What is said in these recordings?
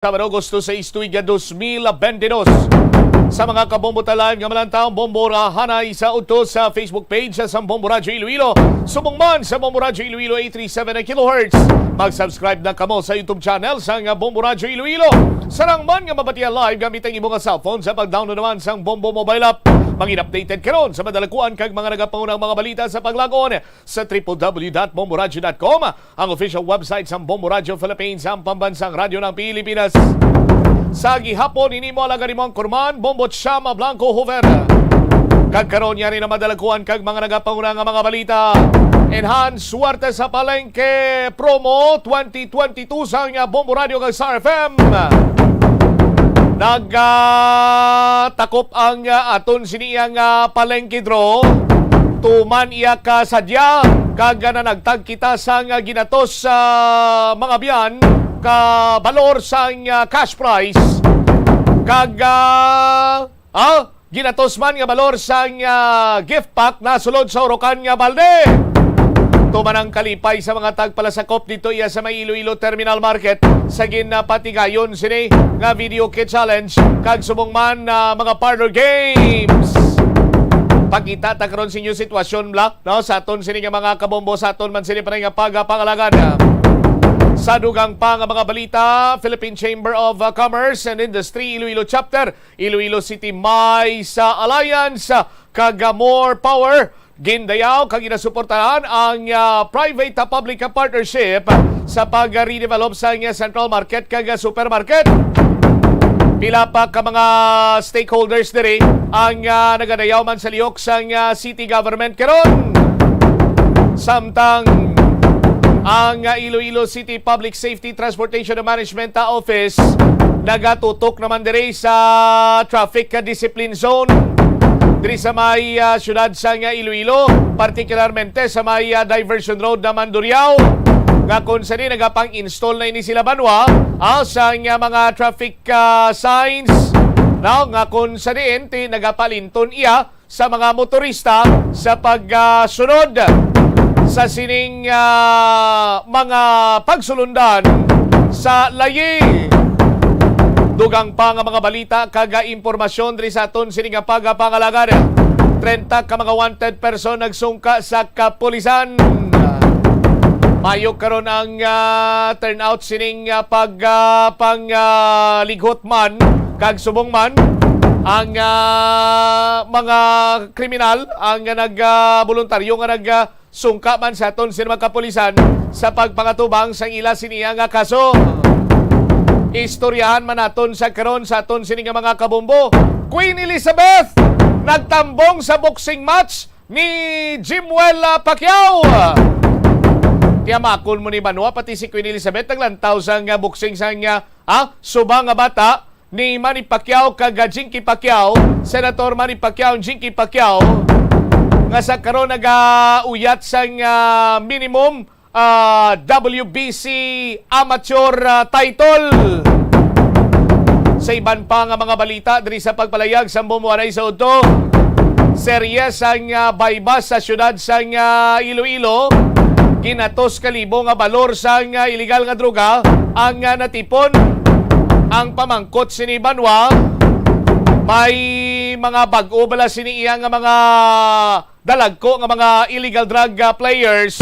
Sabado, Agosto 6, tuiga 2022. Sa mga kabombotalan nga malantaong bombora hanay sa utos sa Facebook page sa Bombo Radyo Iloilo. Subong man sa Bombo Radyo Iloilo 837 kHz. Mag-subscribe na kamo sa YouTube channel sa Bombo Radyo Iloilo. Sarang man nga mabatian live gamit ang imong cellphone sa pag-download naman sa Bombo mobile app. Mangin updated karon sa madalakuan kag mga nagapaunang mga balita sa paglagon sa www.bomboradio.com, ang official website sa Bombo Radio Philippines, ang pambansang radyo ng Pilipinas. Sa gihapon ini mo Alaganimong Kurman, Bombo Chama Blanco Hover. Kagkaroon niya rin na madalakuan kag mga nagapaunang mga balita. Enhance suwerte sa palengke promo 2022 sa Bombo Radio kag Star FM. Nagtakop ang aton siniyang palengke draw. Tuman iya ka sadya kag na nagtag kita sa ginatos sa mga biyan ka balor sa cash prize kag ginatos man nga balor sa gift pack na sulod sa Orocan nga balde. Tuman ang kalipay sa mga tagpalasakop dito iya sa may Iloilo Terminal Market sa ginapatigayon sini nga video kit challenge kag subong man mga parlor games. Pagkita ta karon sinyo sitwasyon bla no sa aton sini nga mga kabombo sa aton man sini pa nga pagapangalagan. Sa dugang pa nga mga balita, Philippine Chamber of Commerce and Industry Iloilo Chapter, Iloilo City may sa Alliance kag More Power gindayaw kag ginasuportahan ang private-public partnership sa pag-redevelop sa Central Market kag supermarket. Pila pa ka mga stakeholders diri ang nagadayaw man sa lihok sa city government karon. Samtang ang Iloilo City Public Safety Transportation and Management Office nagatutok naman diri sa traffic discipline zone diri sa may syudad sa Iloilo, partikularmente sa may diversion road na Mandurriao, nga kung saan nagapang-install na ini sila banwa sa mga traffic signs nga kung saan nagapalinton iya sa mga motorista sa pagsunod sa sining mga pagsulundan sa layi. Dugang pa nga mga balita kaga impormasyon diri sa aton sining pagapangalagan. 30 ka mga wanted person nagsungka sa kapulisan. Mayo karon ang turnout sining panglighot man kag subong man ang mga kriminal ang nagboluntaryo nga nagsungka man sa aton sining kapulisan sa pagpangatubang sa ila siniya nga kaso. Istoryahan man naton sa karon sa aton sining mga kabombo. Queen Elizabeth nagtambong sa boxing match ni Jimwell Pacquiao. Tiyamakon mo ni Banwa pati si Queen Elizabeth naglantaw sa boxing sa subang nga bata ni Manny Pacquiao kag Jinky Pacquiao, Senator Manny Pacquiao, Jinky Pacquiao nga sa karon nagauyat sa minimum WBC amateur title. Sa iban pa nga mga balita diri sa pagpalayag sa bumuanay sa udto, seryes ang baybas sa syudad sa Iloilo. Ginatos kalibo nga balor sa illegal nga droga ang natipon. Ang pamangkot sini Banwa may mga bag-o bala sini iya nga mga dalagko nga mga illegal drug players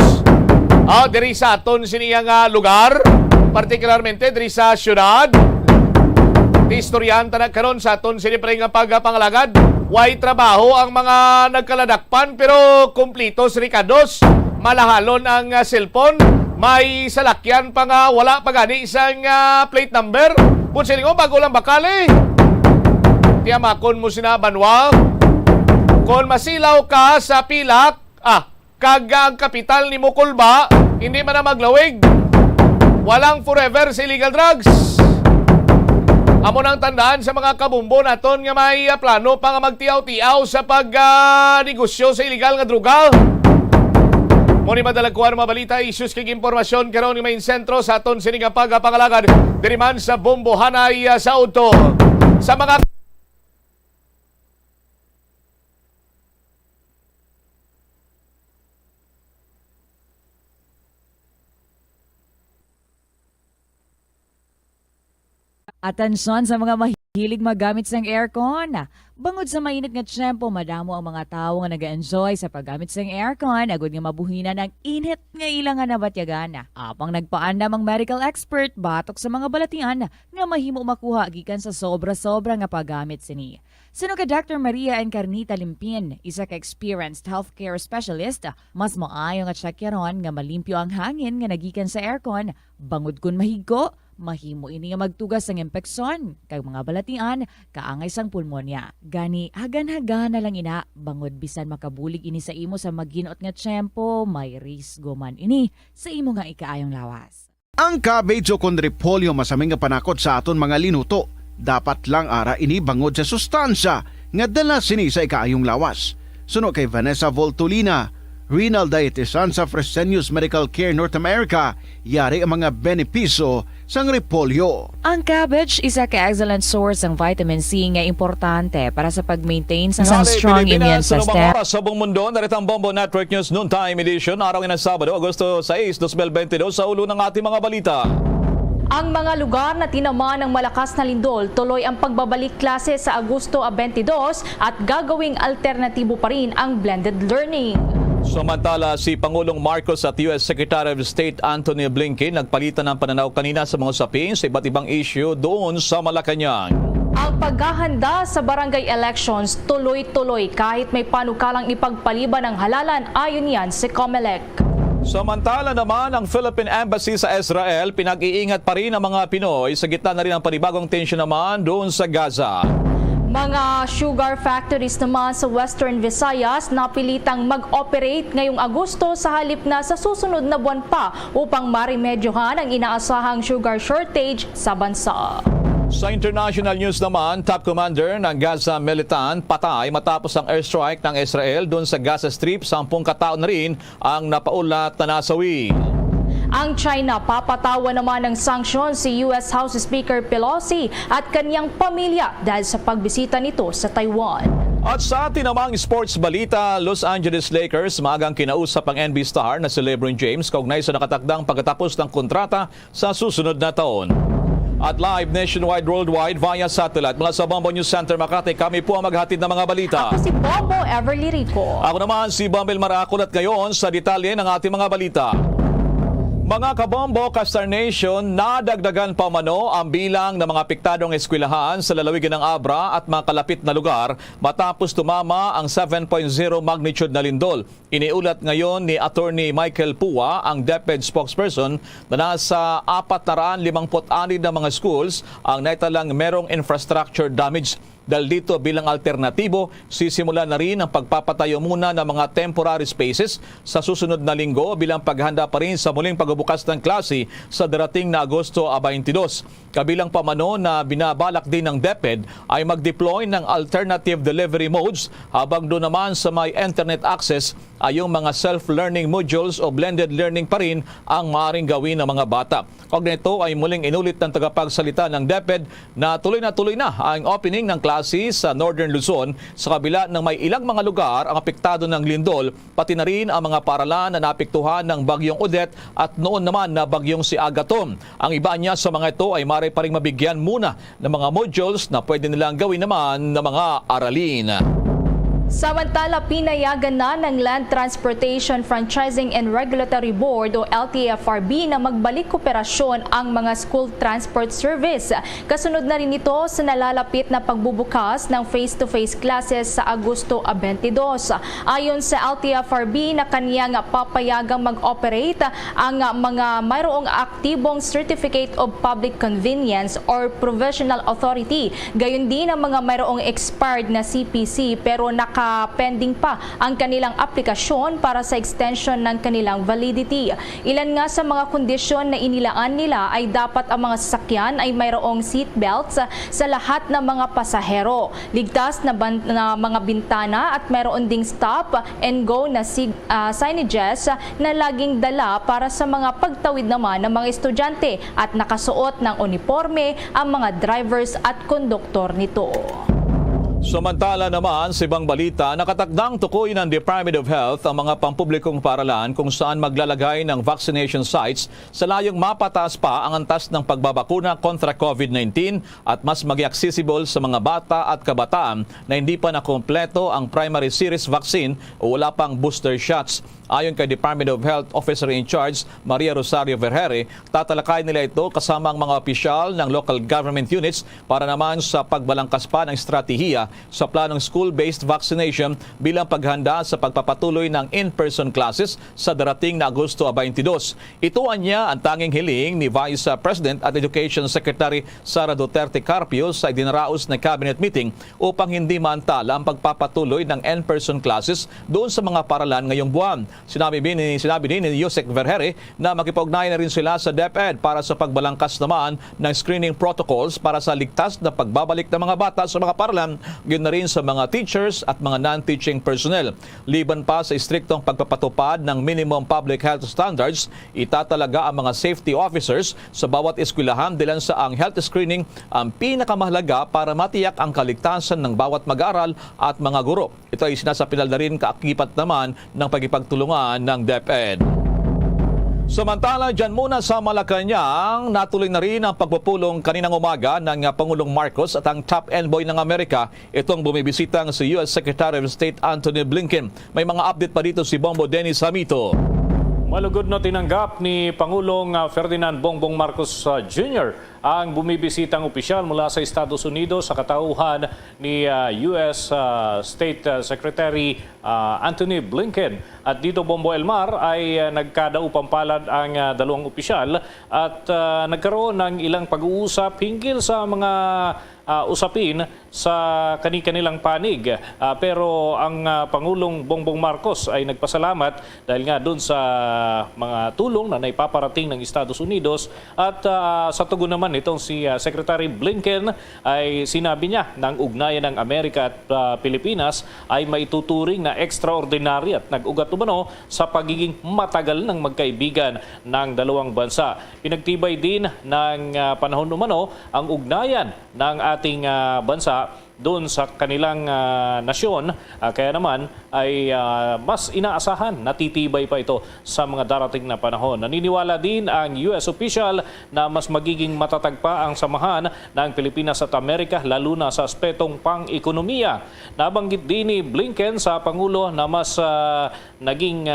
diri sa aton siniya nga lugar, partikularmente diri sa syudad. Istoryahan ta karon sa aton sini pre nga pagpangalagad. Way trabaho ang mga nagkaladakpan pero kumpleto si Ricardos. Malahalon ang cellphone. May salakyan pa nga wala pa gani isang plate number. Kung silingo bago lang bakali. Tiyamakon mo sinabanwa. Kung masilaw ka sa pilak, kag ang kapital ni Mokulba, hindi man na maglawig. Walang forever sa illegal drugs. Amo nang tandaan sa mga kabumbo naton nga may plano pa nga magtiaw-tiaw sa pag-negosyo sa illegal nga droga. Muni madalakuan mga balita, issues kag impormasyon karon ni main sentro sa aton sining pagpangalagad diri man sa Bombo Hanay sa Udto. Sa mga Atensyon sa mga mahilig magamit ng aircon. Bangod sa mainit nga tiyempo, madamo ang mga tao nga nag-enjoy sa paggamit ng aircon, agud nga mabuhina ng init nga ilang nga nabatyagana. Apang nagpaandam ang medical expert batok sa mga balatian nga mahimo makuha gikan sa sobra-sobra nga paggamit sini. Sino ka Dr. Maria Encarnita Limpin, isa ka experienced healthcare specialist, mas maayo nga tsakyaron nga malimpyo ang hangin nga nagikan sa aircon, bangod kun mahigo, mahimo ini nga magtugas ng impeksyon kag mga balatian kaangay sang pulmonya. Gani hagan-hagan na lang ina bangod bisan makabulig ini sa imo sa maginot nga tiyempo, may risgo man ini sa imo nga ikaayong lawas. Ang cabbage o repolyo masaming nga panakot sa aton mga linuto. Dapat lang ara ini bangod sa sustansya nga dala sini sa ikaayong lawas. Suno kay Vanessa Voltolina, renal dietitian sa Fresenius Medical Care North America, yari ang mga benepisyo sang repolyo. Ang cabbage isa ka excellent source ng vitamin C nga importante para sa pag-maintain sa Sali, strong immune Pilipinas, system. Sa oras sa buong mundo, narito ang Bombo Network News Noontime Edition, araw ng Sabado, Agosto 6, 2022, sa ulo ng ating mga balita. Ang mga lugar na tinamaan ng malakas na lindol, tuloy ang pagbabalik klase sa Agosto 22 at gagawing alternatibo pa rin ang blended learning. Samantala, si Pangulong Marcos at US Secretary of State Antony Blinken nagpalitan ng pananaw kanina sa mga usapin sa iba't ibang issue doon sa Malacanang. Ang paghahanda sa barangay elections tuloy-tuloy kahit may panukalang ipagpaliban ng halalan, ayon yan si COMELEC. Samantala naman, ang Philippine Embassy sa Israel, pinag-iingat pa rin ang mga Pinoy sa gitna na rin ng panibagong tensyon naman doon sa Gaza. Mga sugar factories naman sa Western Visayas napilitang mag-operate ngayong Agosto sa halip na sa susunod na buwan pa upang marimedyohan ang inaasahang sugar shortage sa bansa. Sa international news naman, top commander ng Gaza Militant patay matapos ang airstrike ng Israel doon sa Gaza Strip. 10 katao na rin ang napaulat na nasawi. Ang China papatawa naman ng sanksyon si US House Speaker Pelosi at kanyang pamilya dahil sa pagbisita nito sa Taiwan. At sa atin namang sports balita, Los Angeles Lakers maagang kinausap ang NBA star na si LeBron James kaugnay sa nakatakdang pagkatapos ng kontrata sa susunod na taon. At live nationwide, worldwide, via satellite. Mula sa Bombo News Center, Makati, kami po ang maghatid ng mga balita. Ako si Bombo Everly Rico. Ako naman si Bambel Maracol at ngayon sa detalye ng ating mga balita. Mga kabombo, Kastar Nation, nadagdagan pa mano ang bilang ng mga apektadong eskwelahan sa lalawigan ng Abra at mga kalapit na lugar matapos tumama ang 7.0 magnitude na lindol. Iniulat ngayon ni Attorney Michael Pua, ang DepEd spokesperson, na nasa 456 na mga schools ang naitalang merong infrastructure damage. Dahil dito bilang alternatibo, sisimula na rin ang pagpapatayo muna ng mga temporary spaces sa susunod na linggo bilang paghanda pa rin sa muling pagbubukas ng klase sa darating na Agosto 22. Kabilang pamano na binabalak din ng DepEd ay mag-deploy ng alternative delivery modes habang doon naman sa may internet access ay yung mga self-learning modules o blended learning pa rin ang maaaring gawin ng mga bata. Kaugnito ay muling inulit ng tagapagsalita ng DepEd na tuloy na ang opening ng klase sa Northern Luzon sa kabila ng may ilang mga lugar ang apektado ng lindol, pati na rin ang mga paralan na naapektuhan ng bagyong Odette at noon naman na bagyong si Agaton. Ang iba niya sa mga ito ay maaari pa rin mabigyan muna ng mga modules na pwede nilang gawin naman ng mga aralin. Samantala, pinayagan na ng Land Transportation Franchising and Regulatory Board o LTFRB na magbalik kooperasyon ang mga school transport service. Kasunod na rin ito sa nalalapit na pagbubukas ng face-to-face classes sa Agosto 22. Ayon sa LTFRB na kaniyang papayagang mag-operate ang mga mayroong aktibong Certificate of Public Convenience or Provisional Authority. Gayon din ang mga mayroong expired na CPC pero pending pa ang kanilang aplikasyon para sa extension ng kanilang validity. Ilan nga sa mga kondisyon na inilaan nila ay dapat ang mga sasakyan ay mayroong seatbelts sa lahat ng mga pasahero, ligtas na mga bintana at mayroon ding stop and go na signages na laging dala para sa mga pagtawid naman ng mga estudyante at nakasuot ng uniforme ang mga drivers at konduktor nito. Samantala naman sa ibang balita, nakatakdang tukuyin ng Department of Health ang mga pampublikong paaralan kung saan maglalagay ng vaccination sites sa layong mapataas pa ang antas ng pagbabakuna kontra COVID-19 at mas maging accessible sa mga bata at kabataan na hindi pa nakumpleto ang primary series vaccine o wala pang booster shots. Ayon kay Department of Health Officer in Charge Maria Rosario Vergere, tatalakay nila ito kasama ang mga opisyal ng local government units para naman sa pagbalangkas pa ng estratehiya sa planong school-based vaccination bilang paghanda sa pagpapatuloy ng in-person classes sa darating na Agosto 22. Ito anya ang tanging hiling ni Vice President at Education Secretary Sara Duterte Carpio sa idinaraos na cabinet meeting upang hindi maantala ang pagpapatuloy ng in-person classes doon sa mga paaralan ngayong buwan. Sinabi din ni Yusek Vergere na makipag-ugnayan na rin sila sa DepEd para sa pagbalangkas naman ng screening protocols para sa ligtas na pagbabalik ng mga bata sa mga paaralan, yun na rin sa mga teachers at mga non-teaching personnel. Liban pa sa istriktong pagpapatupad ng minimum public health standards, itatalaga ang mga safety officers sa bawat eskwelahan dilan sa ang health screening ang pinakamahalaga para matiyak ang kaligtasan ng bawat mag-aaral at mga guro. Ito ay sinasapilal na rin kaakibat naman ng pagipagtulungan ng DepEd. Samantala, dyan muna sa Malacanang, natuloy na rin ang pagpupulong kaninang umaga ng Pangulong Marcos at ang top envoy ng Amerika. Itong bumibisitang si U.S. Secretary of State Antony Blinken. May mga update pa dito si Bombo Dennis Hamito. Malugod na tinanggap ni Pangulong Ferdinand Bongbong Marcos Jr. ang bumibisitang opisyal mula sa Estados Unidos sa katauhan ni U.S. State Secretary Antony Blinken. At dito Bombo Elmar ay nagkadaupang palad ang dalawang opisyal at nagkaroon ng ilang pag-uusap hinggil sa mga usapin sa kanilang panig. Pero ang Pangulong Bongbong Marcos ay nagpasalamat dahil nga doon sa mga tulong na naipaparating ng Estados Unidos at sa tugon naman itong si Secretary Blinken ay sinabi niya na ang ugnayan ng Amerika at Pilipinas ay maituturing na extraordinary at nag-ugat umano sa pagiging matagal ng magkaibigan ng dalawang bansa. Pinagtibay din ng panahon umano ang ugnayan ng ating bansa doon sa kanilang nasyon. Kaya naman ay mas inaasahan, natitibay pa ito sa mga darating na panahon. Naniniwala din ang US official na mas magiging matatag pa ang samahan ng Pilipinas at Amerika lalo na sa aspetong pang-ekonomiya. Nabanggit din ni Blinken sa Pangulo na mas naging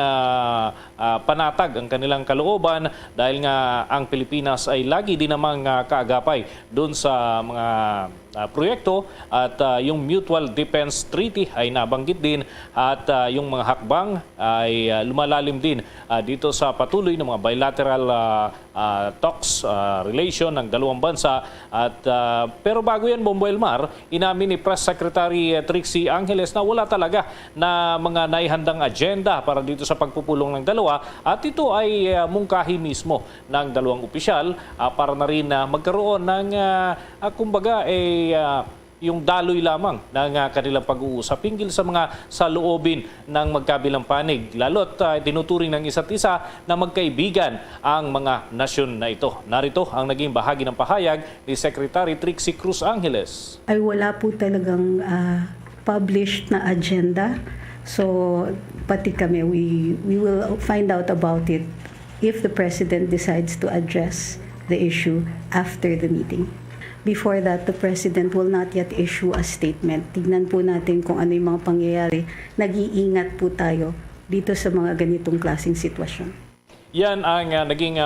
panatag ang kanilang kalooban dahil nga ang Pilipinas ay lagi din namang kaagapay doon sa mga proyekto at yung Mutual Defense Treaty ay nabanggit din at yung mga hakbang ay lumalalim din dito sa patuloy ng mga bilateral talks, relation ng dalawang bansa. At pero bago yan, Bombo Elmar, inamin ni Press Secretary Trixie Angeles na wala talaga na mga naihandang agenda para dito sa pagpupulong ng dalawa at ito ay mungkahi mismo ng dalawang opisyal para na rin magkaroon ng kumbaga yung daloy lamang ng kanilang pag-uusap hinggil sa mga saloobin ng magkabilang panig. Lalo't tinuturing ng isa't isa na magkaibigan ang mga nasyon na ito. Narito ang naging bahagi ng pahayag ni Secretary Trixie Cruz Angeles. Ay wala po talagang published na agenda. So pati kami, we will find out about it if the President decides to address the issue after the meeting. Before that, the President will not yet issue a statement. Tignan po natin kung ano yung mga pangyayari. Nag-iingat po tayo dito sa mga ganitong klaseng sitwasyon. Yan ang naging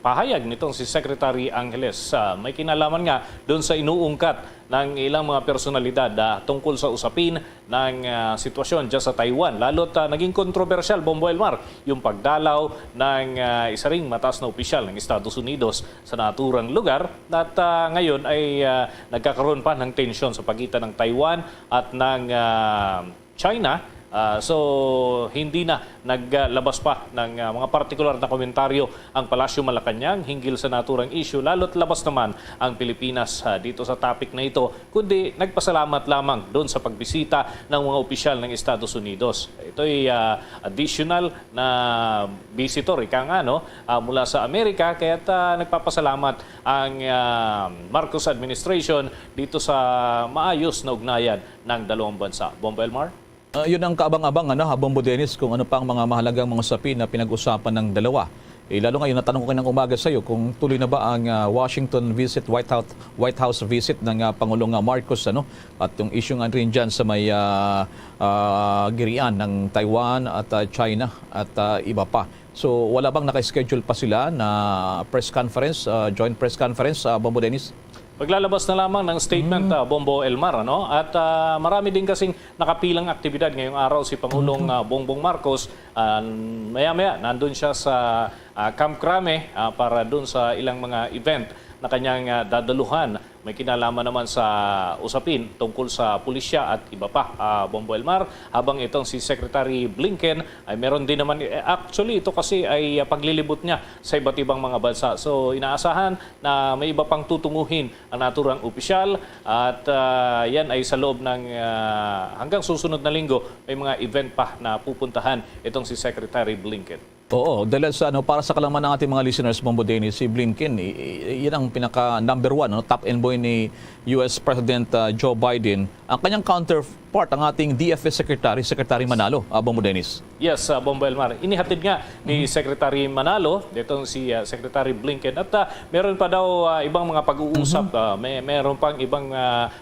pahayag nitong si Secretary Angeles. May kinalaman nga doon sa inuungkat ng ilang mga personalidad tungkol sa usapin ng sitwasyon dyan sa Taiwan. Lalo't naging kontrobersyal, Bombo Elmar, yung pagdalaw ng isa ring mataas na opisyal ng Estados Unidos sa naturang lugar at ngayon ay nagkakaroon pa ng tensyon sa pagitan ng Taiwan at ng China So hindi na naglabas pa ng mga partikular na komentaryo ang Palasyo Malacanang hinggil sa naturang issue, lalo't labas naman ang Pilipinas dito sa topic na ito, kundi nagpasalamat lamang doon sa pagbisita ng mga opisyal ng Estados Unidos. Ito ay additional na visitor, ika nga, no, mula sa Amerika, kaya nagpapasalamat ang Marcos administration dito sa maayos na ugnayan ng dalawang bansa. Bombo Elmar? Yun ang kaabang-abang, Bombo Dennis, kung ano pa ang mga mahalagang mga usapin na pinag-usapan ng dalawa. Lalo ngayon, natanong ko kayo ng umaga sa iyo kung tuloy na ba ang Washington visit, White House visit ng Pangulong Marcos, at yung issue nga rin dyan sa may girian ng Taiwan at China at iba pa. So wala bang naka-schedule pa sila na press conference, joint press conference, Bombo Dennis? Maglalabas na lamang ng statement, Bombo Elmar, at marami din kasing nakapilang aktibidad ngayong araw si Pangulong Bongbong Marcos. Maya-maya nandun siya sa Camp Crame para dun sa ilang mga event na kanyang dadaluhan. May kinalaman naman sa usapin tungkol sa pulisya at iba pa, Bombo Elmar. Habang itong si Secretary Blinken ay meron din naman, actually ito kasi ay paglilibot niya sa iba't ibang mga bansa. So inaasahan na may iba pang tutunguhin ang naturang opisyal at yan ay sa loob ng hanggang susunod na linggo may mga event pa na pupuntahan itong si Secretary Blinken. Oo, dahil sa para sa kalaman ng ating mga listeners, Bombo Dennis, si Blinken, yan ang pinaka number one, top envoy ni US President Joe Biden. Ang kanyang counterpart, ang ating DFS Secretary Manalo, Bombo Dennis. Yes, Bombo Elmar. Inihatid nga ni Secretary Manalo, ditong si Secretary Blinken. At meron pa daw ibang mga pag-uusap. Meron pang ibang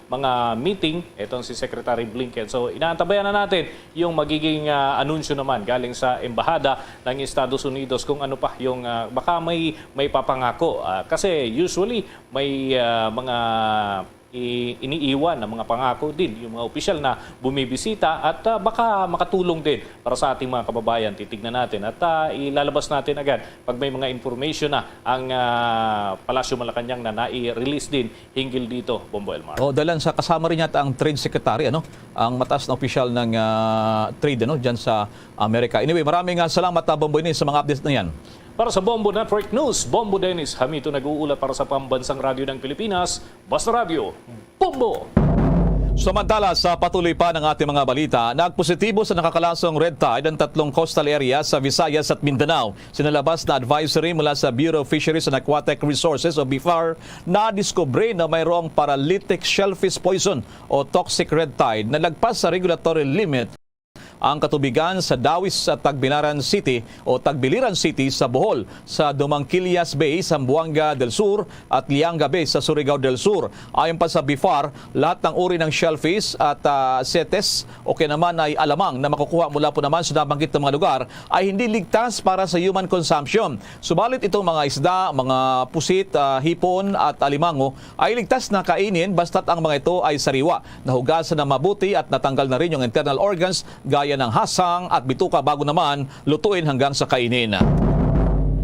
mga meeting, itong si Secretary Blinken. So inaantabayan na natin yung magiging anunsyo naman galing sa embahada ng Estados Unidos kung ano pa yung baka may papangako. Kasi usually may mga iniiwan na mga pangako din yung mga opisyal na bumibisita at baka makatulong din para sa ating mga kababayan. Titignan natin at ilalabas natin agad pag may mga information na ang Palasyo Malacanang na nai-release din hinggil dito, Bombo Elmar. Dalan sa kasama rin yata ang Trade Secretary, ang mataas na opisyal ng trade dyan sa Amerika. Anyway, maraming salamat, Bombo Dennis, sa mga updates na yan. Para sa Bombo Network News, Bombo Dennis Hamito nag-uulat para sa Pambansang Radyo ng Pilipinas, Basta Radio, Bombo! Samantala, sa patuloy pa ng ating mga balita, nagpositibo sa nakakalasong red tide ang 3 coastal area sa Visayas at Mindanao. Sinalabas na advisory mula sa Bureau of Fisheries and Aquatic Resources o BIFAR na diskubre na mayroong paralytic shellfish poison o toxic red tide na lagpas sa regulatory limit ang katubigan sa Dawis sa Tagbilaran City o Tagbiliran City sa Bohol, sa Dumangkilias Bay, Zamboanga del Sur at Lianga Bay sa Surigao del Sur. Ayon pa sa BIFAR, lahat ng uri ng shellfish at setes o naman ay alamang na makukuha mula po naman sa nabanggit ng mga lugar ay hindi ligtas para sa human consumption. Subalit itong mga isda, mga pusit, hipon at alimango ay ligtas na kainin basta't ang mga ito ay sariwa, nahugasan na mabuti at natanggal na rin yung internal organs gaya ng hasang at bituka bago naman lutuin hanggang sa kainin.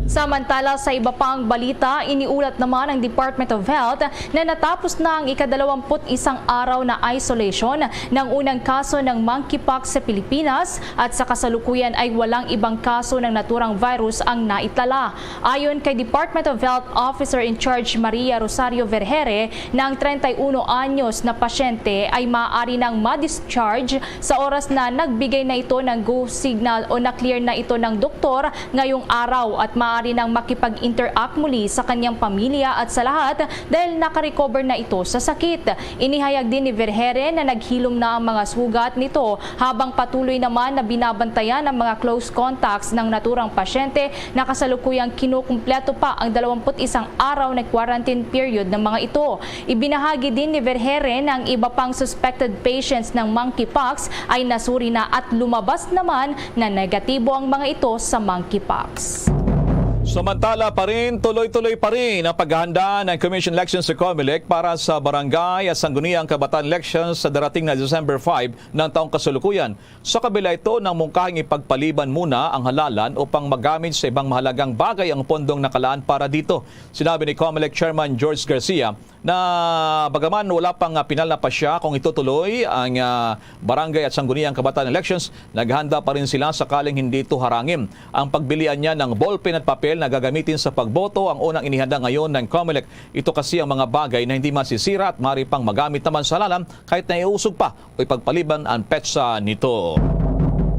Samantala, sa iba pang balita, iniulat naman ng Department of Health na natapos na ang ika-21 araw na isolation ng unang kaso ng monkeypox sa Pilipinas at sa kasalukuyan ay walang ibang kaso ng naturang virus ang naitala. Ayon kay Department of Health Officer in Charge Maria Rosario Vergere, na ang 31 anyos na pasyente ay maaari nang ma-discharge sa oras na nagbigay na ito ng go signal o na-clear na ito ng doktor ngayong araw at maaari nang makipag-interact muli sa kanyang pamilya at sa lahat dahil nakarecover na ito sa sakit. Inihayag din ni Vergere na naghilom na ang mga sugat nito habang patuloy naman na binabantayan ang mga close contacts ng naturang pasyente na kasalukuyang kinukumpleto pa ang 21 araw na quarantine period ng mga ito. Ibinahagi din ni Vergere na ang iba pang suspected patients ng monkeypox ay nasuri na at lumabas naman na negatibo ang mga ito sa monkeypox. Samantala pa rin, tuloy-tuloy pa rin ang paghahanda ng Commission Elections sa COMELEC para sa Barangay at Sangguniang Kabataan Elections sa darating na December 5 ng taong kasalukuyan. Sa kabila ito ng mungkahing ipagpaliban muna ang halalan upang magamit sa ibang mahalagang bagay ang pondong nakalaan para dito. Sinabi ni COMELEC Chairman George Garcia na bagaman wala pang pinal na pasya kung itutuloy ang Barangay at Sangguniang Kabataan Elections, naghanda pa rin sila sakaling hindi ito harangin. Ang pagbilian niya ng ballpen at papel na gagamitin sa pagboto ang unang inihanda ngayon ng COMELEC. Ito kasi ang mga bagay na hindi masisira at maaari pang magamit naman sa halalan kahit na iusog pa o ipagpaliban ang petsa nito.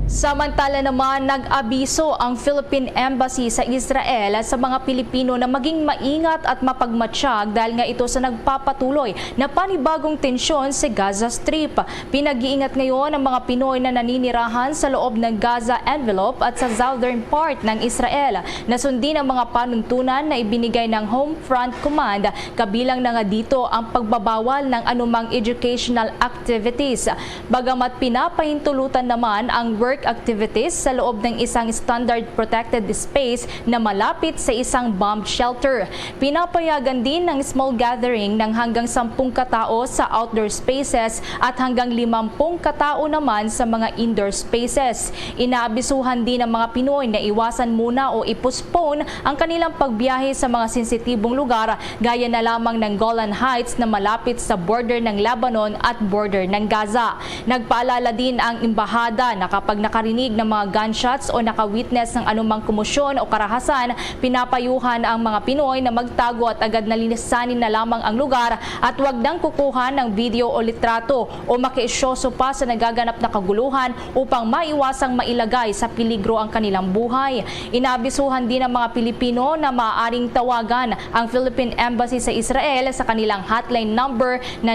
Samantala naman, nag-abiso ang Philippine Embassy sa Israel sa mga Pilipino na maging maingat at mapagmatsyag dahil nga ito sa nagpapatuloy na panibagong tensyon sa Gaza Strip. Pinag-iingat ngayon ang mga Pinoy na naninirahan sa loob ng Gaza envelope at sa southern part ng Israel. Nasundin ang mga panuntunan na ibinigay ng Home Front Command, kabilang na nga dito ang pagbabawal ng anumang educational activities. Bagamat pinapahintulutan naman ang work activities sa loob ng isang standard protected space na malapit sa isang bomb shelter. Pinapayagan din ng small gathering ng hanggang 10 katao sa outdoor spaces at hanggang 50 katao naman sa mga indoor spaces. Inaabisuhan din ng mga Pinoy na iwasan muna o ipospone ang kanilang pagbiyahe sa mga sensitibong lugar gaya na lamang ng Golan Heights na malapit sa border ng Lebanon at border ng Gaza. Nagpaalala din ang embahada na kapag nakarinig ng mga gunshots o nakawitness ng anumang komosyon o karahasan, pinapayuhan ang mga Pinoy na magtago at agad na linisanin na lamang ang lugar at huwag nang kukuha ng video o litrato o makiisyoso pa sa nagaganap na kaguluhan upang maiwasang mailagay sa peligro ang kanilang buhay. Inabisuhan din ng mga Pilipino na maaaring tawagan ang Philippine Embassy sa Israel sa kanilang hotline number na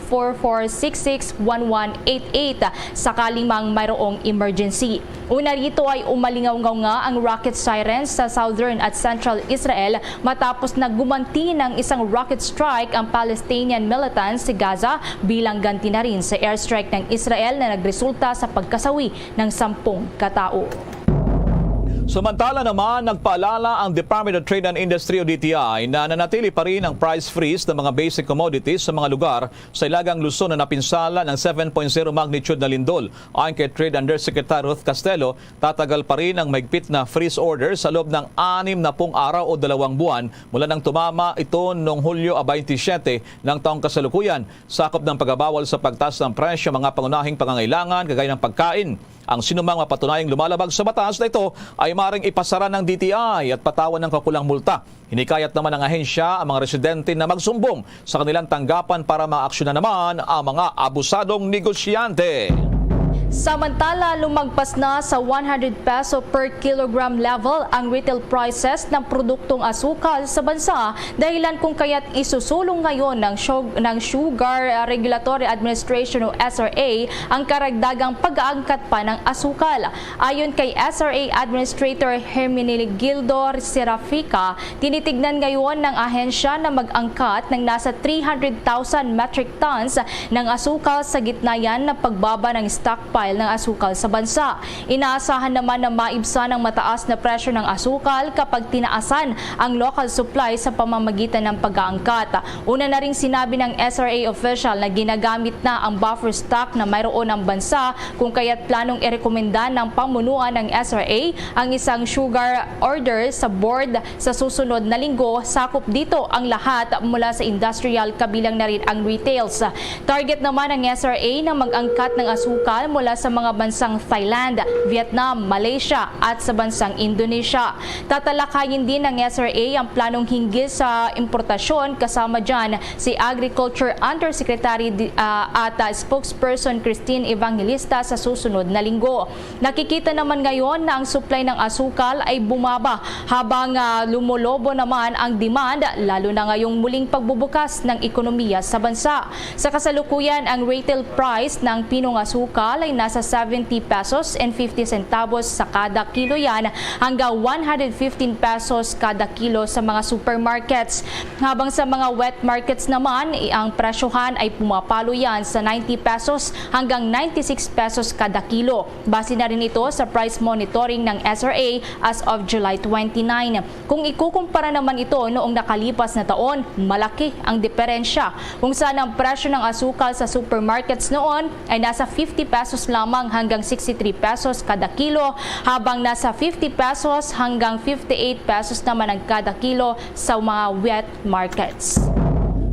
972544661188 sakaling mayroong emergency. Una rito ay umalingaw-ngaw nga ang rocket sirens sa southern at central Israel matapos na gumanti ng isang rocket strike ang Palestinian militants sa Gaza bilang ganti na rin sa airstrike ng Israel na nagresulta sa pagkasawi ng 10 katao. Samantala naman, nagpaalala ang Department of Trade and Industry o DTI na nanatili pa rin ang price freeze ng mga basic commodities sa mga lugar sa Ilagang Luzon na napinsala ng 7.0 magnitude na lindol. Ayon kay Trade Undersecretary Ruth Castelo, tatagal pa rin ang maigpit na freeze order sa loob ng 60 araw o 2 buwan mula nang tumama ito noong Hulyo 27 ng taong kasalukuyan. Sakop ng pagbabawal sa pagtaas ng presyo mga pangunahing pangangailangan kagaya ng pagkain. Ang sinumang mapatunayang lumalabag sa batas na ito ay maaaring ipasara ng DTI at patawan ng kakulang multa. Hinikayat naman ng ahensya ang mga residente na magsumbong sa kanilang tanggapan para maaksyonan naman ang mga abusadong negosyante. Samantala, lumagpas na sa 100 peso per kilogram level ang retail prices ng produktong asukal sa bansa dahilan kung kaya't isusulong ngayon ng Sugar Regulatory Administration o SRA ang karagdagang pag-aangkat pa ng asukal. Ayon kay SRA Administrator Hermenegildo Serafica, tinitignan ngayon ng ahensya na mag-angkat ng nasa 300,000 metric tons ng asukal sa gitna yan ng pagbaba ng stockpile ng asukal sa bansa. Inaasahan naman na maibsan ang mataas na presyo ng asukal kapag tinaasan ang local supply sa pamamagitan ng pag-aangkat. Una na ring sinabi ng SRA official na ginagamit na ang buffer stock na mayroon ng bansa kung kaya't planong irekomenda ng pamunuan ng SRA ang isang sugar order sa board sa susunod na linggo. Sakop dito ang lahat mula sa industrial kabilang na rin ang retails. Target naman ng SRA na mag-angkat ng asukal mula sa mga bansang Thailand, Vietnam, Malaysia at sa bansang Indonesia. Tatalakayin din ng SRA ang planong hinggil sa importasyon kasama dyan si Agriculture Undersecretary at spokesperson Christine Evangelista sa susunod na linggo. Nakikita naman ngayon na ang supply ng asukal ay bumaba habang lumulobo naman ang demand lalo na ngayong muling pagbubukas ng ekonomiya sa bansa. Sa kasalukuyan, ang retail price ng pinong asukal ay nasa 70 pesos and 50 centavos sa kada kilo yan hanggang 115 pesos kada kilo sa mga supermarkets. Habang sa mga wet markets naman, ang presyohan ay pumapalo yan sa 90 pesos hanggang 96 pesos kada kilo. Base na rin ito sa price monitoring ng SRA as of July 29. Kung ikukumpara naman ito noong nakalipas na taon, malaki ang diferensya. Kung saan ang presyo ng asukal sa supermarkets noon ay nasa 50 pesos lamang hanggang 63 pesos kada kilo, habang nasa 50 pesos hanggang 58 pesos naman ang kada kilo sa mga wet markets.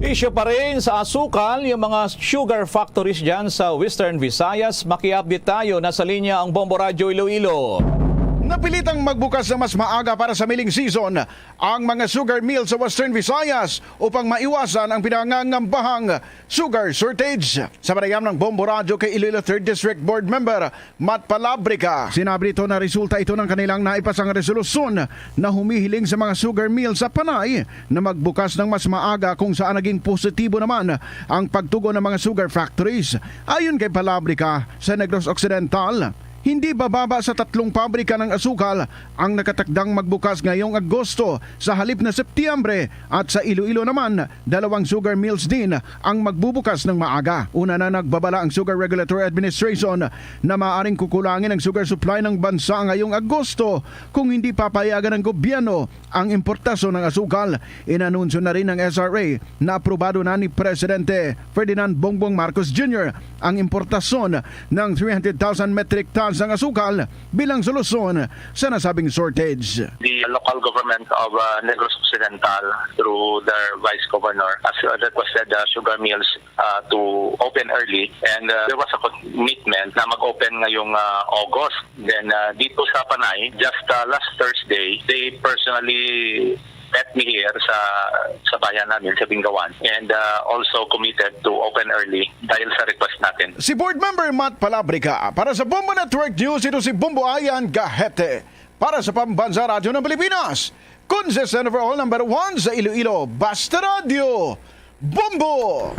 Isyo pa rin sa asukal yung mga sugar factories dyan sa Western Visayas. Maki-update tayo, nasa linya ang Bombo Radio Iloilo. Napilitang magbukas na mas maaga para sa milling season ang mga sugar mills sa Western Visayas upang maiwasan ang pinangangambahang sugar shortage. Sa panayam ng Bombo Radio kay Iloilo 3rd District Board Member Matt Palabrica, sinabi ito na resulta ito ng kanilang naipasang resolusyon na humihiling sa mga sugar mills sa Panay na magbukas ng mas maaga, kung saan naging positibo naman ang pagtugon ng mga sugar factories. Ayon kay Palabrica, sa Negros Occidental, hindi bababa sa 3 pabrika ng asukal ang nakatakdang magbukas ngayong Agosto sa halip na Setyembre, at sa Iloilo naman 2 sugar mills din ang magbubukas ng maaga. Una na nagbabala ang Sugar Regulatory Administration na maaaring kukulangin ang sugar supply ng bansa ngayong Agosto kung hindi papayagan ng gobyerno ang importasyon ng asukal. Inanunsyo na rin ng SRA na aprobado na ni Presidente Ferdinand Bongbong Marcos Jr. ang importasyon ng 300,000 metric tons ng asukal bilang solusyon sa nasabing shortage. The local government of Negros Occidental, through their Vice Governor, has requested sugar mills to open early, and there was a commitment na mag-open ngayong August. Then dito sa Panay, just last Thursday, they personally met me here sa bayan namin, sa Bingawan, and also committed to open early dahil sa request natin. Si Board Member Matt Palabrica. Para sa Bombo Network News, ito si Bombo Ayan Gahete. Para sa Pambansa Radio ng Pilipinas, Consistent overall number 1 sa Iloilo, Basta Radio, Bombo!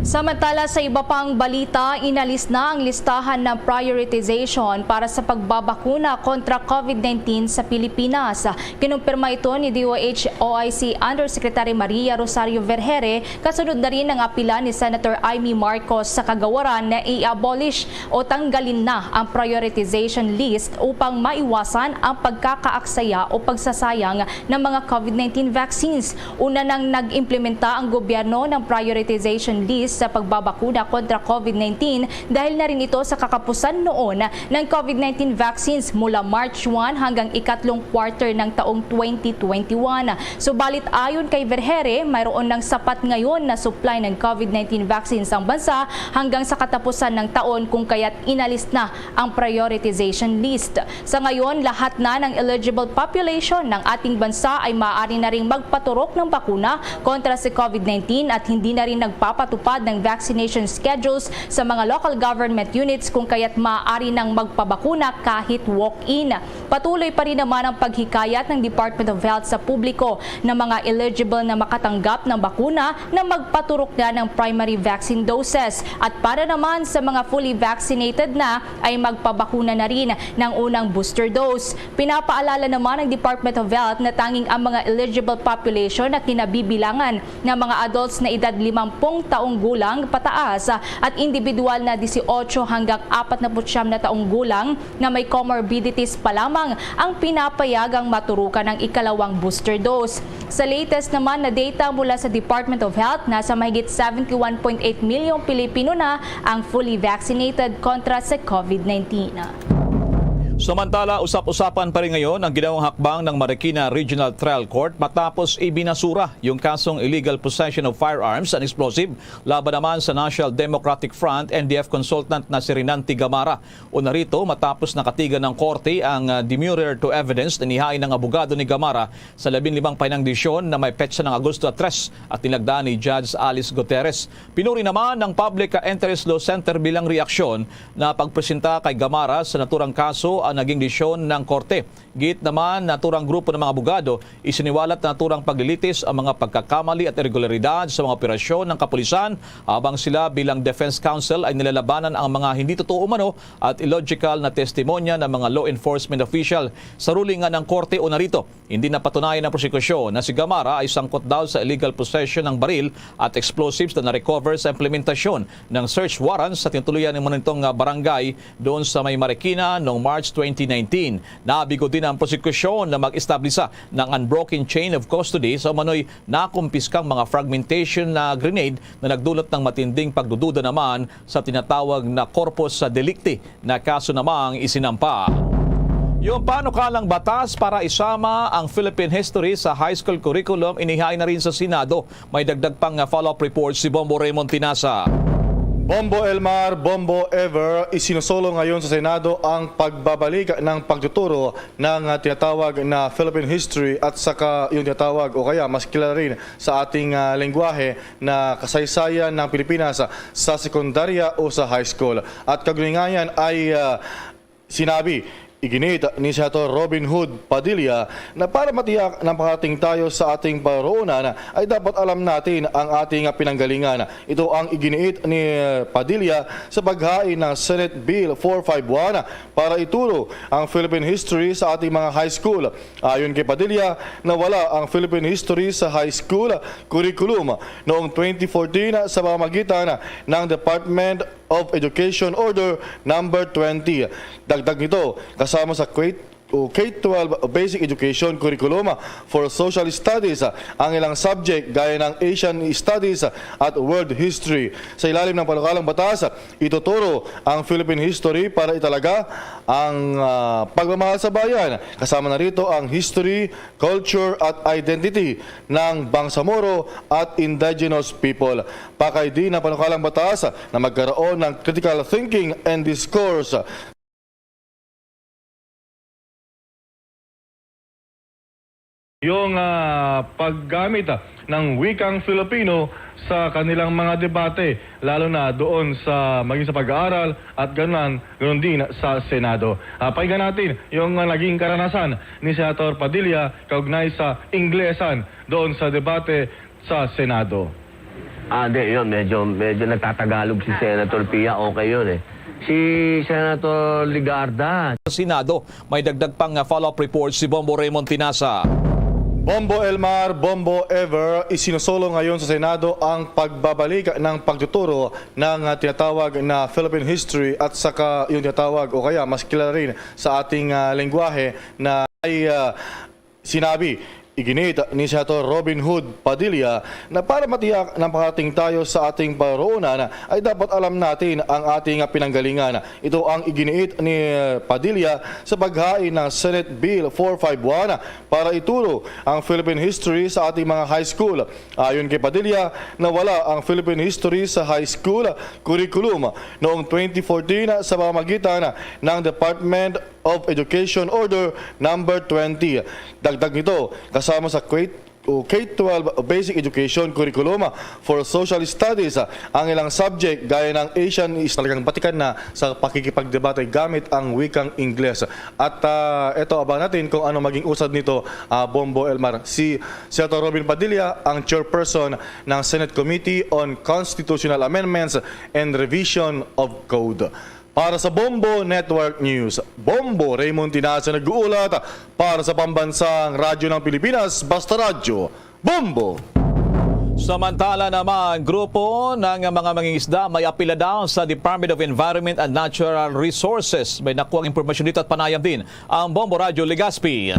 Samantala, sa iba pang balita, inalis na ang listahan ng prioritization para sa pagbabakuna kontra COVID-19 sa Pilipinas. Kinumpirma ito ni DOH OIC Undersecretary Maria Rosario Vergere, kasunod na rin ng apila ni Senator Amy Marcos sa kagawaran na i-abolish o tanggalin na ang prioritization list upang maiwasan ang pagkakaaksaya o pagsasayang ng mga COVID-19 vaccines. Una nang nag-implementa ang gobyerno ng prioritization list sa pagbabakuna kontra COVID-19 dahil na rin ito sa kakapusan noon ng COVID-19 vaccines mula March 1 hanggang ikatlong quarter ng taong 2021. Subalit ayon kay Vergere, mayroon ng sapat ngayon na supply ng COVID-19 vaccines ang bansa hanggang sa katapusan ng taon, kung kaya't inalis na ang prioritization list. Sa ngayon, lahat na ng eligible population ng ating bansa ay maaari na ring magpaturok ng bakuna kontra sa COVID-19 at hindi na rin nagpapatupad ng vaccination schedules sa mga local government units, kung kaya't maaari nang magpabakuna kahit walk-in. Patuloy pa rin naman ang paghikayat ng Department of Health sa publiko na mga eligible na makatanggap ng bakuna na magpaturok na ng primary vaccine doses, at para naman sa mga fully vaccinated na ay magpabakuna na rin ng unang booster dose. Pinapaalala naman ng Department of Health na tanging ang mga eligible population na kinabibilangan ng mga adults na edad 50 taong gulang pataas at individual na 18 hanggang 49 na taong gulang na may comorbidities pa lamang ang pinapayagang maturukan ng ikalawang booster dose. Sa latest naman na data mula sa Department of Health, nasa mahigit 71.8 milyong Pilipino na ang fully vaccinated kontra sa COVID-19. Samantala, usap-usapan pa rin ngayon ang ginawang hakbang ng Marikina Regional Trial Court matapos ibinasura yung kasong illegal possession of firearms and explosive laban naman sa National Democratic Front NDF consultant na si Rinanti Gamara. Una rito, matapos nakatigan ng korte ang demurrer to evidence na inihain ng abogado ni Gamara sa 15 panangdisyon na may petsa ng Agosto 3 at tinagdaan ni Judge Alice Gutierrez. Pinuri naman ng Public Interest Law Center bilang reaksyon na pagpresenta kay Gamara sa naturang kaso ang naging desisyon ng korte. Git naman naturang grupo ng mga abogado, isiniwalat na naturang paglilitis ang mga pagkakamali at irregularidad sa mga operasyon ng kapulisan habang sila bilang Defense Counsel ay nilalabanan ang mga hindi totoo umano at illogical na testimonya ng mga law enforcement official. Sa ruling ng korte o narito, hindi napatunayan ng prosekusyon na si Gamarra ay sangkot daw sa illegal possession ng baril at explosives na na-recover sa implementasyon ng search warrants sa tinutuluyan ng manitong barangay doon sa May Marikina noong March 2019. Nabigo din ang prosekusyon na mag-establisa ng unbroken chain of custody sa umano'y nakumpiskang mga fragmentation na grenade na nagdulot ng matinding pagdududa naman sa tinatawag na corpus delicti na kaso namang isinampa. Yung panukalang batas para isama ang Philippine history sa high school curriculum inihain na rin sa Senado. May dagdag pang follow-up report si Bombo Raymond Tinasa. Bombo Elmar, Bombo Ever, isinusolo ngayon sa Senado ang pagbabalik ng pagtuturo ng tinatawag na Philippine history at saka yung tinatawag o kaya mas kilala rin sa ating lengguwahe na kasaysayan ng Pilipinas sa sekundarya o sa high school. At kagulingan ay iginit ni Senator Robin Hood Padilla na para matiyak na makarating tayo sa ating paroonan ay dapat alam natin ang ating pinanggalingan. Ito ang iginiit ni Padilla sa paghain ng Senate Bill 451 para ituro ang Philippine history sa ating mga high school. Ayon kay Padilla, nawala ang Philippine history sa high school curriculum noong 2014 sa pamamagitan ng Department of Education Order number 20. Dagdag nito, kasama sa K-12 Basic Education Curriculum for Social Studies ang ilang subject gaya ng Asian Studies at World History. Sa ilalim ng panukalang batas, ituturo ang Philippine history para italaga ang pagmamahal sa bayan. Kasama na rito ang history, culture at identity ng Bangsamoro at indigenous people. Pakay din ng panukalang batas na magkaroon ng critical thinking and discourse yung paggamit ng wikang Filipino sa kanilang mga debate, lalo na doon sa maging sa pag-aaral at ganoon din sa Senado. Pakinggan natin yung naging karanasan ni Senator Padilla kaugnay sa Inglesan doon sa debate sa Senado. Hindi, yun. Medyo nagtatagalog si Senator Pia. Okay yun eh. Si Senator Ligarda. Sa Senado, may dagdag pang follow-up report si Bombo Raymond Tinasa. Bombo Elmar, Bombo Ever, isinusolo ngayon sa Senado ang pagbabalik ng pagtuturo ng tinatawag na Philippine history at saka yung tinatawag o kaya mas kilala rin sa ating lengguwahe na ay iginit ni Senator Robin Hood Padilla na para matiyak na makarating tayo sa ating paroonan ay dapat alam natin ang ating pinanggalingan. Ito ang iginiit ni Padilla sa paghain ng Senate Bill 451 para ituro ang Philippine history sa ating mga high school. Ayon kay Padilla, nawala ang Philippine history sa high school curriculum noong 2014 sa pamamagitan ng Department of Education Order number 20. Dagdag nito, kasama sa K-12 Basic Education Curriculum for Social Studies ang ilang subject gaya ng Asian is talagang batikan na sa pakikipagdebate gamit ang wikang Ingles. At ito, abangan natin kung ano maging usad nito, Bombo Elmar. Si Senator Robin Padilla, ang chairperson ng Senate Committee on Constitutional Amendments and Revision of Code. Para sa Bombo Network News, Bombo Raymond Tinasa nag-uulat para sa Pambansang Radyo ng Pilipinas, Basta Radyo, Bombo! Samantala naman, grupo ng mga mangingisda may apila daw sa Department of Environment and Natural Resources. May nakuha ang impormasyon dito at panayam din ang Bombo Radyo Legazpi.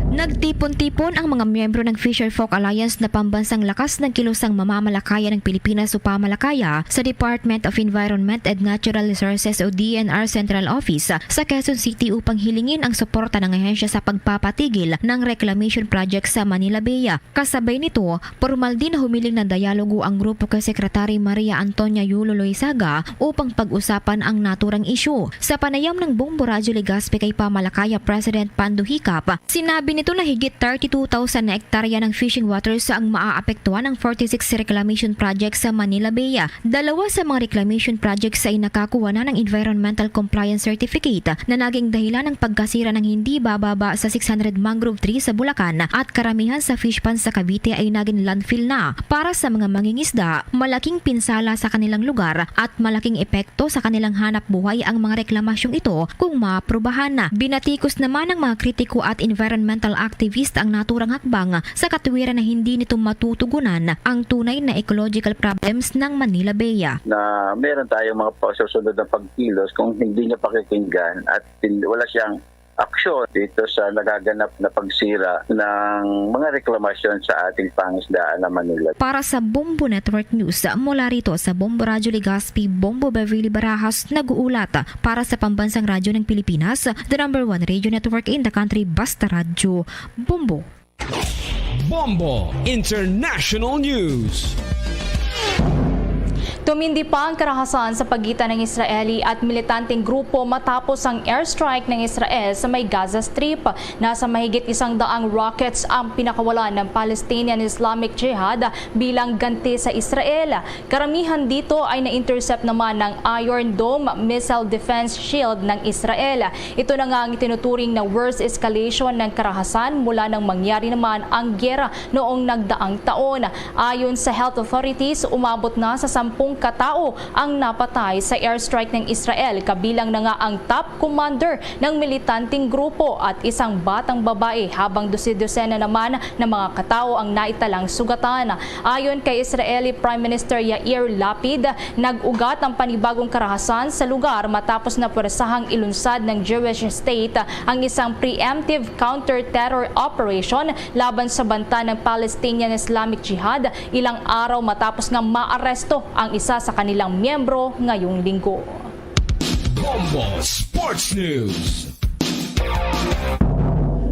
Nagtipon-tipon ang mga miyembro ng Fisher Folk Alliance na pambansang lakas ng kilusang mamamalakaya ng Pilipinas o Pamalakaya sa Department of Environment and Natural Resources o DNR Central Office sa Quezon City upang hilingin ang suporta ng ahensya sa pagpapatigil ng reclamation project sa Manila Bay. Kasabay nito, formal din na humiling ng dialogo ang grupo kay Secretary Maria Antonia Yulo Loizaga upang pag-usapan ang naturang issue. Sa panayam ng Bombo Radyo Legazpi kay Pamalakaya President Pandu Hicap, sinabi Kaugnay nito na higit 32,000 na hektarya ng fishing waters ang maaapektuhan ng 46 reclamation projects sa Manila Bay. Dalawa sa mga reclamation projects ay nakakuha na ng Environmental Compliance Certificate na naging dahilan ng pagkasira ng hindi bababa sa 600 mangrove trees sa Bulacan at karamihan sa fish ponds sa Cavite ay naging landfill na. Para sa mga mangingisda, malaking pinsala sa kanilang lugar at malaking epekto sa kanilang hanap buhay ang mga reklamasyong ito kung maaprubahan na. Binatikos naman ng mga kritiko at environmental activist ang naturang hakbang sa katuwiran na hindi nito matutugunan ang tunay na ecological problems ng Manila Bay. Na meron tayong mga pasusunod na pagkilos kung hindi niya pakikinggan at wala siyang aksyon dito sa nagaganap na pagsira ng mga reklamasyon sa ating pangisdaan na Manila. Para sa Bombo Network News, mula rito sa Bombo Radyo Legazpi, Bombo Beverly Barajas, nag-uulat para sa Pambansang Radyo ng Pilipinas, the #1 radio network in the country, Basta Radyo, Bombo. Bombo International News. Tumindi pa ang karahasan sa pagitan ng Israeli at militanteng grupo matapos ang airstrike ng Israel sa may Gaza Strip. Nasa mahigit 100 rockets ang pinakawalan ng Palestinian Islamic Jihad bilang ganti sa Israel. Karamihan dito ay na-intercept naman ng Iron Dome missile defense shield ng Israel. Ito na nga ang itinuturing na worst escalation ng karahasan mula nang mangyari naman ang gyera noong nagdaang taon. Ayon sa health authorities, umabot na sa 10 katao ang napatay sa airstrike ng Israel, kabilang na nga ang top commander ng militanteng grupo at isang batang babae, habang dosen-dosena naman ng mga katao ang naitalang sugatan. Ayon kay Israeli Prime Minister Yair Lapid, nag-ugat ang panibagong karahasan sa lugar matapos na puwersahang ilunsad ng Jewish State ang isang preemptive counter-terror operation laban sa banta ng Palestinian Islamic Jihad ilang araw matapos nga maaresto ang isa sa kanilang miyembro ngayong linggo. Bombo Sports News.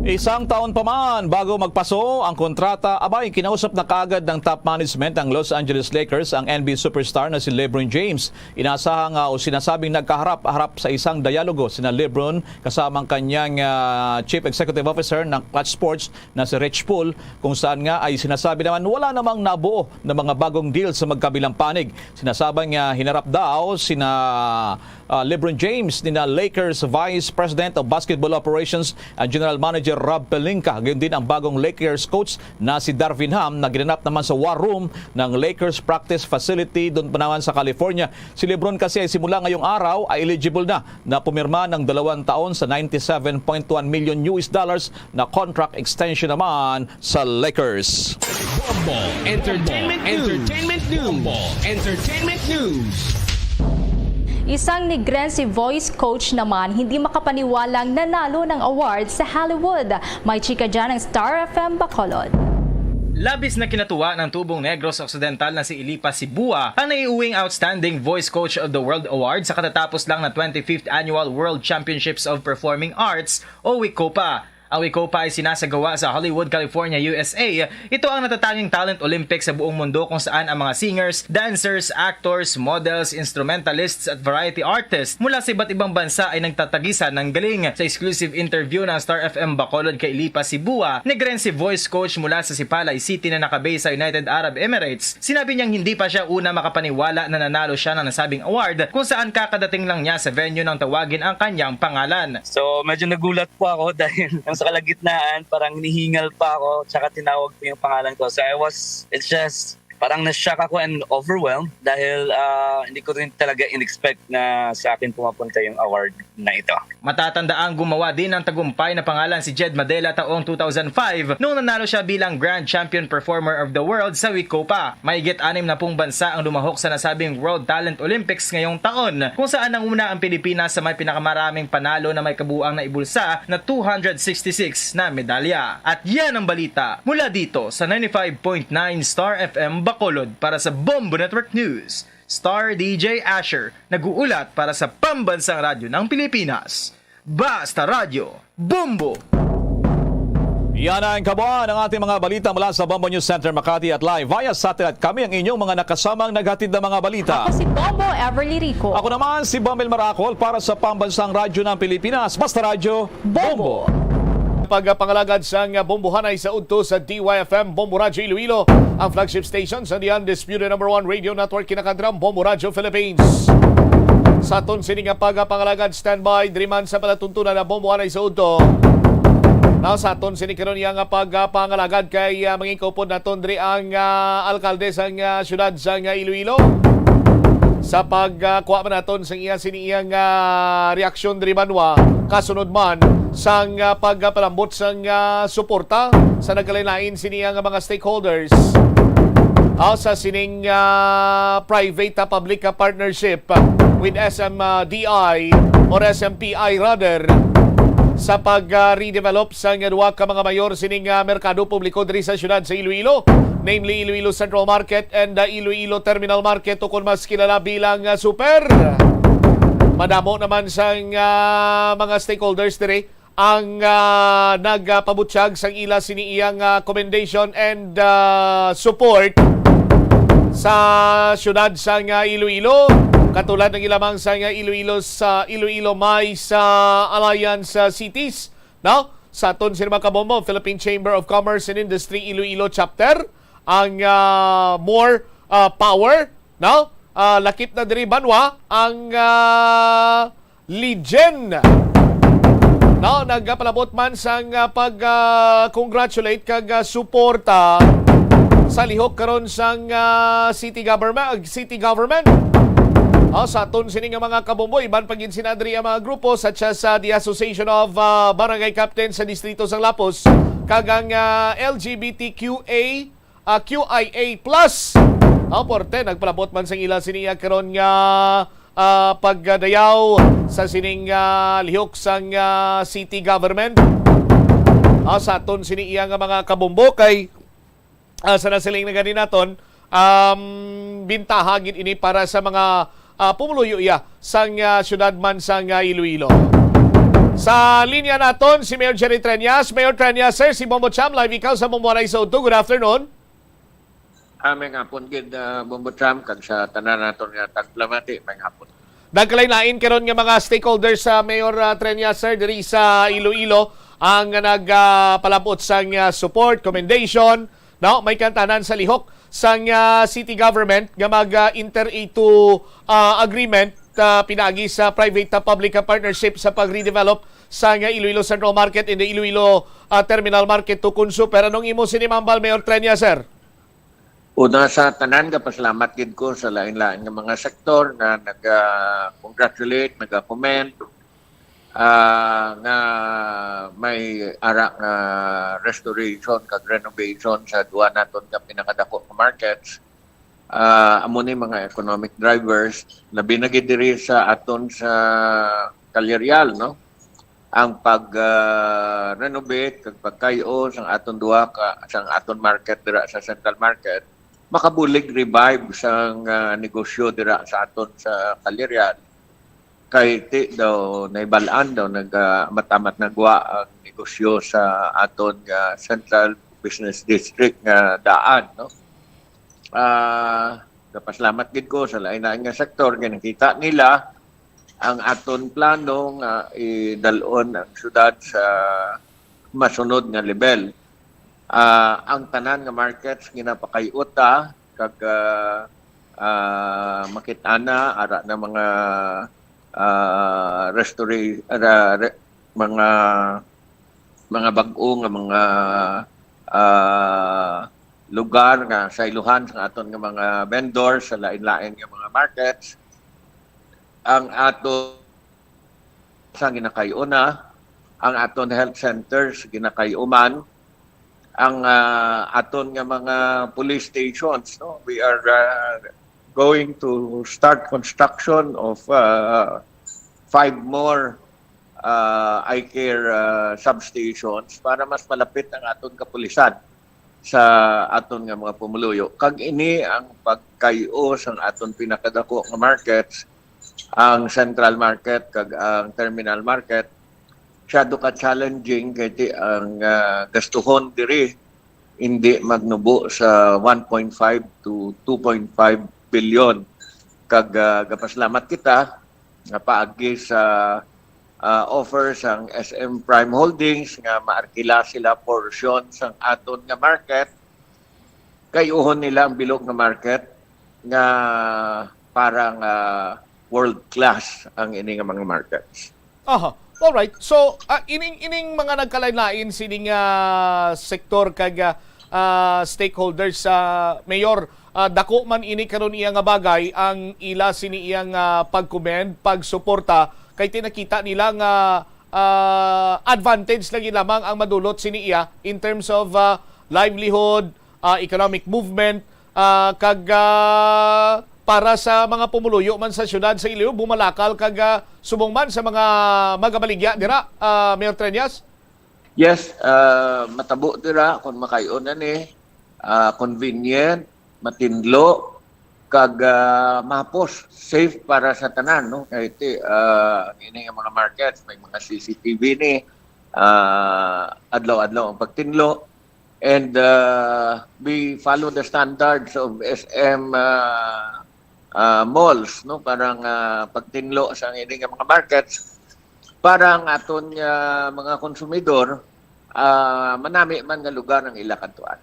Isang taon pa man bago magpaso ang kontrata, abay kinausap na kaagad ng top management ng Los Angeles Lakers ang NBA superstar na si LeBron James. Inasahang o sinasabing nagkaharap-harap sa isang dialogo sina LeBron kasama ang kanyang Chief Executive Officer ng Clutch Sports na si Rich Paul, kung saan nga ay sinasabi naman wala namang nabuo na mga bagong deal sa magkabilang panig. Sinasabing hinarap daw sina LeBron James ni na Lakers Vice President of Basketball Operations at General Manager Rob Pelinka. Gayon din ang bagong Lakers coach na si Darvin Ham na ginanap naman sa war room ng Lakers practice facility doon pa naman sa California. Si LeBron kasi ay simula ngayong araw ay eligible na pumirma ng 2 taon sa $97.1 million na contract extension naman sa Lakers. Bombo Entertainment News. Bombo Entertainment News. Isang Negrense voice coach naman hindi makapaniwalang nanalo ng award sa Hollywood. May chika dyan ng Star FM Bacolod. Labis na kinatuwa ng tubong Negros Occidental na si Ilipa Sibua ang naiuwing Outstanding Voice Coach of the World Award sa katatapos lang na 25th Annual World Championships of Performing Arts o WICOPA. Ang WICOPA ay sinasagawa sa Hollywood, California, USA. Ito ang natatanging talent Olympics sa buong mundo kung saan ang mga singers, dancers, actors, models, instrumentalists at variety artists mula sa iba't ibang bansa ay nagtatagisan ng galing. Sa exclusive interview ng Star FM Bacolod kay Ilipa Sibua, Negrense voice coach mula sa Sipalay City na nakabase sa United Arab Emirates, sinabi niyang hindi pa siya una makapaniwala na nanalo siya ng nasabing award kung saan kakadating lang niya sa venue nang tawagin ang kanyang pangalan. So medyo nagulat po ako dahil sa kalagitnaan, parang nihingal pa ako, tsaka tinawag ko yung pangalan ko. So it's just, parang na-shock ako and overwhelmed dahil hindi ko rin talaga in-expect na sa akin pumapunta yung award na ito. Matatandaan gumawa din ng tagumpay na pangalan si Jed Madela taong 2005 noong nanalo siya bilang Grand Champion Performer of the World sa WICOPA. Mahigit 60 bansa ang lumahok sa nasabing World Talent Olympics ngayong taon, kung saan nanguna ang Pilipinas sa may pinakamaraming panalo na may kabuuang naibulsa na 266 na medalya. At yan ang balita mula dito sa 95.9 Star FM Bacolod para sa Bombo Network News. Star DJ Asher, nag-uulat para sa Pambansang Radyo ng Pilipinas. Basta Radyo, Bombo! Yan ang kabuuan ng ating mga balita mula sa Bombo News Center Makati at live via satellite. Kami ang inyong mga nakasamang naghatid ng mga balita. Ako si Bombo Everly Rico. Ako naman si Bomel Maracol para sa Pambansang Radyo ng Pilipinas. Basta Radyo, Bombo! pagpangalagad sa bombohanay sa udto sa DYFM Bombo Radyo Iloilo, ang flagship station sa the undisputed #1 radio network kinakadram Bombo Radyo Philippines. Sa aton sini nga pagpangalagad standby driman sa palatuntunan na bombohanay sa udto. Now sa aton sini karon nga pagpangalagad kay mangikupod naton diri ang alkalde sa syudad sa Iloilo. Sa pagkuha man naton sa iya siniyang reaksyon diri banwa kasunod man sang pagpalambot sang suporta sa nagkalain siniyang mga stakeholders sa sining private public partnership with SMDI or SMPI rather sa pag-redevelop sa duwa ka mga mayor sining merkado publiko diri sa syudad sa Iloilo, namely Iloilo Central Market and Iloilo Terminal Market o kung mas kilala bilang Super. Madamo naman sa mga stakeholders diri ang nagpabutsyag sang ila siniiyang commendation and support sa syudad sa Iloilo. Katulad ng ilamang sa Iloilo sa Iloilo May sa Alliance Cities, no? Sa aton sila kabombo, Philippine Chamber of Commerce and Industry Iloilo Chapter, ang more power, no? Lakip na diri banwa ang Legion. No, nagpalabot man sang pag-congratulate kag suporta sa lihok karon sang city government. Sa aton sining mga kabomboy, iban pagin sinadri ang mga grupo such as the Association of Barangay Captains sa Distrito sang Lapos, kagang LGBTQA QIA+. Porte nagpalabot man sang ila siniya karon nga pagdayaw sa sining lihok sang city government. Sa aton siniya nga mga kabombo kay sa nasiling na ganin naton bintahagin ini para sa mga pumuluyo sang syudad man sang Iloilo. Sa linya naton si Mayor Jerry Treñas. Mayor Treñas, sir, si Bombo Cham, live ikaw sa Bombo Anay sa Udto. Good afternoon. Aming hapon gid Bombo Cham kag sa tanan naton nga tagplamati may hapon. Nagkalain-lain karon nga mga stakeholders sa Mayor Treñas, sir, diri sa Iloilo ang nagpalabot sang support, commendation, no? May kantanan sa lihok sang city government nga mag-enter into agreement pinagi sa private public partnership sa pag-redevelop sa Iloilo Central Market and the Iloilo Terminal Market to Super. Anong imo sinimambal, Mayor Treñas, sir? Una sa tanan ka pasalamat gid ko sa lain-lain nga mga sektor na nag-congratulate, nag-comment nga may ara nga restoration kag renovation sa duwa naton nga pinakadako nga markets. Amo ni mga economic drivers labi na gid diri sa aton sa Calyarial, no? Ang pag renovate kag pagkayo sang aton duwa ka sang aton market dira sa Central Market makabulig revive sang negosyo dira sa aton sa Calyarial. Kay ti daw naibalaan daw matamat nagwa ang negosyo sa aton Central Business District nga daan, no? Napasalamat gid ko sa lain-lain nga sektor nga nakita nila ang aton plano nga idalon ang syudad sa masunod nga level. Ang tanan nga markets ginapakayuta kag makitana ara na mga mga bag-o nga mga lugar nga sa iluhan sa aton nga mga vendors sa lain-lain nga mga markets. Ang ato sa ginakayuna, ang aton health centers ginakayuman, ang aton nga mga police stations, no? We are going to start construction of 5 more eye care substations para mas malapit ang aton kapulisan sa aton nga mga pumuluyo. Kag ini ang pagkayo sa aton pinakadako nga markets, ang Central Market kag ang Terminal Market, syado ka challenging kay ang gastuhon diri hindi magnubo sa 1.5 to 2.5 billion. Kag gapasalamat kita nga paagi sa offer sang SM Prime Holdings nga maarkila sila portion sang aton nga market kay uhon nila ang bilog nga market nga parang world class ang ini nga mga markets. Aha. Alright. So, ining mga nagkalain-lain sining sektor kag stakeholders sa Mayor, dako man ini karon iya nga bagay ang ila sini iyang pag-commend, pagsuporta kay tinakita nila nga advantage lagi lamang ang madulot sini iya in terms of livelihood, economic movement, kag para sa mga pumuluyo man sa syudad sa Iloilo, bumalakal kag subong man sa mga magabaligya dira, Mayor Treñas? Yes, matabo dira kung makayonan convenient, matinlo, kag mapos, safe para sa tanan, no? Kaya ito, ini nga mga markets, may mga CCTV ni, adlaw-adlaw ang pagtinlo, and we follow the standards of SM malls, no? Parang pagtinlo sa ini nga mga markets, parang aton mga konsumidor, manami man nga lugar ng ila kantuan.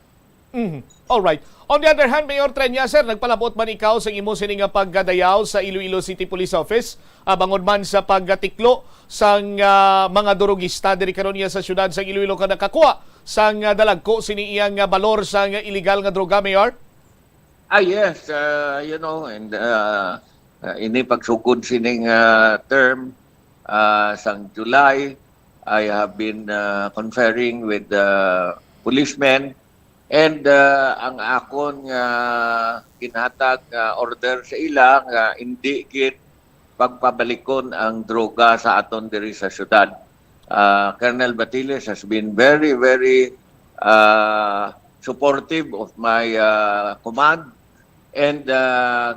Alright. On the other hand, Mayor Treñas, sir, nagpalabot man ikaw sa imo sining pagdayaw sa Iloilo City Police Office, bangod man sa pagtiklo sang mga durugista diri karon niya sa syudad sa Iloilo kada nakakuha sang dalagko sini iyang balor sang illegal nga droga, Mayor? Yes, and ini pagsugod sining term sang July, I have been conferring with the policemen. And ang akon ginhatag order sa ila nga hindi gid pagpabalikon ang droga sa aton diri sa syudad. Colonel Batiles has been very, very supportive of my command, and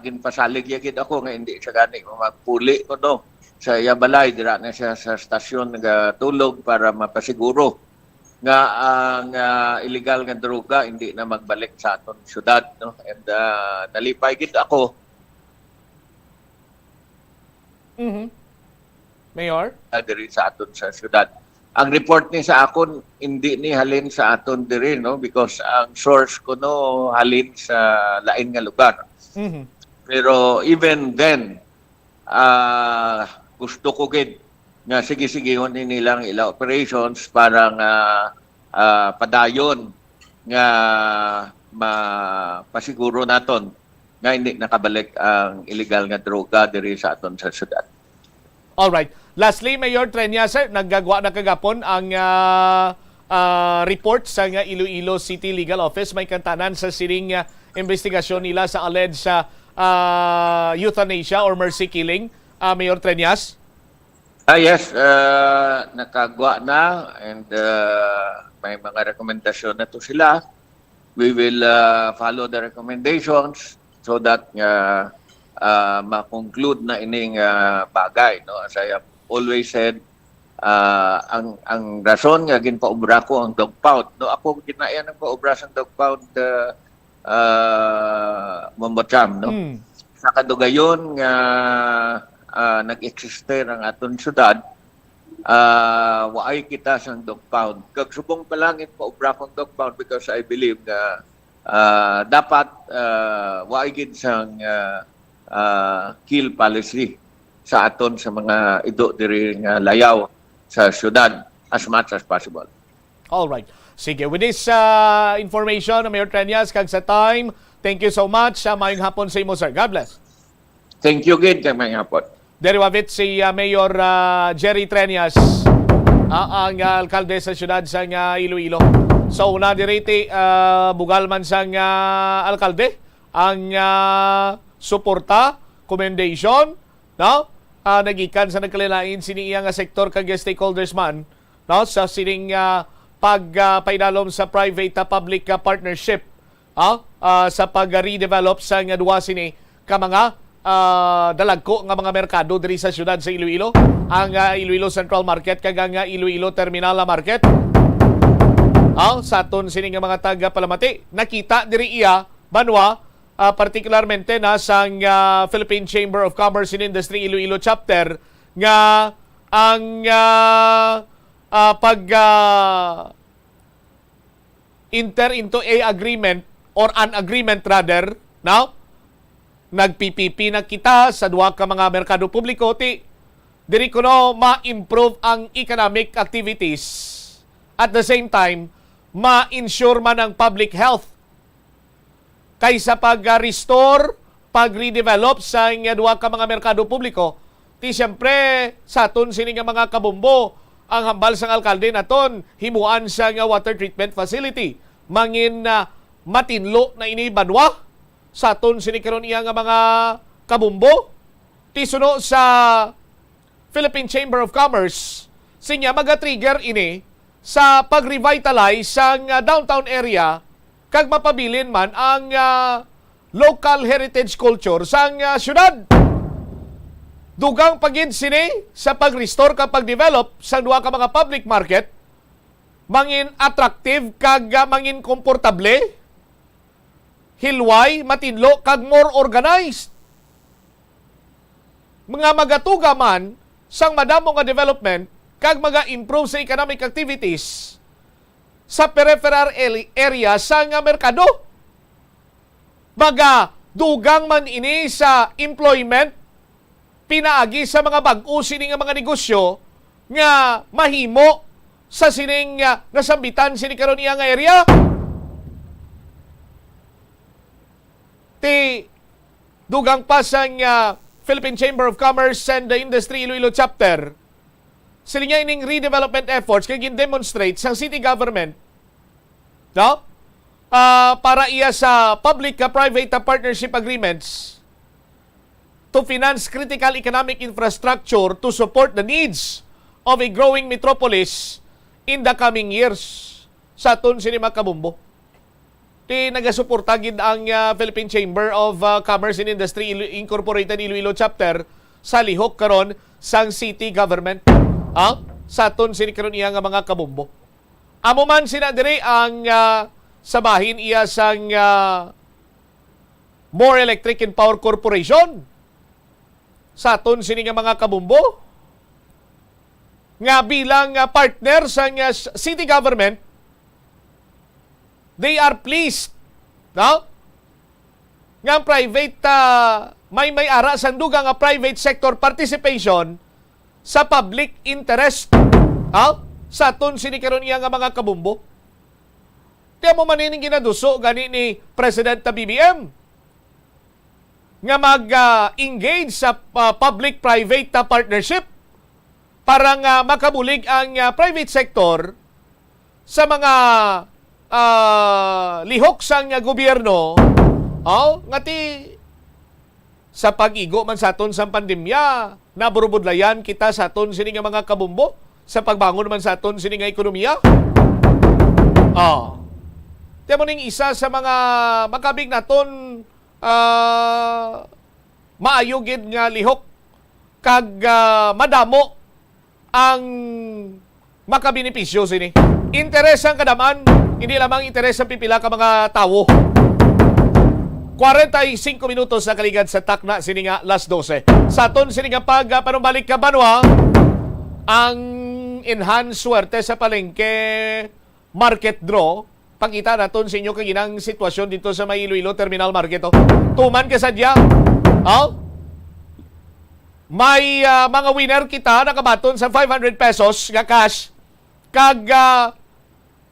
ginpasalig yagid ako nga hindi siya gani magpuli ko no sa iya balay dira na siya sa stasyon nagatulog para mapasiguro nga ang illegal nga droga hindi na magbalik sa aton syudad, no? And nalipay gid ako. Mayor? Diri sa aton sa syudad. Ang report ni sa akon hindi ni halin sa aton diri, no, because ang source ko no halin sa lain nga lugar. Pero even then gusto ko gid nga sige-sigihon nilang ila operations para nga padayon nga mapasiguro naton nga hindi nakabalik ang illegal nga droga diri sa aton sa syudad. Alright. Lastly, Mayor Treñas, sir, naggagawa na kagapon ang report sa Iloilo City Legal Office. May kantanan sa siring investigasyon nila sa alleged sa euthanasia or mercy killing, Mayor Treñas? Yes, nakagwa na, and may mga rekomendasyon na to sila. We will follow the recommendations so that ma-conclude na ining bagay, no? As I have always said, ang rason nga ginpaubra ko ang dog pound, no? Ako ginayan ang paubra sa dog pound Mombocham, no? Sa kadugayon nga nag-exister ang aton syudad, waay kita sang dog pound. Kag subong pa lang paubra kong dog pound because I believe na dapat waay gid sang kill policy sa aton sa mga ido diri nga layaw sa syudad as much as possible. All right. Sige, with this information, Mayor Treñas, kag sa time, thank you so much. Mayong hapon sa imo, sir. God bless. Thank you gid kay mayong hapon. Derivavit si Mayor Jerry Treñas, ang alkalde sa syudad sa Iloilo. So una diriti bugal man sang alkalde ang suporta, commendation, no? Nagikan sa nagkalilain sini iya nga sektor kag stakeholders man, no? Sa sining pagpaidalom sa private public partnership, sa pag-redevelop sa duwa sini ka mga dalagko nga mga merkado diri sa syudad sa Iloilo, ang Iloilo Central Market kag ang Iloilo Terminal Market. Sa aton sini nga mga taga Palamati, nakita diri iya banwa, particularmente na sang Philippine Chamber of Commerce and Industry Iloilo chapter nga ang enter into a agreement or an agreement rather, now nag-PPP na kita sa duha ka mga merkado publiko ti diri kuno ma-improve ang economic activities at the same time ma-ensure man ang public health kaysa pag-restore, pag-redevelop sa duha ka mga merkado publiko. Ti siyempre sa aton sini nga mga kabumbo ang hambal sang alkalde naton himuan sa nga water treatment facility mangin matinlo na ini banwa sa aton sini karon iya nga mga kabumbo. Ti suno sa Philippine Chamber of Commerce sinya maga-trigger ini sa pag-revitalize sang downtown area kag mapabilin man ang local heritage culture sang syudad. Dugang pagid sini sa pag-restore ka pag-develop sa duha ka mga public market mangin attractive kag mangin komportable, hilway, matinlo kag more organized. Mga magatuga man sang madamo nga development kag maga-improve sa economic activities sa peripheral area sa nga merkado. Dugang man ini sa employment pinaagi sa mga bag-o sining nga mga negosyo nga mahimo sa sining nasambitan sini karon iya nga area. Ti dugang pa sang Philippine Chamber of Commerce and the Industry Iloilo Chapter sila nga ining redevelopment efforts kay gin-demonstrate sa city government, no? Para iya sa public-private partnership agreements to finance critical economic infrastructure to support the needs of a growing metropolis in the coming years. Sa aton sini mga kabumbo. Ti nagasuporta gid ang Philippine Chamber of Commerce and Industry Incorporated Iloilo Chapter sa lihok karon sang city government. Sa aton sini karon iya nga mga kabumbo. Amo man sina diri ang sabahin iya sang More Electric and Power Corporation. Sa aton sini nga mga kabumbo nga bilang partner sa city government, they are pleased, no? Nga private may ara sanduga nga private sector participation sa public interest. Sa aton sini karon iya nga mga kabumbo. Tiyan mo manining ginaduso gani ni President BBM nga mag-engage sa public-private partnership para nga makabulig ang private sector sa mga lihok sang gobyerno nga ti sa pag-igo man sa aton sa pandemya naburubudlayan kita sa aton sini nga mga kabumbo sa pagbangon man sa aton sini nga ekonomiya. Tiyan mo ning isa sa mga makabig naton maayogid nga lihok kag madamo ang makabenepisyo sini. Interes ang kadaman, hindi lamang interes ang pipila ka mga tawo. 45 minutos na kaligad sa takna sini nga las 12. Sa aton sini nga panumbalik ka banwa ang enhanced swerte sa palengke market draw. Pagkita naton sa inyo kaginang sitwasyon dito sa may Iloilo Terminal Market. Tuman ka sadya. May mga winner kita nakabaton sa 500 pesos nga cash kag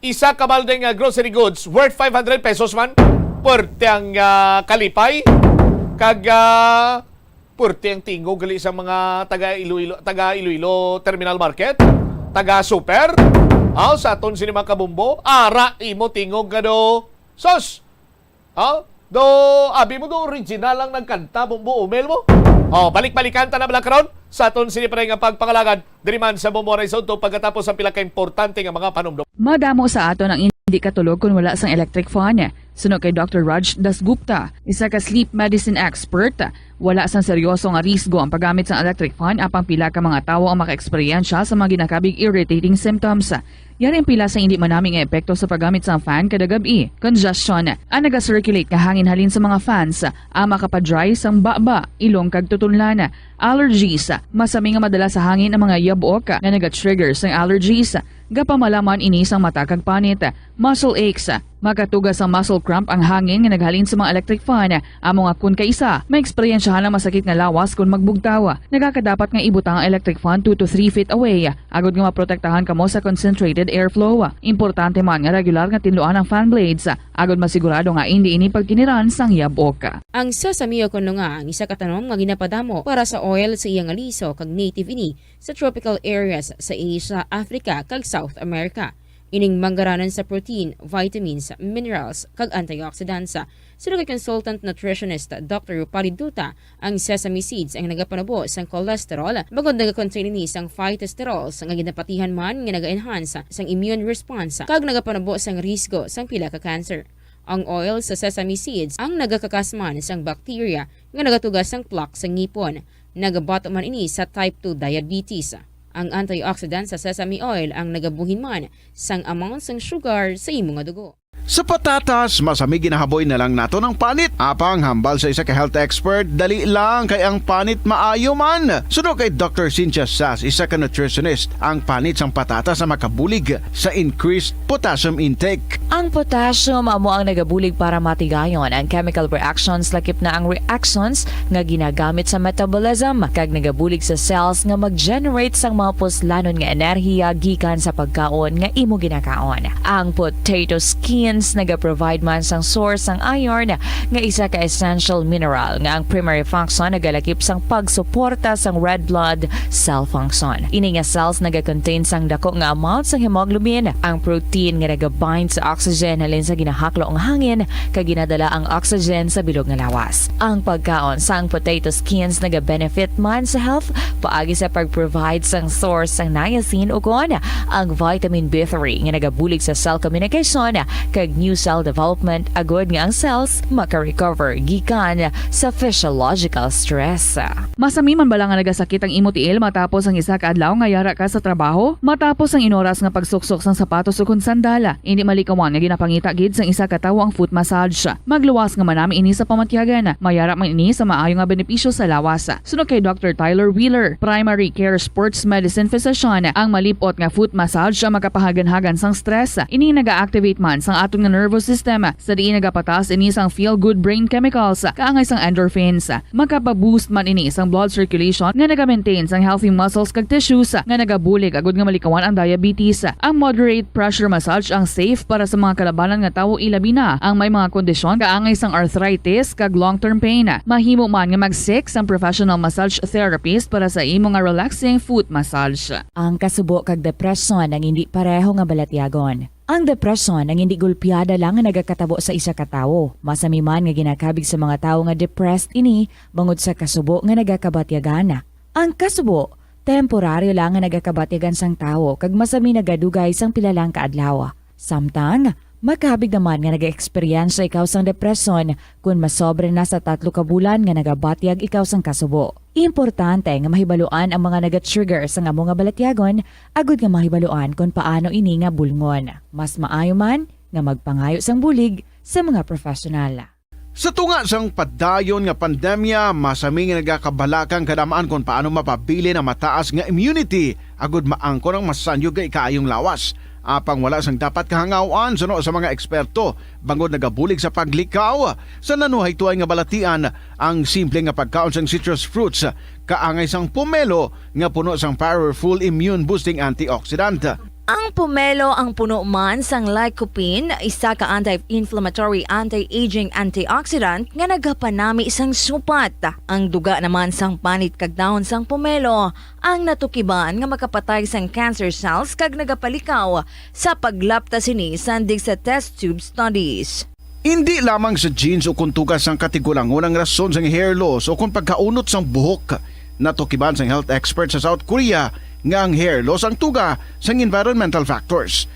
isa ka baldeng grocery goods worth 500 pesos man. Pwerte ang kalipay kag pwerte ang tingog gali sa mga taga Iloilo Terminal Market, taga Super. Sa aton sini mga kabumbo, ara imo tingog gado sos. Do abi mo do original lang nagkanta bumbo umel mo. Balik-balikan ta na bala karon sa aton sini pa nga pagpangalagad diri man sa Bombo Horizon to pagkatapos ang pila ka importante nga mga panumdum. Madamo sa aton ang hindi katulog kung wala sang electric fan. Suno kay Dr. Raj Dasgupta, isa ka sleep medicine expert, wala sang seryoso nga risgo ang paggamit sa electric fan apang pila ka mga tawo ang maka-eksperyensya sa mga ginakabig irritating symptoms. Yari ang pila sa hindi manaming epekto sa paggamit sa fan kada gabi. Congestion, ang naga-circulate nga hangin halin sa mga fans, ang makapadry sang baba, ilong kag tutunlan. Allergies, masami nga madala sa hangin ang mga yabok nga naga-trigger sang allergies. Gapamalaman ini sang mata kag panit. Muscle aches, makatugas ang muscle cramp ang hangin nga naghalin sa mga electric fan. Amo nga kun kaisa, may eksperyensyahan ang masakit nga lawas kung magbugtaw. Nagakadapat nga ibutang ang electric fan 2 to 3 feet away. Agod nga maprotektahan kamo sa concentrated airflow. Importante man nga regular nga tinluan ang fan blades. Agod masigurado nga hindi ini pagkiniran sang yabok. Ang sesame kuno nga ang isa ka tanom nga ginapadamo para sa oil sa iyang aliso kag native ini sa tropical areas sa Asia, Africa kag South America. Ining manggaranan sa protein, vitamins, minerals, kag antioxidants. Sino kay consultant nutritionist Dr. Rupali Duta, ang sesame seeds ang nagapanabo sang cholesterol, bagod nagakontain ni sang phytosterols nga ginapatihan man nga naga-enhance sang immune response kag nagapanabo sang risgo sang pila ka cancer. Ang oil sa sesame seeds ang nagakakasman sang bacteria nga nagatugas sang plaque sa ngipon. Nagabato man ini sa type 2 diabetes. Ang antioxidant sa sesame oil ang nagabuhin man sang amount sang sugar sa imong dugo. Sa patatas, masami ginahaboy na lang nato ng panit. Apang hambal sa isa ka health expert, dali lang kay ang panit maayo man. Suno kay Dr. Cynthia Sass, isa ka nutritionist, ang panit sang patatas na makabulig sa increased potassium intake. Ang potassium amo ang nagabulig para matigayon ang chemical reactions lakip na ang reactions nga ginagamit sa metabolism kag nagabulig sa cells nga mag-generate sang mga puslanon nga enerhiya gikan sa pagkaon nga imo ginakaon. Ang potato skins naga-provide man sang source sang iron nga isa ka essential mineral nga ang primary function nagalakip sang pagsuporta sang red blood cell function. Ini nga cells naga-contain sang dako nga amount sang hemoglobin, ang protein nga naga-bind sa oxygen halin sa ginahaklo ang hangin kag ginadala ang oxygen sa bilog nga lawas. Ang pagkaon sang potato skins naga-benefit man sa health paagi sa pag-provide sang source sang niacin ug ang vitamin B3 nga nagabulig sa cell communication kag new cell development agod nga ang cells maka-recover gikan sa physiological stress. Masami man bala nga nagasakit ang imo tiil matapos ang isa ka adlaw nga yara ka sa trabaho? Matapos ang inoras nga pagsuksok sang sapatos ug sandala, hindi malikawan nga ginapangita gid sang isa ka tawo ang foot massage. Magluwas nga manami ini sa pamatyagan, mayara man ini sa maayo nga benepisyo sa lawas. Suno kay Dr. Tyler Wheeler, primary care sports medicine physician, ang malipot nga foot massage ang makapahagan-hagan sang stress. Ini naga-activate man sang aton nga nervous system sa diin nagapatas ini sang feel-good brain chemicals kaangay sang endorphins. Makapaboost man ini sang blood circulation nga naga-maintain sang healthy muscles kag tissues nga nagabulig agud nga malikawan ang diabetes. Ang moderate pressure massage ang safe para sa mga kalabanan nga tawo ilabi na ang may mga kondisyon kaangay sang arthritis kag long-term pain. Mahimo man nga mag-seek sang professional massage therapist para sa imo nga relaxing foot massage. Ang kasubo kag depresyon ang hindi pareho nga balatyagon. Ang depresyon ang hindi gulpiyada lang nga nagakatabo sa isa ka tawo. Masami man nga ginakabig sa mga tawo nga depressed ini bangod sa kasubo nga nagakabatyagan. Ang kasubo, temporaryo lang nga nagakabatyagan sang tawo kag masami nagadugay sang pilalang kaadlaw. Samtang, makabig naman nga nag-experience ikaw sang depresyon kung masobre na sa 3 ka bulan nga nagabatyag ikaw sang kasubo. Importante nga mahibaluan ang mga naga-trigger sa nga mga balatyagon agud nga mahibaluan kung paano ini nga bulngon. Mas maayo man nga magpangayo sang bulig sa mga profesional. Sa tunga sang padayon nga pandemya, masami nga nagakabalakang kadamaan kung paano mapabili na mataas nga immunity agud maangkon ang masanyo nga ikaayong lawas. Apang wala sang dapat kahangawan suno sa mga eksperto bangod nagabulig sa paglikaw sa nanuhay tuay nga balatian ang simple nga pagkaon sang citrus fruits kaangay sang pomelo nga puno sang powerful immune boosting antioxidant. Ang pomelo ang puno man sang lycopene, isa ka anti-inflammatory, anti-aging antioxidant nga nagapanami sang supat. Ang duga naman sang panit kag dahon sang pomelo ang natukiban nga makapatay sang cancer cells kag nagapalikaw sa paglapta sini sandig sa test tube studies. Hindi lamang sa genes o kuntugas sang katigulangon ang rason sang hair loss o kung pagkaunot sang buhok. Natukiban sang health expert sa South Korea nga ang hair loss ang tuga sang environmental factors.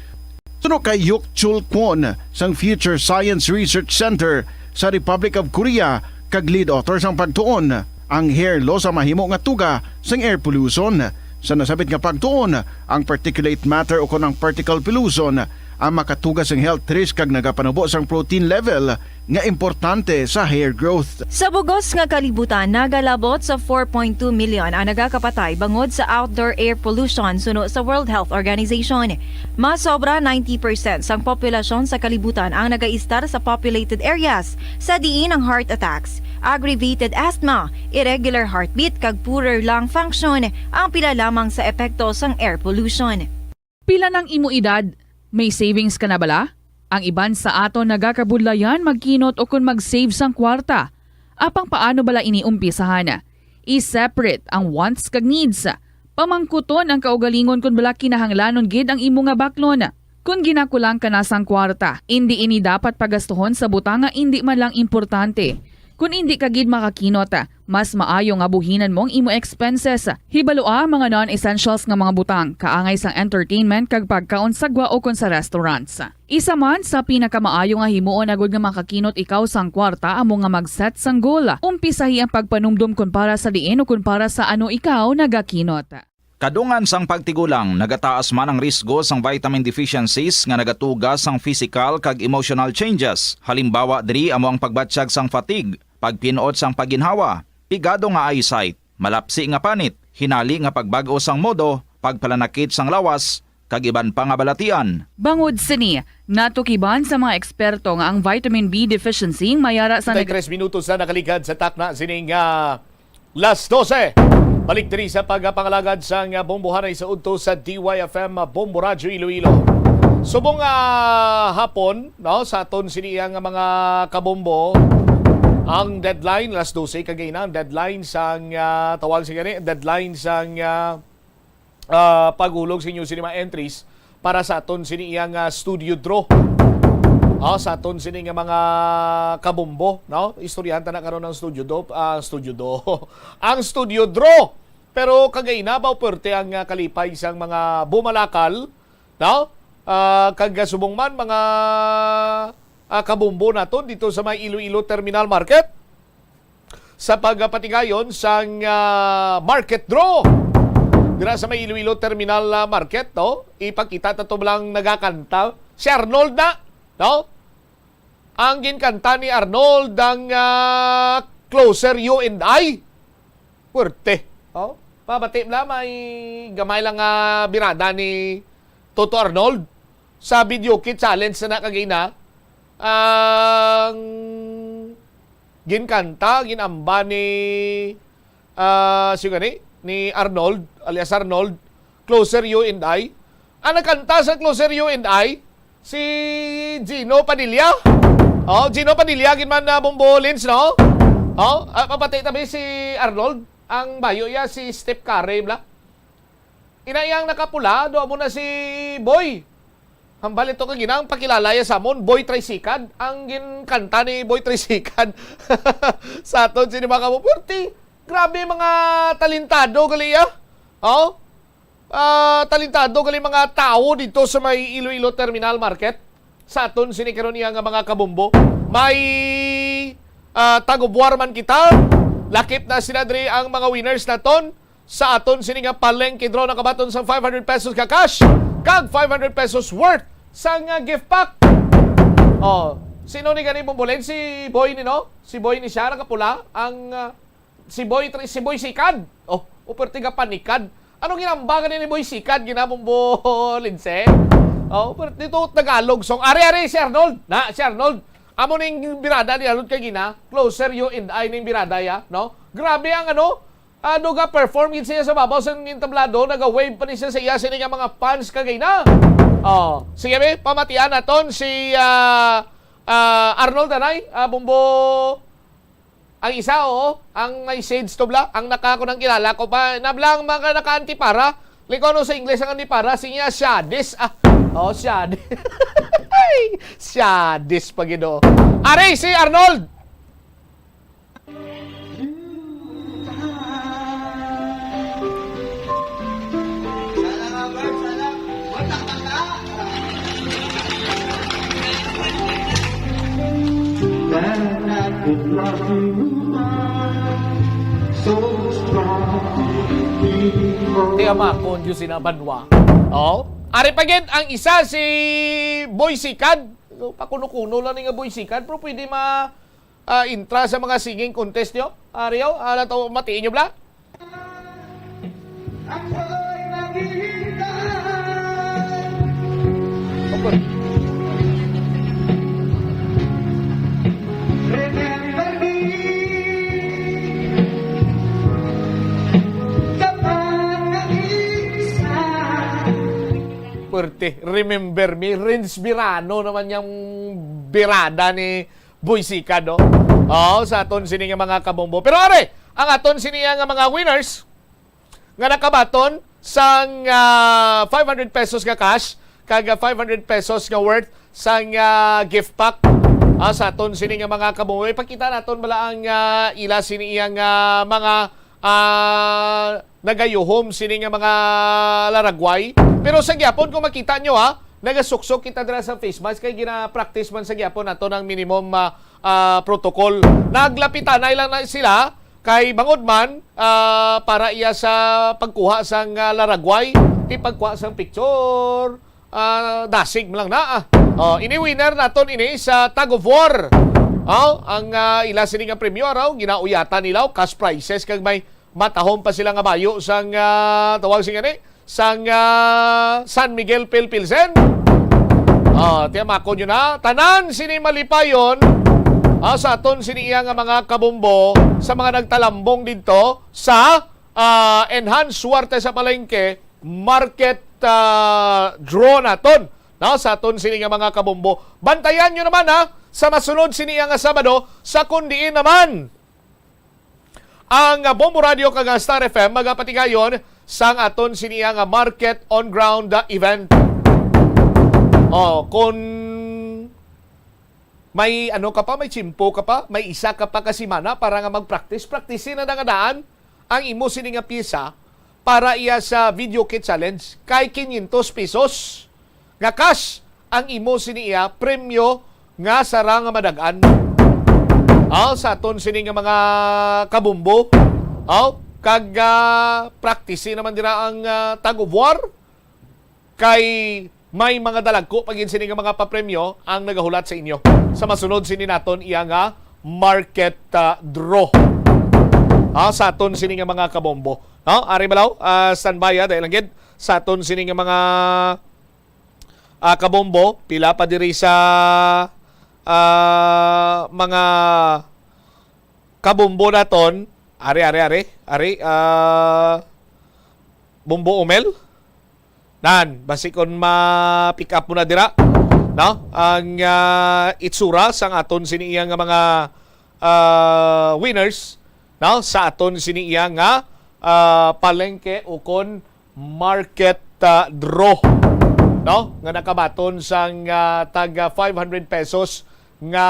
Suno kay Yuk Chul Kwon sang Future Science Research Center sa Republic of Korea kag lead author sang pagtuon ang hair law sa mahimo nga tuga sang air pollution. Sa nasabit nga pagtuon ang particulate matter o kon ang particle pollution ang makatuga sang health risk kag nagapanubo sang protein level nga importante sa hair growth. Sa bugos nga kalibutan, nagalabot sa 4.2 million ang nagakapatay bangod sa outdoor air pollution suno sa World Health Organization. Mas sobra 90% sang populasyon sa kalibutan ang nagaistar sa populated areas sa diin ang heart attacks, aggravated asthma, irregular heartbeat kag poorer lung function ang pila lamang sa epekto sang air pollution. Pila ng imo edad? May savings ka na bala? Ang iban sa aton nagakabudlayan magkinot o kung mag-save sang kwarta. Apang paano bala iniumpisahan? I-separate ang wants kag needs. Pamangkuton ang kaugalingon kung bala kinahanglanon gid ang imo nga baklon. Kung ginakulang ka na sang kwarta, hindi ini dapat pagastuhon sa butang nga hindi man lang importante. Kung hindi ka gid makakinot, mas maayo nga buhinan mong imo expenses. Hibaloa mga non-essentials nga mga butang, kaangay sang entertainment kag pagkaon sa gwa o kon sa restaurants. Isa man sa pinakamaayo nga himuon agud nga makakinot ikaw sang kwarta amo nga mag-set sang goal. Umpisahi ang pagpanumdum kun para sa diin o kun para sa ano ikaw nagakinot. Kadungan sang pagtigulang, nagataas man ang risgo sang vitamin deficiencies nga nagatugas sang physical kag emotional changes. Halimbawa diri amo ang pagbatsyag sang fatigue, pagpinuot sang paginhawa, pigado nga eyesight, malapsi nga panit, hinali nga pagbago sang modo, pagpalanakit sang lawas, kag iban pa nga balatian. Bangod sini, natukiban sa mga eksperto nga ang vitamin B deficiency mayara sa 3 minutos na nakaligad sa takna sining Las 12. Balik diri sa pagpangalagad sang bombohanay sa udto sa DYFM Bombo Radyo Iloilo. Subong hapon no sa aton siniyang mga kabombo ang deadline Las 12 kagay na ang deadline sang tawag sa gani deadline sang paghulog sa inyo cinema entries para sa aton siniyang studio draw. Sa aton sini nga mga kabombo, no? Istoryanta na karon ng studio do, ang studio draw. Pero kagay na ba pwerte ang kalipay sang mga bumalakal, no? Kag subong man mga kabombo naton dito sa may Iloilo Terminal Market sa pagpatigayon sang market draw. Dira sa may Iloilo Terminal Market, no? Ipakita ta to lang nagakanta si Arnold na, no? Ang ginkanta ni Arnold ang Closer You and I. Puwerte. Oh, pabati na may gamay lang birada ni Toto Arnold sa video kit challenge na nakagina. Ang ginkanta, ginamba ni ni Arnold, alias Arnold, Closer You and I. Ang nagkanta sa Closer You and I, si Gino Padilla. Gino Padilla, ginman na Bombo Lins, no? Papatay tabi si Arnold. Ang bayo ya si Steph Curry, bla. Inayang nakapula, doon mo na si Boy. Hambal ito kaginang pakilalaya sa amon, Boy Tricycad. Ang ginkanta ni Boy Tricycad sa aton sinima ka mo. Purti, grabe mga talentado gali ya. Talentado gali mga tao dito sa may Iloilo Terminal Market. Sa aton sinikaron niya nga mga kabombo. May tagubuar man kita. Lakip na sinadri ang mga winners naton sa aton sini nga palengke draw na kabaton sa 500 pesos ka cash kag 500 pesos worth sa nga gift pack. Sino ni gani bombolen? Si Boy ni no? Si Boy ni siya nakapula ang si Boy Sikad. Uperti ka panikad. Ano ginambangan ni Boy Sikad ginabombo linse? Pero dito Tagalog song. Ari si Arnold. Si Arnold. Amo ning birada ni Arnold kay gina. Closer You and I ning birada ya, no? Grabe ang ga perform gid siya sa babaw sa tablado, naga-wave pa ni siya sa iya sini nga mga fans kagay na. Sige be, pamatian naton si Arnold anay, bombo ang isa ang may shades to bla, ang nakako nang kilala ko pa nablang mga naka-antipara. Likono sa English ang antipara siya Shadis. Shadis. Shadis pagido. Are si Arnold. Tiyama kon yung sinabanwa. Oh. Ari pagin ang isa si Boy Sikad. So, pakuno-kuno lang nga Boy Sikad. Pero pwede intra sa mga singing contest nyo. Ariyo, to matiin nyo bla? Okay. Puerte, remember me, Renz Birano naman yung birada ni Boy Sika, no? Oo, sa aton sini nga mga kabombo. Pero are, ang aton sini nga mga winners nga nakabaton sang 500 pesos nga cash, kaga 500 pesos nga worth sang gift pack. Sa aton sini nga mga kabombo. Ipakita naton bala ang ila sini nga mga nagayuhom sini nga mga laragway. Pero sa gyapon kung makita nyo nagasuksok kita dira sa face mask kay gina-practice man sa gyapon nato ng minimum protocol. Naglapitan na lang na sila kay bangod man para iya sa pagkuha sang laragway, di pagkuha sang picture, dasig mo lang na. Ini winner naton ini sa tag of war. Ang ila sini nga premyo raw ginauyatan nila cash prizes kag may matahom pa sila nga bayo sang tawag sing ani sang San Miguel Pilpilsen. Tiyamako nyo na. Tanan sini malipayon sa aton sini iya nga mga kabombo sa mga nagtalambong dito sa Enhanced Suwerte sa Palengke Market Draw naton. Sa aton sini nga mga kabombo. Bantayan nyo naman sa masunod sini iya nga Sabado sa kundiin naman. Ang Bombo Radio kag Star FM magapatigayon sang aton siniya nga market on ground event. Kung may ka pa, may chimpo ka pa, may isa ka pa kasimana para nga mag-practice, practicein na nga daan ang imo sini nga pyesa para iya sa video kit challenge kay 500 pesos nga cash ang imo siniya premyo nga sara nga madagan. Sa aton sini nga mga kabumbo. Kag practice naman dira ang tag of war kay may mga dalagko pagin sini nga mga papremyo ang nagahulat sa inyo sa masunod sini naton iya nga market draw sa aton sini nga mga kabombo. Ari balaw standby dahil lang gid sa aton sini nga mga kabombo pila pa diri sa mga kabombo naton. Ari, Bumbo Umel. Basikon ma-pick up mo na dira. Ang itsura sang aton siniya nga mga winners. Sa aton siniya nga palengke ukon market draw. Nga nakabaton sang tag 500 pesos nga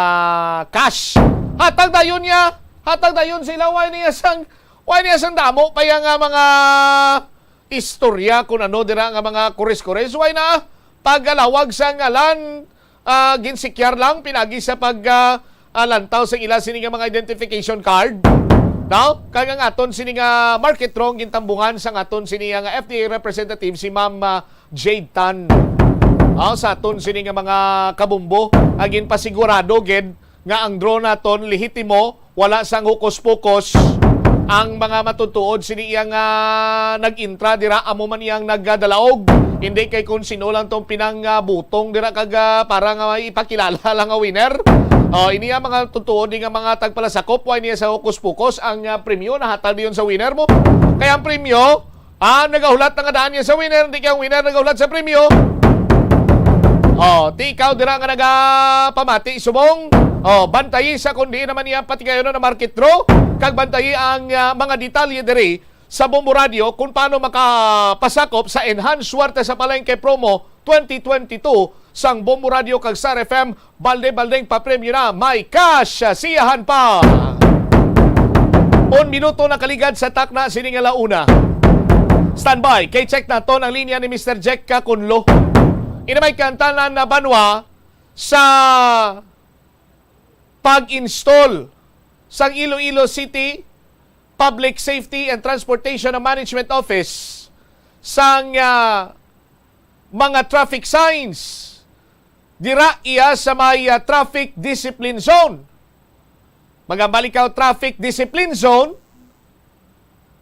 cash. Hatag dayon niya. Hatag dayon sila why niya sang damo pa yang mga istorya kung ano dira nga mga kuris-kuris why na pagalawag sa ngalan ginsikyar lang pinagi sa lantaw sa ila sini nga mga identification card. Kaya nga aton sini nga market draw gintambungan sa aton sini nga FDA representative si Ma'am Jade Tan. Sa aton sini nga mga kabumbo agin pasigurado gid nga ang draw naton lehitimo, wala sang hukos-pokos. Ang mga matutuod sini iyang nag-intra dira amo man iyang nagdalaog. Hindi kay kung sino lang tong pinangbutong dira kag para nga ipakilala lang nga winner. Ini ang mga tutuod nga mga tagpalasakop why niya sa hukos-pokos ang premyo nahatag diyon sa winner mo. Kaya ang premyo nagahulat nga daan niya sa winner, hindi kay ang winner nagahulat sa premyo. Di ikaw dira nga nagapamati subong. Bantayi sa kundi naman niya pati kayo na market draw. Kag bantayi ang mga detalye diri sa Bombo Radio kung paano makapasakop sa Enhanced Suwerte sa Palengke Promo 2022 sang Bombo Radio kag Star FM. Balde-baldeng papremyo na, may cash siyahan pa. 1 minuto na kaligad sa takna sini nga launa. Standby, kay check na to ang linya ni Mr. Jack Kakunlo. Inamay kantanan na banwa sa pag-install sang Iloilo City Public Safety and Transportation and Management Office sang mga traffic signs. Dira iya sa may traffic discipline zone. Mga balikaw traffic discipline zone,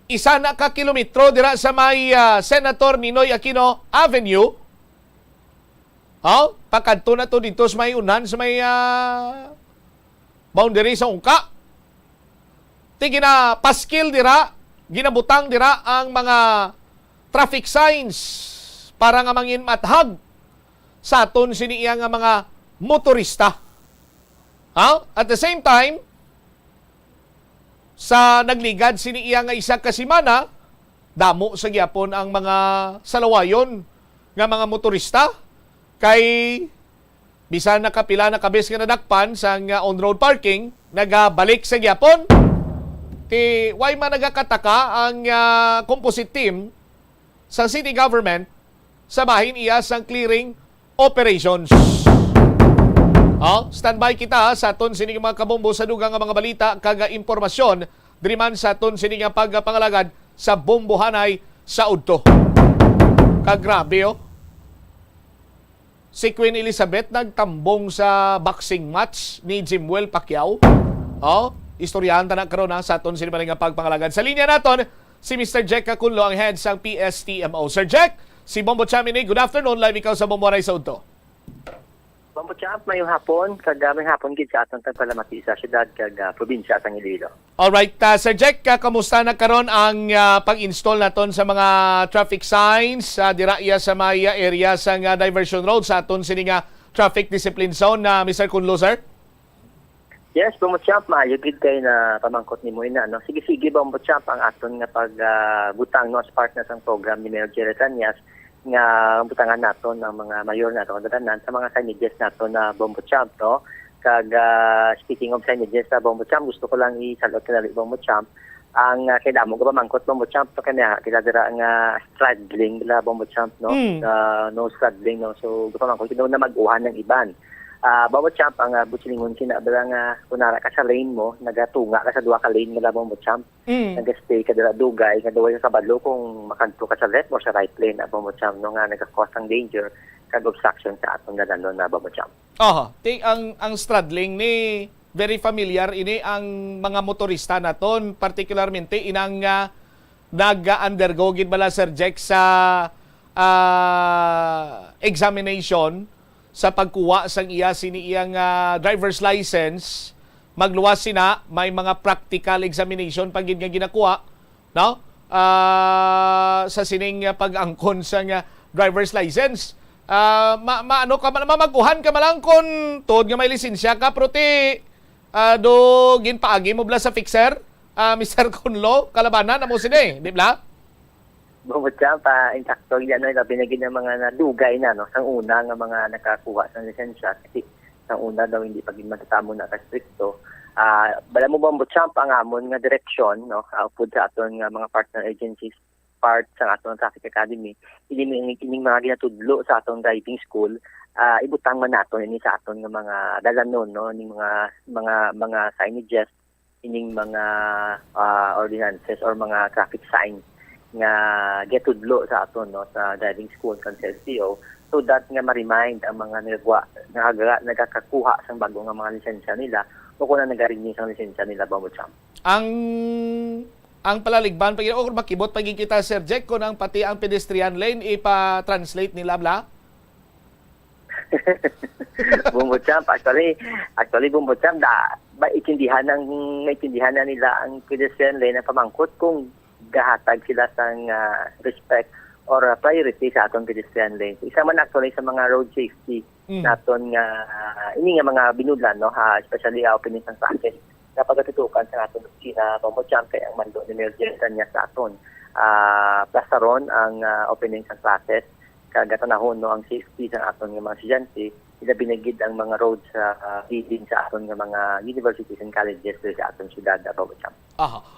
isa na ka kilometro dira sa may Senator Ninoy Aquino Avenue. Pakadto na to dito sa may unan sa may boundary sa Ungka. Tigina paskil dira, ginabutang dira ang mga traffic signs para nga mangin mathag sa aton siniya nga mga motorista. At the same time, sa nagligad siniya nga isa ka semana, damo sa gyapon ang mga salawayon nga mga motorista kay bisan nakapila na kabis nga nadakpan sa on-road parking, nagabalik sa gyapon. Ti why man nagakataka ang composite team sa city government sa bahin iya sang clearing operations. Standby kita sa aton sining mga kabombo sa dugang nga mga balita kaga impormasyon diri man sa aton sining nga pagpangalagad sa bombohanay sa udto. Kagrabe Si Queen Elizabeth nagtambong sa boxing match ni Jimwell Pacquiao. Istoryahan ta na karon sa aton sining nga pagpangalagad. Sa linya naton si Mr. Jack Cacunlo, ang head sang PSTMO. Sir Jack, si Bombo Chamini, good afternoon. Live ikaw sa Bombohanay sa udto. Bombo Champ, mayong hapon. Kagamay hapon gid sa atong tagpalamati sa syudad kag probinsya sang Iloilo. Alright, Sir Jack, kamusta na karon ang pag-install naton sa mga traffic signs dira iya sa may area sang diversion road sa aton sining traffic discipline zone na Mr. Kunlo, sir? Yes, Bombo Champ, maayo gid kay na pamangkot ni mo ina, no. Sige Bombo Champ, ang aton nga pagbutang no as part na sang program ni Mayor Jerry Tanyas nga butangan naton ng mga mayor naton dadanan sa mga signages naton na Bombo Champ, no. Kag speaking of signages sa Bombo Champ, gusto ko lang isalot kanali Bombo Champ ang kailangan mo ka pamangkot Bombo Champ to kanya kita dira nga straddling la Bombo Champ, no. No straddling, no. So pamangkot kino na mag-uhan ng iban. Bombo Champ, ang butsilingon kinabala nga kunara ka sa lane mo, nagatunga ka sa duha ka lane nga Bombo Champ. Nagastay ka dira dugay, nga duwa sa kabalo kung makanto ka sa left or sa right lane na Bombo Champ, no, nga nagka-cause ng danger kag obstruction sa atong nadanon na Bombo Champ. Ang straddling ni very familiar ini ang mga motorista naton, particularmente inang nag-undergo gid bala Sir Jack sa examination sa pagkuha sang iya siniyang driver's license. Magluwas sina, may mga practical examination pag nga ginakuha, no? Sa sining pag-angkon sa driver's license. Maano ka mamaguhan ka malang kung tuod nga may lisensya ka, pero do ginpaagi mo bla sa fixer, Mr. Kunlo, kalabanan na mo sini, di ba? Bombo Champ, intakto yan, no, binagin ng mga nadugay na, no, sang una nga mga nakakuha sa lisensya, kasi sang una daw hindi paging matatamo na kastrikto. Bala mo Bombo Champ, ang amon nga direksyon, no, upod sa aton nga mga partner agencies, part sa aton Traffic Academy, ining mga ginatudlo sa aton driving school, ibutang man naton ini sa aton nga mga dalanon, no, ning mga signages, ining mga ordinances or mga traffic signs nga getudlo sa aton, no, sa driving school kan LTO, so that nga ma-remind ang mga nagakakuha sa bago nga mga lisensya nila o kung na nag-renew sa lisensya nila, Bombo Champ. Ang palaligban pag o makibot pag kita Sir Jack kung ang pati ang pedestrian lane ipa-translate nila bla. Bombo Champ, actually Bombo Champ, maintindihan na nila ang pedestrian lane na pamangkot kung gahatag sila sang respect or priority sa aton pedestrian lane. Isa man actually sa mga road safety naton nga ini nga mga binudlan, no, especially opening sang classes kapag tutukan sa aton opisina Bombo Champ kay ang mando ni Mayor Jerry niya sa aton plasaron ang opening sang classes kag tanahon, no, ang safety sa aton nga mga estudyante, ila binagid ang mga roads sa leading sa aton nga mga universities and colleges sa aton syudad Bombo Champ.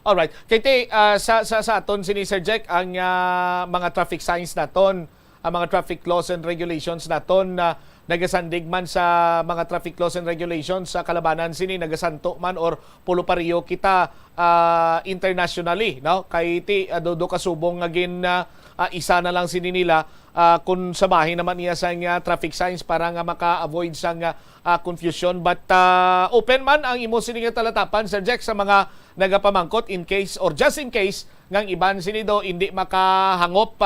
Alright. Kaya sa aton sini Sir Jack ang mga traffic signs naton, ang mga traffic laws and regulations naton na nagasandig man sa mga traffic laws and regulations sa kalabanan sini nagasanto man or pulo pariyo kita internationally, no? Kay ti do kasubong nga isa na lang sini nila kung sabahin naman niya sa traffic signs para nga maka-avoid sa confusion. But open man ang imo sini nga talatapan, Sir Jack, sa mga nagapamangkot in case or just in case ngang iban sini do hindi makahangop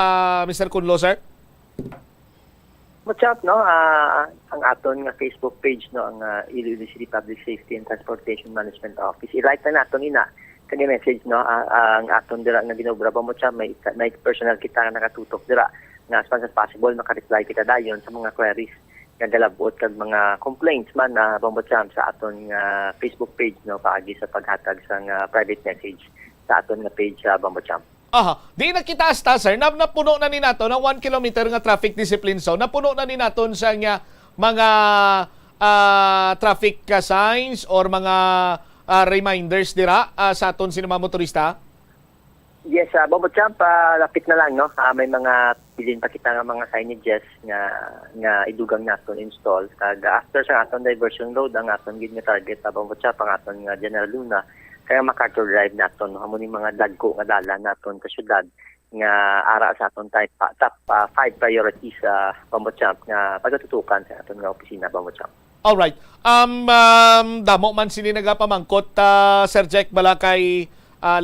Mr. Kunlo, sir? What's up, no? Ang aton nga Facebook page, no, ang Iloilo City Public Safety and Transportation Management Office. I-like na naton ina kani message, no, ang aton dira nga ginobra ba mo siya, may personal kita nga nakatutok dira nga as much as possible maka-reply kita dayon sa mga queries nga galabot kag mga complaints man na bambot sa aton nga Facebook page, no, paagi sa paghatag sa private message sa aton nga page sa bambot. Aha, di na kita asta, sir, napuno na ni nato ng 1 kilometer nga traffic discipline zone. Napuno na ni naton sa nga mga traffic signs or mga reminders dira sa aton sinema motorista. Yes, Bobo Champ, lapit na lang, no. May mga bilin pa kita nga mga signages nga idugang naton install. Kag after sa aton diversion road ang aton gid nga target Bobo Champ ang aton nga General Luna kaya MacArthur Drive naton, no, amo ni mga dagko nga dala naton ka syudad nga ara sa aton top 5 priorities sa Bobo Champ nga pagatutukan sa aton nga opisina Bobo Champ. All right. Damo man sini nagapamangkot Sir Jack bala kay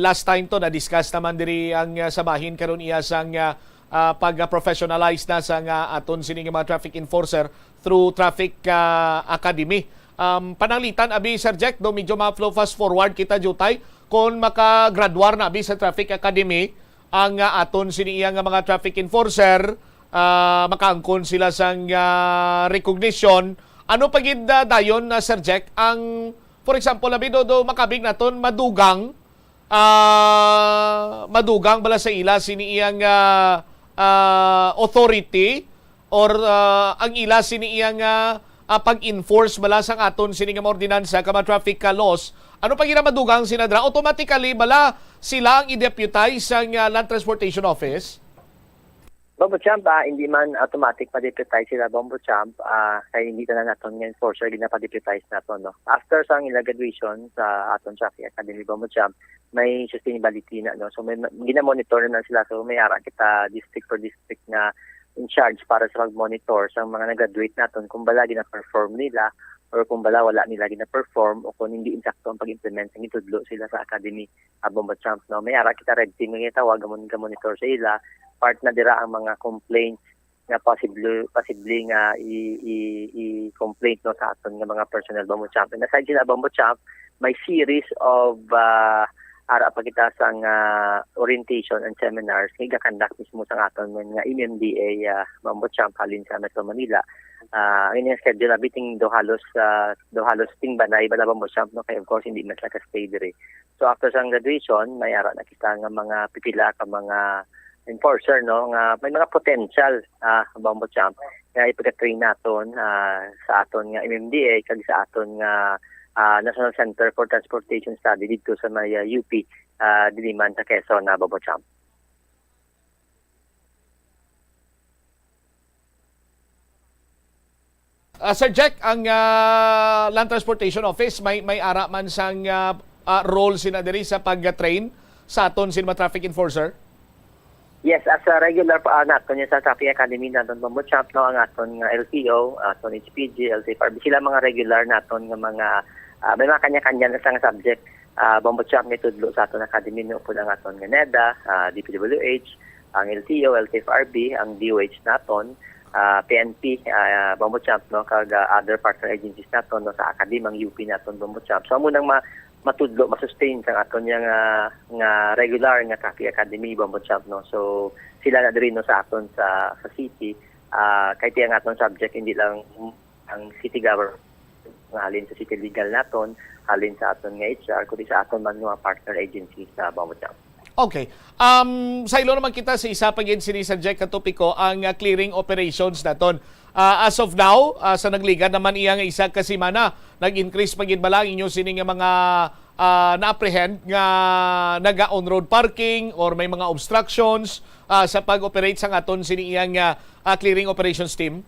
last time to na-discuss naman diri ang sabahin karon iya sang pag-professionalize na sa aton sini nga mga traffic enforcer through traffic academy. Pananglitan abi Sir Jack do medyo ma-flow fast forward kita jutay kung makagraduar na abi sa traffic academy ang aton sini iya nga mga traffic enforcer, makaangkon sila sang recognition. Ano pagid dayon Sir Jack ang for example abi do makabig naton madugang bala sa ila sini iyang authority or ang ila sini iyang pag-enforce bala sa aton sini nga ordinansa kama traffic laws. Ano pag madugang sinadra automatically bala sila ang i-deputize sa Land Transportation Office? Bombo Champ, hindi man automatic pa-deputize sila Bombo Champ, kaya hindi na naton nga enforcer gina-pa-deputize naton, no. After sa ila graduation sa aton traffic academy Bombo Champ, may sustainability na, no. So may gina-monitor na sila, so may ara kita district per district na in charge para sa mag-monitor sa mga nag-graduate naton kung bala gina-perform nila or kung bala wala nila gina-perform o kung hindi insakto ang pag-implement ng itudlo sila sa academy Bombo Champ, no. May ara kita red team nga tawag monitor sa ila. Part na dira ang mga complaints nga possibly nga i-complaint, no, sa aton nga mga personnel Bombo Champ. And aside sila Bombo Champ, may series of ara pa kita sang orientation and seminars nga conduct mismo sa aton nga MMDA Bombo Champ halin sa Metro Manila. Ang inyong schedule biting do halos ting banay bala Bombo Champ, no, kaya of course hindi mas naka-stay dire. So after sa graduation, may ara na kita nga mga pipila ka mga enforcer, no, nga may mga potential Bombo Champ nga ipag-train naton sa aton nga MMDA kag sa aton nga National Center for Transportation Study dito sa may UP Diliman sa Quezon na Bombo Champ. Sir Jack, ang Land Transportation Office may ara man sang role sina diri sa pag-train sa aton sin mga traffic enforcer? Yes, as a regular naton sa Traffic Academy naton Bombo Champ, no, ang aton nga LTO, aton HPG, LTFRB, sila mga regular naton nga mga may mga kanya-kanya na sang subject Bombo Champ nga tudlo sa aton academy, no, po ang aton nga NEDA, DPWH, ang LTO, LTFRB, ang DOH naton, PNP, Bombo Champ, no, kag other partner agencies naton, no, sa academy ang UP naton Bombo Champ. So amo nang matudlo, masustain sa aton nga regular nga Traffic Academy Bombo Champ, no. So sila na diri, no, sa aton sa city, kay tiyang aton subject hindi lang ang city government nga halin sa city legal naton, halin sa aton nga HR, kundi sa aton man mga partner agencies sa Bombo Champ. Okay. Sa ilo naman kita sa isa pag sinisubject na topiko ang clearing operations naton. As of now, sa nagligan naman iya nga isa ka semana, nag-increase pagid ba lang inyo sini nga mga na-apprehend nga naga-on-road parking or may mga obstructions sa pag-operate sa aton sini iya nga clearing operations team?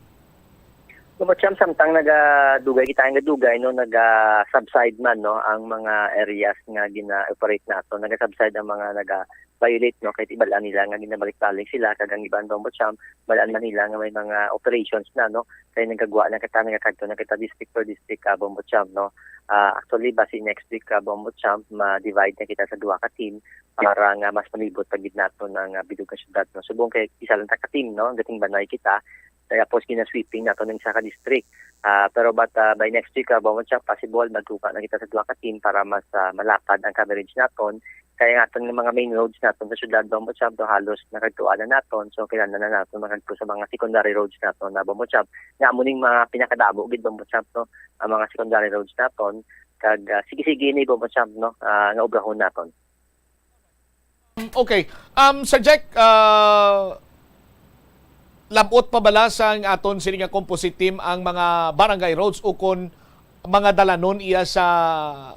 Kumacham, samtang nagadugay kita ang gadugay, no, naga-subside man, no, ang mga areas nga gina-operate nato, naga-subside ang mga naga-violate, no, kahit ibalaan nila nga ginabalik-balik sila, kagang ibang Bombacham, balaan man nila nga may mga operations na, no, kaya nagagawa na kita, nagakagto na kita district per district, Bombacham, no. Actually, basi next week, Bombacham, ma-divide na kita sa duwa ka team para nga mas malibot pagid nato ng bidugang syudad, no. Subong kay isa lang ta ka team, no, gating banay kita, tapos kina-sweeping nato ng isa ka district. Pero by next week, Bombacham, possible magtuka na kita sa duwa ka team para mas malapad ang coverage naton. Kaya nga itong mga main roads naton sa syudad Bombacham, halos nakagtuan na naton. So kailangan na naton makagto sa mga secondary roads naton na Bombacham. Nga muning mga pinakadabo gid Bombacham, no, ang mga secondary roads naton. Kag sige-sige ni Bombacham, no, nga obrahon naton. Okay. Sir Jack, labot pa bala sa aton sini nga composite team ang mga barangay roads o kun mga dalanon iya sa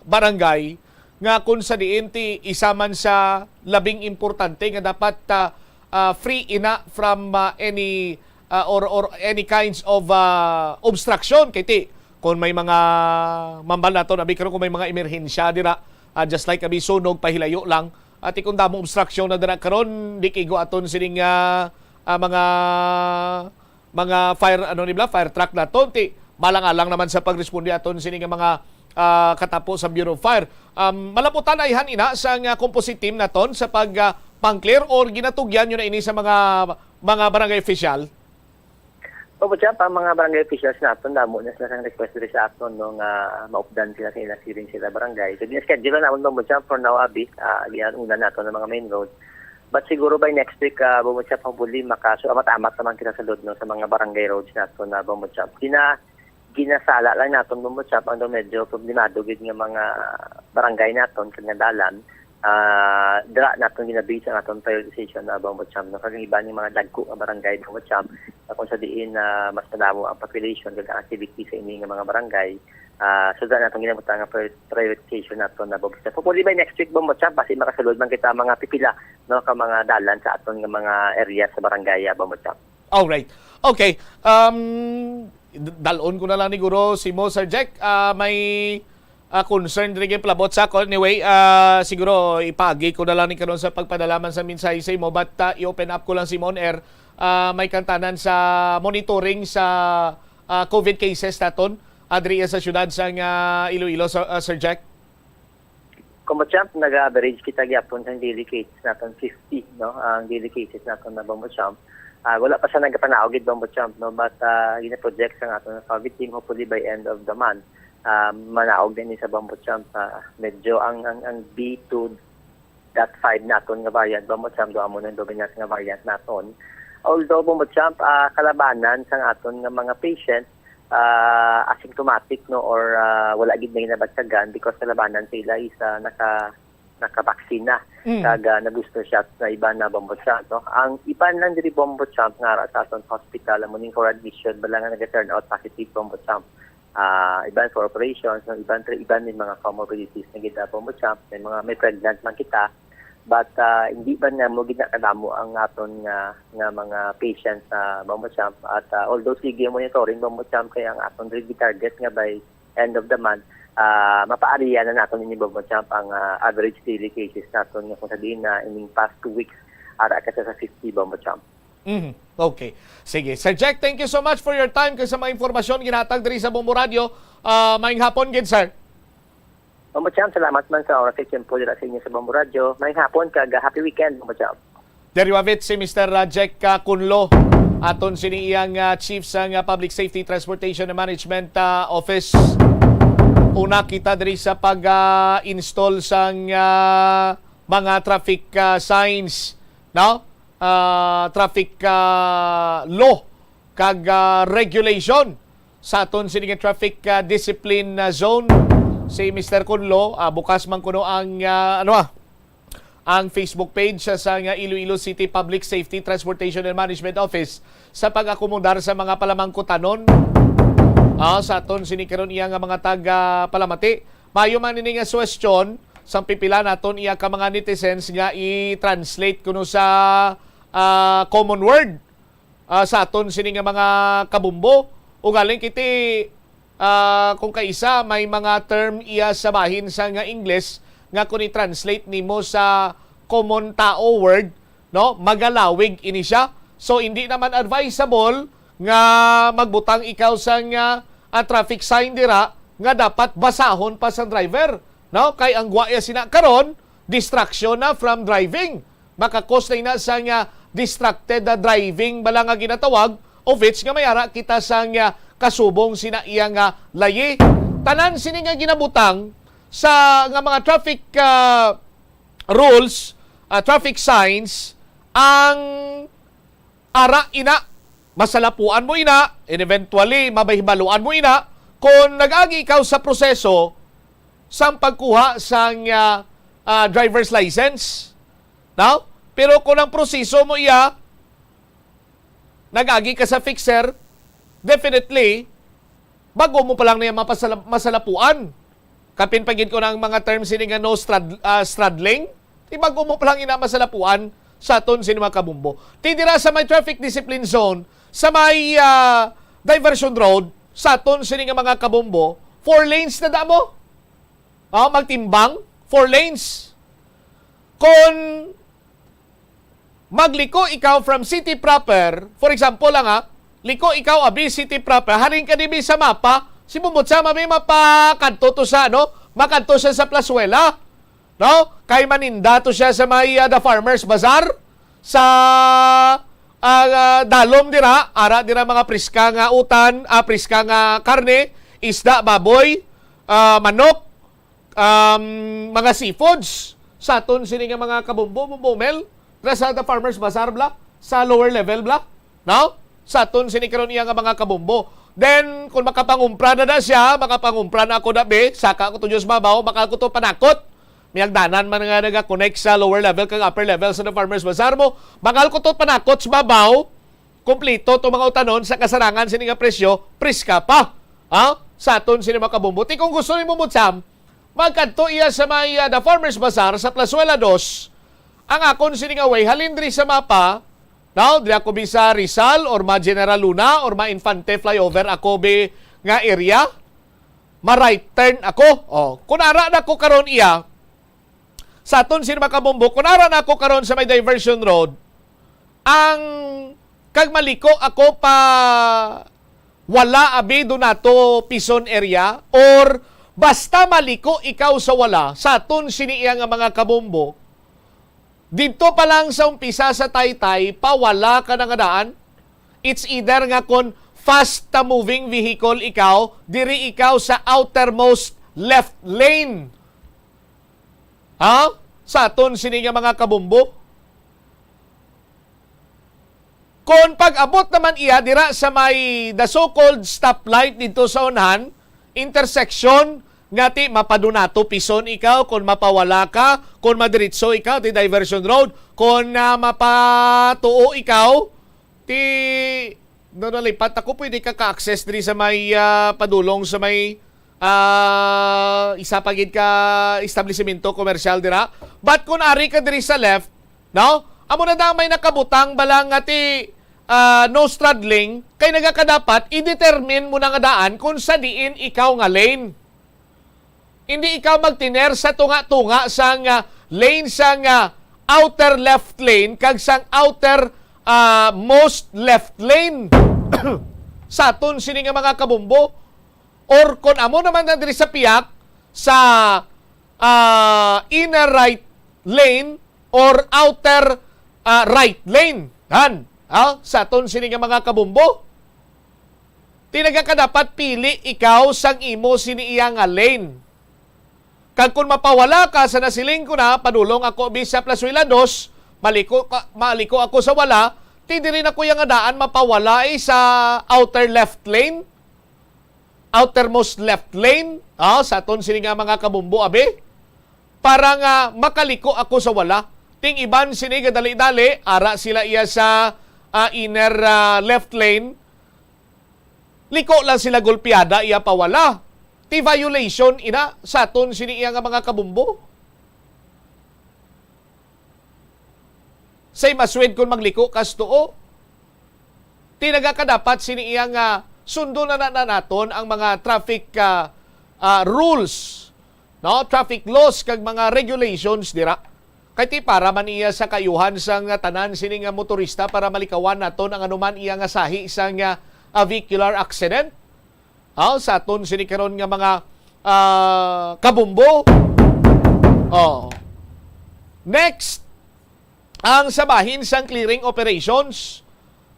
barangay nga kung sa diinti isa man sa labing importante nga dapat free ina from any or any kinds of obstruction kay ti kung may mga mambal nato abi karon kung may mga emerhensya dira just like abi sunog pahilayo lang at kung damo obstruction na dira karon di kigo aton sining mga fire truck na tonti malang-alang naman sa pagresponde aton sini nga mga katapos sa Bureau of Fire. Malaputan ay ina sa composite team naton sa pang-clear or ginatugyan nyo na ini sa mga barangay official? Bombacham, ang mga barangay officials naton damo na sila sang request diri sa aton, no, nga maupdan sila sa ila siring sila barangay. So schedule na naman Bombacham for now abi una naton ng mga main road. But siguro by next week, Bombacham, hopefully makaso amat-amat naman kita sa load, no, sa mga barangay roads nato na Bombacham. Ginasala lang naton Bombacham ang medyo problemado gid nga mga barangay naton kag dalan. Dra naton ginabase ang aton prioritization na Bombacham, no, kag iba ni mga dagko nga barangay Bombacham kung sa diin mas madamo ang population kag activity sa ini nga mga barangay. So dahil natong ginabutan nga prioritization nato na Bombacham. Hopefully by next week Bombacham, kasi makasulod man kita mga pipila, no, ka mga dalan sa aton nga mga area sa barangay Bombacham. Alright. Okay. Dalon ko na lang ni Guro si Mo, Sir Jack. May concern rin yung palabot sa ako. Anyway, siguro ipagi ko na lang ni karon sa pagpadalaman sa mensahe sa mo. But i-open up ko lang si Mon Air. May kantanan sa monitoring sa COVID cases naton adriya sa syudad sa Iloilo, Sir Jack? Bombacham, nag-average kita gyapon sa daily cases naton 50, no, ang daily cases naton na Bombacham. Wala pa sa nagapanaog gid Bombacham, no, but gina-project sa aton na COVID team hopefully by end of the month. Manaog din sa Bombacham. Medyo ang B2.5 naton nga variant Bombacham do amo nang dominant nga variant naton. Although Bombacham, kalabanan sa aton nga mga patients asymptomatic, no, or wala gid na ginabagsagan because kalabanan sila is naka-vaccine na kag na-booster shot na iba na Bombacham, no. Ang iban lang diri Bombacham nga sa aton hospital morning for admission bala nga nag-turn out positive Bombacham. Iban for operations, no, iban din mga comorbidities na gid Bombacham, may pregnant man kita. But hindi ba na mo ginakadamo ang aton nga mga patients sa Bombacham at although sige monitoring Bombacham kaya ang aton ready target nga by end of the month mapaariya na naton ini Bombacham ang average daily cases naton nga kung sabihin na in past 2 weeks ara ka sa 50 Bombacham. Okay. Sige. Sir Jack, thank you so much for your time kay sa mga informasyon ginhatag diri sa Bombo Radio. Maayong hapon gid, sir. Bombacham, salamat man sa oras sa po dira sa inyo sa Bombo Radio. Maayong hapon kag happy weekend Bombacham. There you have it, si Mr. Jack Kunlo. Aton sini iyang chief sa Public Safety Transportation and Management Office. Una kita diri sa pag-install sa mga traffic signs, no? Traffic law kag regulation sa aton sini nga traffic discipline zone. Si Mr. Kunlo, bukas man kuno ang ang Facebook page sa Iloilo City Public Safety Transportation and Management Office sa pag-akomodar sa mga palamangkutanon sa aton sinikaron iya nga mga taga Palamati. Mayo man ini nga question sang pipila naton iya ka mga netizens nga i-translate kuno sa common word sa aton sini nga mga kabumbo Ugaling kiti kung kaisa may mga term iya sa bahin sa nga English nga kung i-translate nimo sa common tao word, no, magalawig ini siya. So hindi naman advisable nga magbutang ikaw sa nga traffic sign dira nga dapat basahon pa sa driver, no, kay ang guaya sina karon distraction na from driving, makakos na sa nga distracted na driving bala nga ginatawag, of which nga mayara kita sa nga kasubong sina iya nga layi. Tanan sini nga ginabutang sa nga mga traffic rules, traffic signs, ang ara ina, masalapuan mo ina, and eventually mabahibaluan mo ina kung nag-agi ikaw sa proseso sa pagkuha sa driver's license. Now, pero kung ang proseso mo iya, nag-agi ka sa fixer, definitely, bago mo pa lang na masalapuan. Kapin pagin ko ng mga terms ini nga no straddling, bago mo pa lang ina masalapuan sa aton sinima kabumbo. Tidira sa may traffic discipline zone, sa may diversion road, sa aton sini nga mga kabumbo, 4 lanes na damo. Magtimbang, 4 lanes. Kung magliko ikaw from city proper, for example lang liko ikaw abi city proper, haring ka dibi sa mapa, si bumot sa may mapakanto to sa, no? Makanto siya sa Plazuela, no? Kay maninda to siya sa may the Farmers Bazaar, sa dalom dira, ara dira mga priska nga utan, priska nga karne, isda, baboy, manok, mga seafoods, sa aton sini nga mga kabumbo, bumel, sa the Farmers Bazaar bla, sa lower level bla, no? Sa aton sini karon iya nga mga kabumbo. Then kung makapangumpra na siya, makapangumpra na ako na saka ako to Diyos babaw, baka ako to panakot. May agdanan man nga naga-connect sa lower level kag upper level sa the Farmers Bazaar mo, bakal ko to panakot sa babaw, kumplito to mga utanon sa kasarangan sini nga presyo, priska pa. Sa aton sini mga kabumbo. Kung gusto ni mo mutsam, magkanto iya sa may the Farmers Bazaar sa Plazuela 2, ang akon sini nga way halindri sa mapa, now di ako bisa Rizal or ma General Luna or ma Infante flyover ako be nga area, ma right turn ako. Kunara na ko karon iya sa aton sini mga kabumbo, kunara na ako karon sa may diversion road, ang kag maliko ako pa wala abi do nato Pison area, or basta maliko ikaw sa wala sa aton sini iya nga mga kabumbo, dito pa lang sa umpisa sa Taytay, pawala ka na nga daan. It's either nga kung fast moving vehicle ikaw, diri ikaw sa outermost left lane. Sa aton sini nga mga kabumbo. Kung pag-abot naman iya, dira sa may the so-called stoplight dito sa unahan, intersection, ngati mapadunato Pison ikaw, kung mapawala ka, kung madiritso ikaw, ti diversion road, kung mapatuo ikaw, ti nalipat ako, pwede ka ka-access diri sa may padulong sa may isa pagid ka establishmento komersyal dira. But kung ari ka diri sa left, no? Amo na damay nakabutang balang ngati no straddling, kay nagakadapat i-determine mo na nga daan kung sa diin ikaw nga lane. Hindi ikaw magtiner sa tunga-tunga sang lane sang outer left lane kag sang outer most left lane. Sa aton sini nga mga kabumbo, or kung amo naman na diri sa piyak sa inner right lane or outer right lane. Sa aton sini nga mga kabumbo, tinaga ka dapat pili ikaw sang imo sini iya nga lane. Kag kung mapawala ka sa nasiling ko na, padulong ako sa Plazuela 2, maliko ako sa wala, hindi rin ako yung daan mapawala sa outer left lane, outermost left lane, sa aton sini nga mga kabumbo abe, para nga makaliko ako sa wala. Ting iban sini dali-dali, ara sila iya sa inner left lane, liko lang sila gulpiada, iya pawala. Ti violation ina sa aton sini iya nga mga kabumbo. Say maswed kung magliko kas tuo. Ti nagakadapat sini iya nga sundo na naton ang mga traffic rules, no? Traffic laws kag mga regulations dira. Kay ti para man iya sa kayuhan sang tanan sining motorista para malikawan naton ang anuman iya nga sahi sang vehicular accident. Sa aton sini karon nga mga kabumbo. Next, ang sabahin sang clearing operations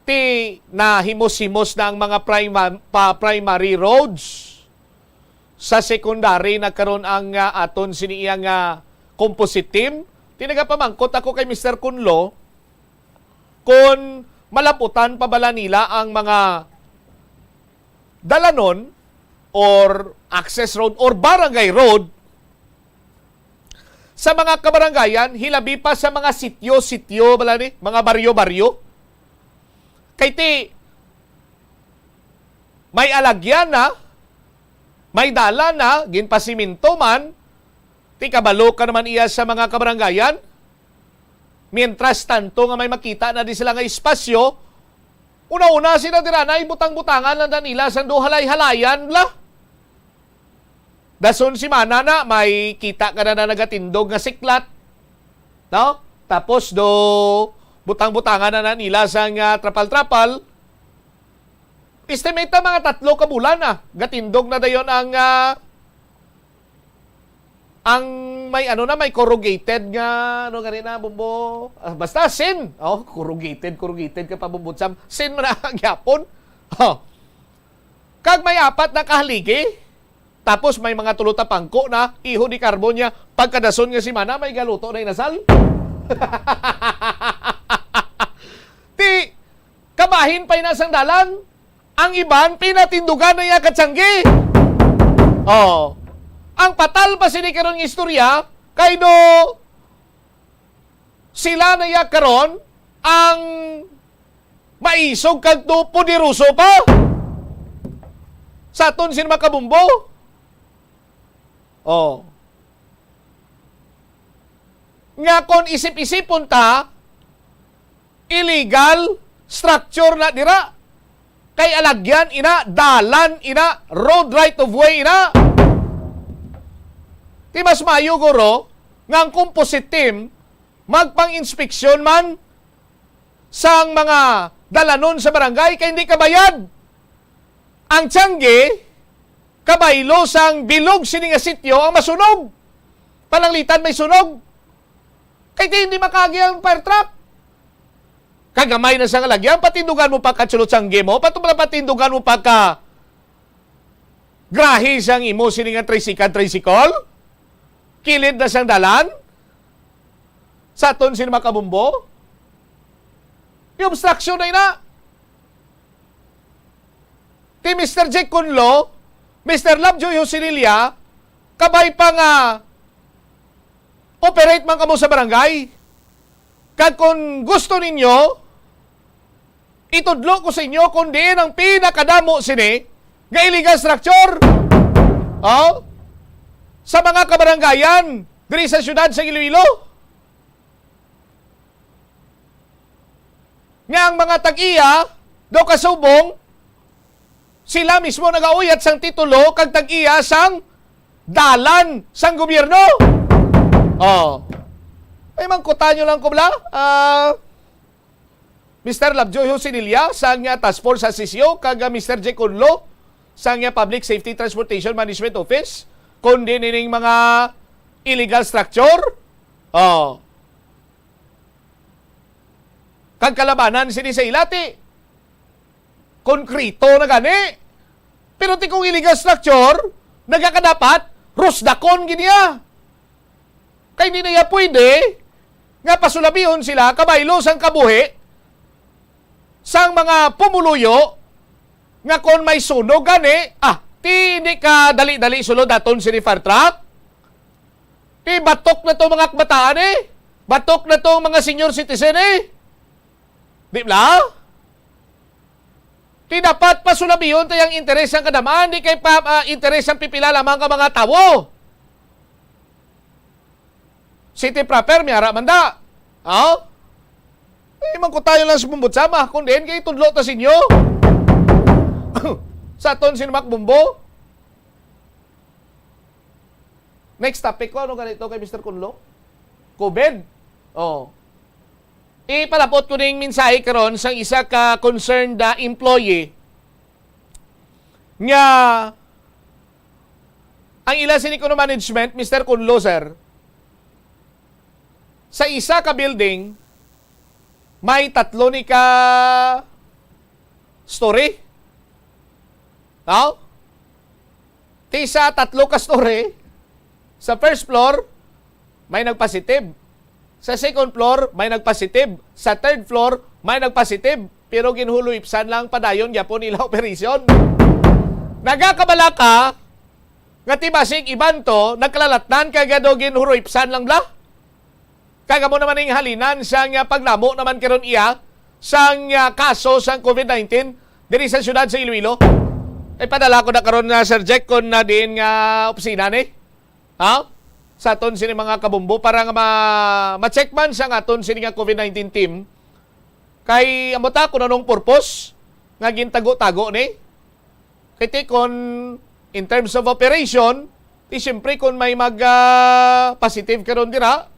ti nahimos-himos na ang mga primary roads. Sa secondary nagkaroon ang aton siniyang composite team. Tinagapamangkot ako kay Mr. Kunlo kung malaputan pa bala nila ang mga dalanon or access road or barangay road sa mga kabarangayan, hilabi pa sa mga sityo-sityo, bala ni, mga baryo-baryo. Kay ti, may alagyan na, may dala na, ginpasiminto man, ti kabalo ka naman iya sa mga kabarangayan. Mientras tanto nga may makita na di sila nga espasyo, una-una sila diranay, butang-butangan lang nila sa halay-halayan la. Dason si mana na, may kita ka na nagatindog nga siklat. No? Tapos butang-butangan na nila sa trapal-trapal. Estimate na mga 3 ka bulan na. Gatindog na dayon ang may may corrugated nga ganina bumbo. Basta sin. Corrugated ka pa bumbutsam. Sin mo na gyapon. Kag may 4 na kahaligi. Tapos may mga tulota pangko na iho ni karbonya. Pagkadason nga si mana, may galuto na inasal. Ti, kabahin pa'y nasang dalan. Ang iban, pinatindugan na iya katsanggi. Ang patal pa sini karon istorya, kay do sila na iya karon ang maisog kag do pudiruso pa. Sa aton sin makabumbo. Nga kon isip-isipon ta, illegal structure na dira. Kay alagyan ina, dalan ina, road right of way ina. Ti mas mayo guro, nga ang composite team, magpang-inspeksyon man sang mga dalanon sa barangay kay hindi kabayad. Ang tiyangge, kabaylo sang bilog sini nga sityo ang masunog. Palanglitan may sunog. Kaya hindi makagi ang fire truck. Kagamay na sang lagyan, patindugan mo pa katsulot sang mo, patindugan mo pa ka grahi sang imo sini nga tricycle, kilid na sang dalan, sa aton sini makabumbo, yung obstruction na ina. Ti Mr. Jake Kunlo, Mr. Lovejoy Hosinilia, kabay pa nga operate man kamo sa barangay. Kag kung gusto ninyo, itudlo ko sa inyo kung diin ang pinakadamo sini nga illegal structure. Sa mga kabarangayan, diri sa syudad sa Iloilo. Nga ang mga tag-iya, do kasubong, sila mismo nagauyat sang titulo kag tag-iya sang dalan sang gobyerno. Ay mangkutan nyo lang kubla. Mr. Lovejoy Hosinilia sang Task Force sa Sisyo kag Mr. J. Kunlo sang Public Safety Transportation Management Office kundi nining mga illegal structure. Kag kalabanan sini sa ilati. Konkrito na gani. Pero ti kung illegal structure, nagkakadapat, rusdakon giniya. Kaya hindi na niya pwede nga pasulabihon sila, kabaylo sang kabuhi, sang mga pumuluyo, nga kon may sunog gani, ti hindi ka dali-dali sulod aton sini fire truck. Ti batok na to mga kabataan batok na to mga senior citizen Di ba? Di dapat pasulabiyon tayang interes ang kadamaan, di kay interes ang pipila lamang ka mga tawo. City proper, may harap manda. Man ko tayo lang sa bumbutsama, kundi kay tudlo ta sinyo. Sa aton sinimak bumbo. Next topic ko, ano ganito kay Mr. Kunlo? COVID. Oh. Ipalapot ko ning mensahe karon sa isa ka concerned employee nga ang ila sinikuno management, Mr. Kunlo, sir, sa isa ka building, may 3 ni ka story. No? Tisa 3 ka story. Sa first floor, may nagpositive. Sa second floor, may nagpositive. Sa third floor, may nagpositive. Pero ginhuluipsan lang padayon yapon nila operasyon. Nagakabala ka, nga tibasig iban to, nagkalalatnan kagado ginhuluipsan lang bla. Kaga mo naman yung halinan sang paglamo naman karon iya sang kaso sang COVID-19 diri sa syudad sa Iloilo. Ay padala ko na karon na Sir Jack kon na diin nga opisina ni. Ha? Sa aton sini mga kabumbo para nga ma-check man sa aton sini nga COVID-19 team. Kay amota kun anong purpose nga gintago-tago ni. Kay kon in terms of operation, siyempre kung may positive karon dira,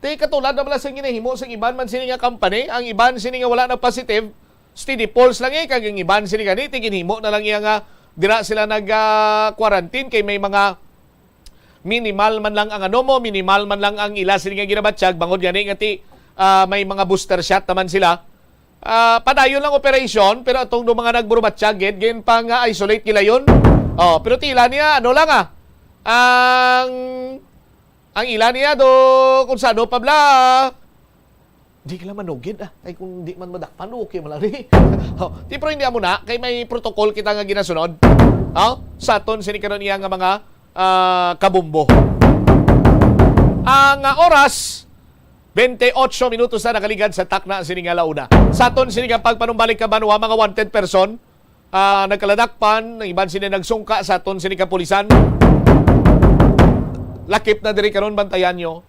katulad na pala sa ginahimo sa iban man sini nga company, ang iban sini nga wala na positive, steady pulse lang kag ang iban sini gani ginhimo na lang iya nga dira sila nag-quarantine kay may mga minimal man lang ang minimal man lang ang ila sini nga ginabatsyag bangod gani nga may mga booster shot naman sila. Padayon lang operation pero atong mga nagburubatsyag gin pang isolate kila yon. Pero tila niya ang ilan niya kung saan pabla. Di kila manugid Ay kung di man madakpan, okay malari. Di pero hindi mo na, kay may protocol kita nga ginasunod. Sa aton sinikaron niya nga mga kabumbo. Ang oras, 28 minutos na nakaligad sa takna sininga launa. Sa aton sininga pagpanumbalik ka banwa, mga wanted person, nagkaladakpan, ng iban sini nagsungka sa aton sininga pulisan. Lakip na diri karon bantayan nyo.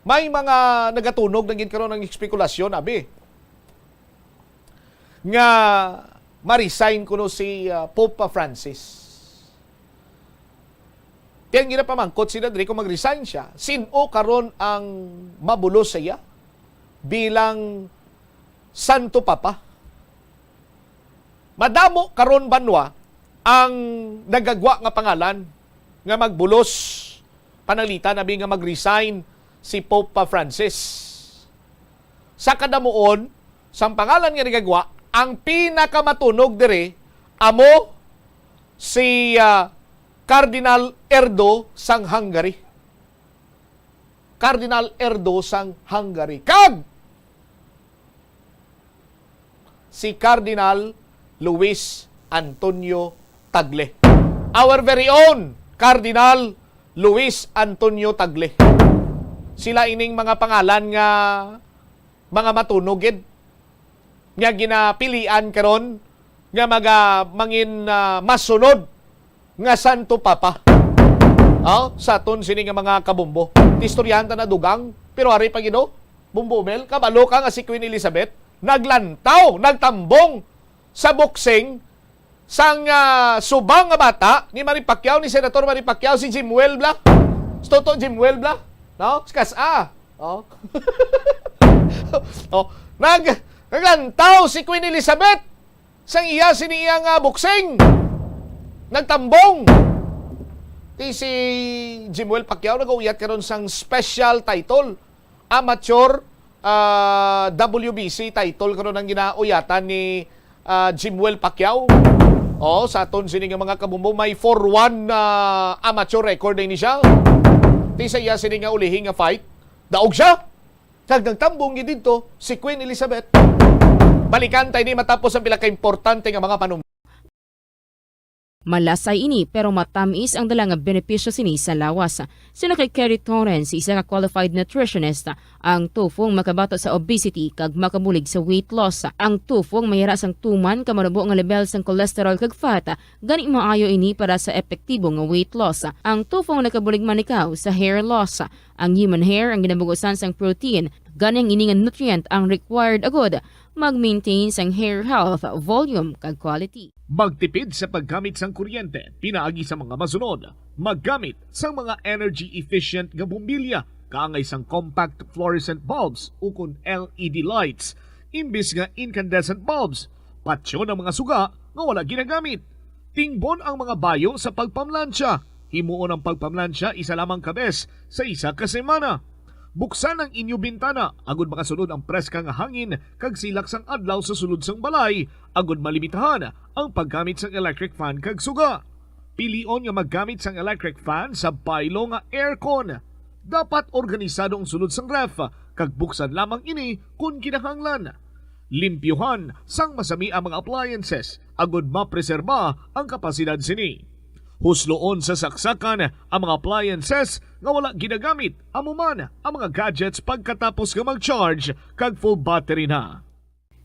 May mga nagatunog na karon ng espekulasyon abi. Nga ma-resign kuno si Pope Francis. Kaya ginapamangkot sila diri kung mag-resign siya. Sino karon ang mabulos siya bilang Santo Papa? Madamo karon banwa ang nagagwa nga pangalan nga magbulos panalitan nabi nga mag-resign si Pope Francis. Sa kadamuon, sa pangalan nga nagagwa, ang pinakamatunog dire amo si Cardinal Erdo sang Hungary. Cardinal Erdo sang Hungary. Kag si Cardinal Luis Antonio Tagle. Our very own Cardinal Luis Antonio Tagle. Sila ining mga pangalan nga mga matunogid nga ginapilian karon nga mangin masunod nga Santo Papa. Sa aton sini nga mga kabumbo. Istoryanta na dugang pero ari pa gino bumbumel kabalo ka nga si Queen Elizabeth naglantaw, nagtambong sa boxing sang subang nga bata ni Manny Pacquiao, ni Senator Manny Pacquiao, si Jim Welbla. Toto Jim Welbla. No? Naglantaw si Queen Elizabeth sang iya siniyang boxing. Nagtambong. Si Jimwell Pacquiao nag-uyat karon sang special title. Amateur WBC title karon ang ginauyatan ni Jimwell Pacquiao. Sa aton sini nga mga kabumbo may 4-1 amateur record ni siya. Sa iya sini nga ulihing nga fight, daog siya. Nagtambong dito si Queen Elizabeth. Balikan tayo ni matapos ang pila ka-importante nga mga panumbo. Malasay ini pero matamis ang dala nga benepisyo sini sa lawas. Sino kay Kerry Torrens, isa ka qualified nutritionist, ang tufong makabato sa obesity kag makabulig sa weight loss. Ang tufong mayara sang tuman kamarubo nga level sang cholesterol kag fat, gani maayo ini para sa epektibo nga weight loss. Ang tufong nakabulig manikaw sa hair loss. Ang human hair ang ginabugusan sang protein, Ganang iningan nutrient ang required agod mag-maintain sang hair health, volume kag quality. Magtipid sa paggamit sang kuryente, pinaagi sa mga masunod. Maggamit sa mga energy-efficient nga bombilya, kaangay sang compact fluorescent bulbs ukon LED lights, imbis nga incandescent bulbs. Patsyo ng mga suga nga wala ginagamit. Tingbon ang mga bayo sa pagpamlansya. Himuon ang pagpamlansya isa lamang kabes sa isa ka semana. Buksan ang inyo bintana, agud makasunod ang preska nga hangin kag silak sang adlaw sa sulod sang balay, agud malimitahan ang paggamit sang electric fan kag suga. Pilion nga maggamit sang electric fan sa baylo nga aircon. Dapat organisado ang sulod sang ref, kag buksan lamang ini kung kinahanglan. Limpyuhan sang masami ang mga appliances, agud mapreserba ang kapasidad sini. Husloon sa saksakan ang mga appliances nga wala ginagamit, amuman ang mga gadgets pagkatapos nga mag-charge kag full battery na.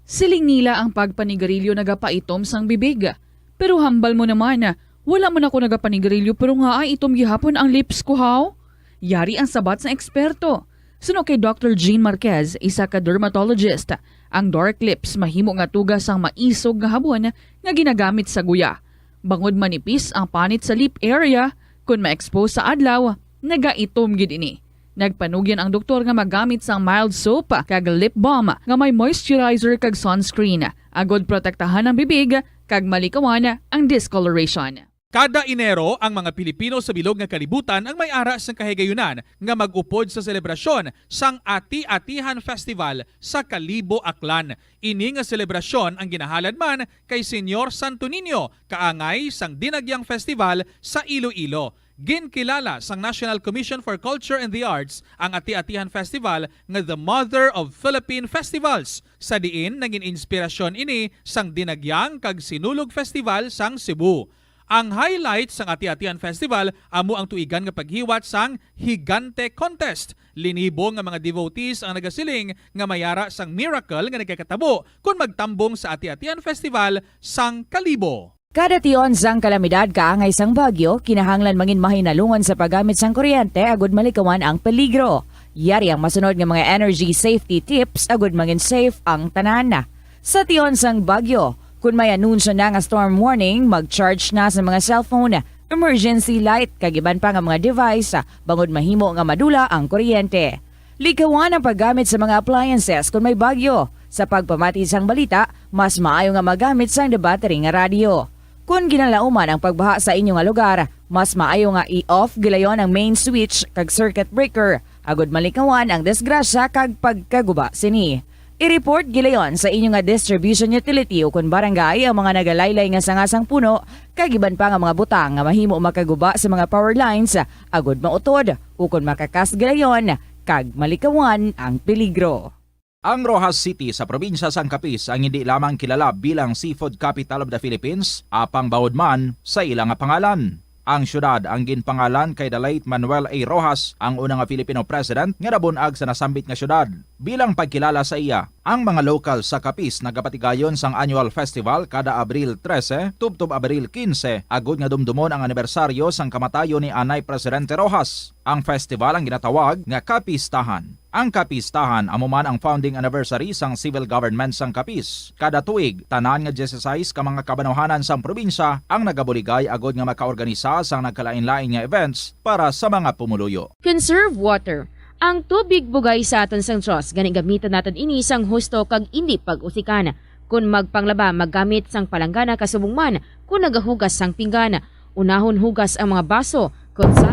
Siling nila ang pagpanigarilyo nagapaitom sang bibig. Pero hambal mo naman, wala man ako nagapanigarilyo pero nga ay itom gihapon ang lips ko haw. Yari ang sabat sa eksperto. Suno kay Dr. Jean Marquez, isa ka dermatologist, ang dark lips mahimo nga tugas ang maisog nga habon nga ginagamit sa guya. Bangod manipis ang panit sa lip area, kung ma-expose sa adlaw, nagaitom gid ini. Nagpanugyan ang doktor nga magamit sang mild soap kag lip balm nga may moisturizer kag sunscreen, agod protektahan ang bibig kag malikawan ang discoloration. Kada Enero, ang mga Pilipino sa bilog nga kalibutan ang may ara sang kahigayunan nga mag-upod sa selebrasyon sang Ati-Atihan Festival sa Kalibo, Aklan. Ini nga selebrasyon ang ginahalad man kay Senyor Santo Niño, kaangay sang Dinagyang Festival sa Iloilo. Ginkilala sang National Commission for Culture and the Arts ang Ati-Atihan Festival nga the Mother of Philippine Festivals. Sa diin naging inspirasyon ini sang Dinagyang kag Sinulog Festival sang Cebu. Ang highlight sang Ati-Atihan Festival amo ang tuigan nga paghiwat sang Higante Contest. Linibo nga mga devotees ang nagasiling nga mayara sang miracle nga nagkakatabo kung magtambong sa Ati-Atihan Festival sang Kalibo. Kada tion sang kalamidad kaangay sang bagyo, kinahanglan mangin mahinalungon sa paggamit sang kuryente agud malikawan ang peligro. Yari ang masunod nga mga energy safety tips agud mangin safe ang tanan. Sa tion sang bagyo, kung may anunsyo na nga storm warning, mag-charge na sa mga cellphone, emergency light, kagiban pa nga mga device, bangod mahimo nga madula ang kuryente. Likawan ang paggamit sa mga appliances kung may bagyo. Sa pagpamati sang balita, mas maayo nga magamit sang the battery nga radio. Kung ginalauman ang pagbaha sa inyong lugar, mas maayo nga i-off gilayon ang main switch kag circuit breaker, agud malikawan ang disgrasya kag pagkaguba sini. I-report gilayon sa inyong nga distribution utility o kung barangay ang mga nagalaylay nga sangasang puno, kagiban pa nga mga butang nga mahimo makaguba sa mga power lines, agud mautod o kung makakas gilayon, kag malikawan ang peligro. Ang Rojas City sa probinsya sang Capiz ang hindi lamang kilala bilang seafood capital of the Philippines, apang bawod man sa ilang nga pangalan. Ang syudad ang ginpangalan kay the late Manuel A. Rojas, ang unang Filipino president nga nabunag sa nasambit nga syudad. Bilang pagkilala sa iya, ang mga local sa Capiz nagapatigayon sang annual festival kada Abril 13 tubtob Abril 15, agud nga dumdumon ang anibersaryo sang kamatayo ni Anay Presidente Rojas. Ang festival ang ginatawag nga Capistahan. Ang Capistahan amo man ang founding anniversary sang civil government sang Capiz. Kada tuig, tanan nga 16 ka mga kabanuhanan sang probinsya ang nagabuligay agod nga makaorganisa sang nagkalain-lain nga events para sa mga pumuluyo. Conserve water. Ang tubig bugay sa aton sang Diyos, gani gamitan natin ini sang husto kag indi pag-usikan. Kung magpanglaba, maggamit sang palanggana kasubong man, kung nagahugas sang pinggana, unahon hugas ang mga baso.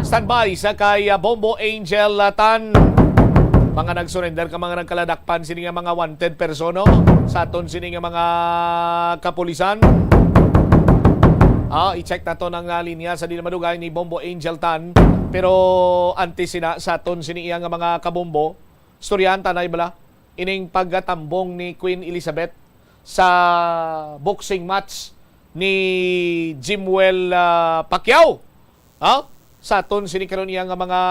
Standby sa kay Bombo Angel Tan. Mga nagsurrender ka mga nagkaladakpan sini nga mga wanted persono sa aton sini nga mga kapulisan. I-check na to ng linya sa di na madugay ni Bombo Angel Tan. Pero antes sina sa aton sini nga mga kabombo. Storyanta na ibala. Ining paggatambong ni Queen Elizabeth sa boxing match ni Jimwell Pacquiao. Sa aton sini karon iya nga mga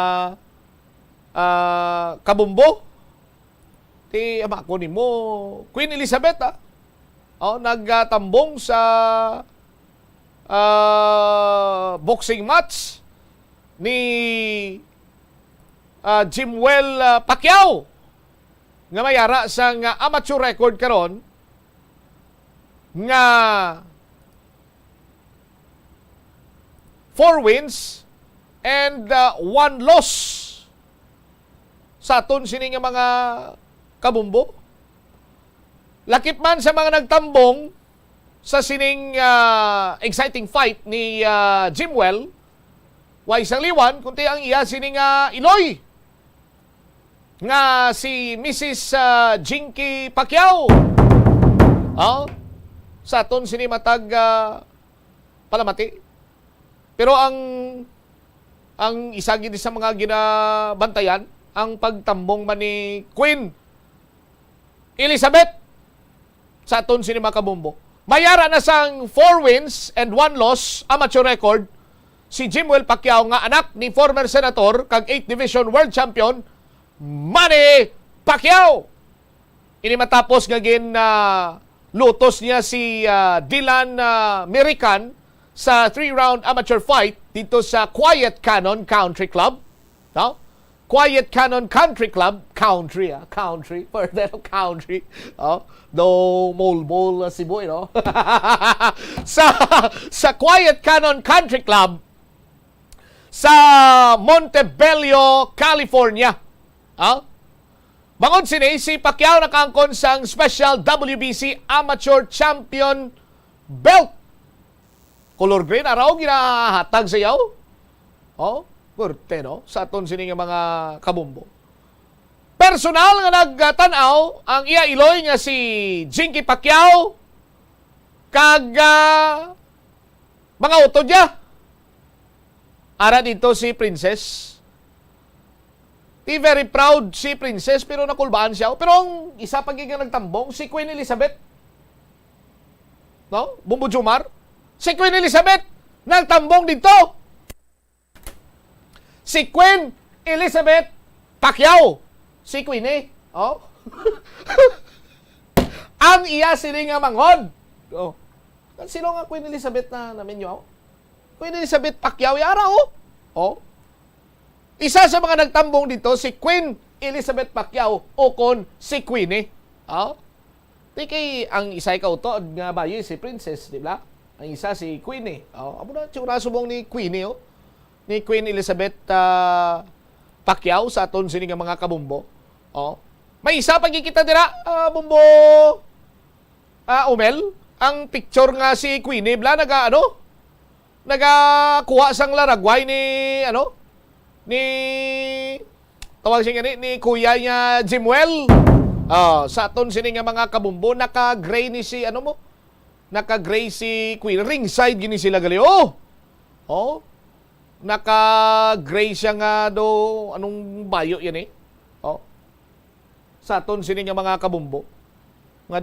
kabumbo ti ama ko nimo Queen Elizabeth nagtambong sa boxing match ni Jimwell Pacquiao nga mayara sang amateur record karon nga 4 wins and 1 loss sa aton sini nga mga kabumbo. Lakip man sa mga nagtambong sa sining exciting fight ni Jimwell, way isang liwan, kunti ang iya sining Iloy nga si Mrs. Jinky Pacquiao. Sa aton sini matag palamati. Pero ang isa gid sa mga ginabantayan ang pagtambong man ni Queen Elizabeth sa aton sini mga kabumbo. Mayara na sang 4 wins and 1 loss amateur record si Jimwell Pacquiao nga anak ni former senator kag 8th Division World Champion Manny Pacquiao. Ini matapos nga lutos niya si Dylan Merican sa 3-round amateur fight dito sa Quiet Cannon Country Club. No? Quiet Cannon Country Club, country, further country. Do mole Cebu, no? sa Quiet Cannon Country Club sa Montebello, California. Bangon si Pacquiao nakangkon sang Special WBC Amateur Champion Belt. Color green, araw ginahatag sa yaw. Kurte, no? Sa aton sini nga mga kabumbo. Personal nga nagtanaw ang iya Iloy nga si Jinky Pacquiao kag mga utod niya. Ara dito si Princess. Very proud si Princess pero nakulbaan siya. Pero ang isa pag nagtambong si Queen Elizabeth. No? Bumbo Jumar. Si Queen Elizabeth nagtambong dito. Si Queen Elizabeth Pacquiao. Si Queen ang iya sini nga manghod. Sino nga Queen Elizabeth na namin nyo? Queen Elizabeth Pacquiao yara Isa sa mga nagtambong dito si Queen Elizabeth Pacquiao o kon si Queen Tiki ang isa kauto nga bayo si Princess, di ba? Ang isa si Queen amo na tsura subong ni Queen ni Queen Elizabeth Pacquiao sa aton sini nga mga kabumbo. May isa pagkikita dira bumbo Umel, ang picture nga si Queen bla nagakuha sang laragway ni tawag siya ni kuya niya Jimwell. Sa aton sini nga mga kabumbo naka-gray ni si naka-gray si Queen, ringside gini sila gali. Naka-gray siya nga anong bayo yan sa aton sini nga mga kabumbo. Nga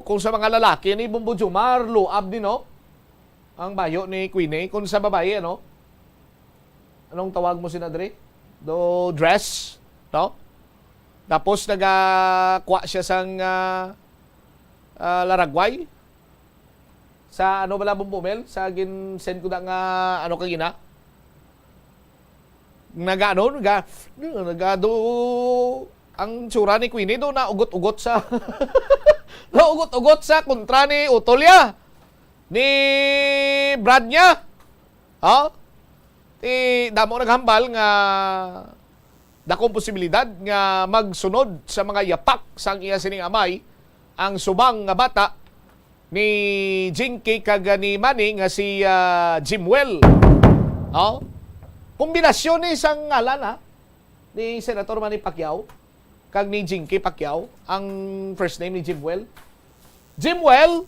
kung sa mga lalaki ni Bumbo Jumar, luab din ang bayo ni Queen Kung sa babae, anong tawag mo sinadre? Dress, no? Tapos nagakuha siya sang laragway. Sa bala Bumbumel? Sa send ko na nga kagina? Ang tsura ni Queenie na ugot-ugot sa naugot-ugot sa kontra ni Utolya ni Brad niya. Damo naghambal nga dakong posibilidad nga magsunod sa mga yapak sang iya sining amay ang subang nga bata ni Jinky kag ni Manny nga si Jimwell. Kombinasyon ni sang ngalan ni Senator Manny Pacquiao kag ni Jinky Pacquiao. Ang first name ni Jimwell. Jimwell,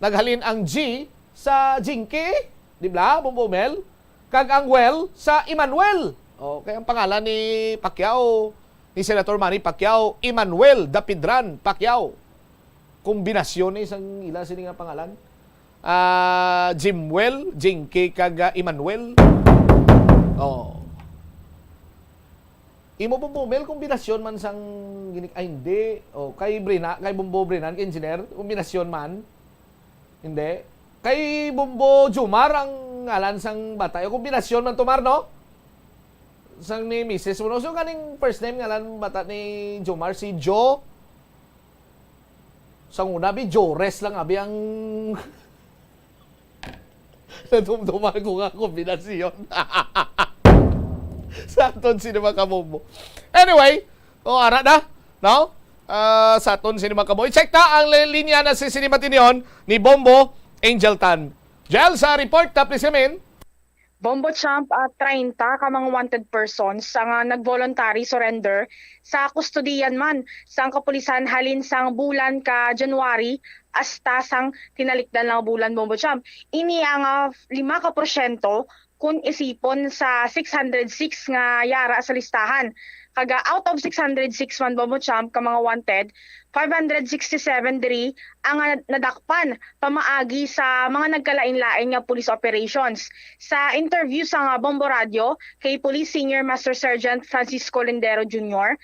naghalin ang G sa Jinky, di ba, Bumbumel? Kag ang Well sa Emmanuel. Kaya ang pangalan ni Pacquiao, ni Senator Manny Pacquiao, Emmanuel Dapidran Pacquiao. Kombinasyon ni isang ila sini nga pangalan. Jimwell, Jinky kag Emmanuel. Imo Bumbumel kombinasyon man sang hindi kay Bumbo Brenan kay engineer kombinasyon man hindi kay Bumbo Jumar ang ngalan sang bata kombinasyon man tumar no sang ni Mrs. Uno. So kaning first name nga lang bata ni Jomar si Jo. Sang una bi Jores lang abi ang nadumduman ko nga kombinasyon. Sa aton sinima kabombo. Anyway, ara na, no? Sa aton sinima kabombo. I-check na ang linya na si Sinima Tinion ni Bombo Angel Tan. Jel, sa report na please kamin. Bombo Champ, 30 ka mga wanted persons ang nag-voluntary surrender sa kustodiyan man sang kapulisan halin sang bulan ka January hasta sang tinalikdan lang bulan Bombo Champ. Ini ang 5% kung isipon sa 606 nga yara sa listahan. Kaga out of 606 man Bombo Champ ka mga wanted, 567 diri ang nadakpan pamaagi sa mga nagkalain-lain nga police operations. Sa interview sa Bombo Radio kay Police Senior Master Sergeant Francisco Lindero Jr.,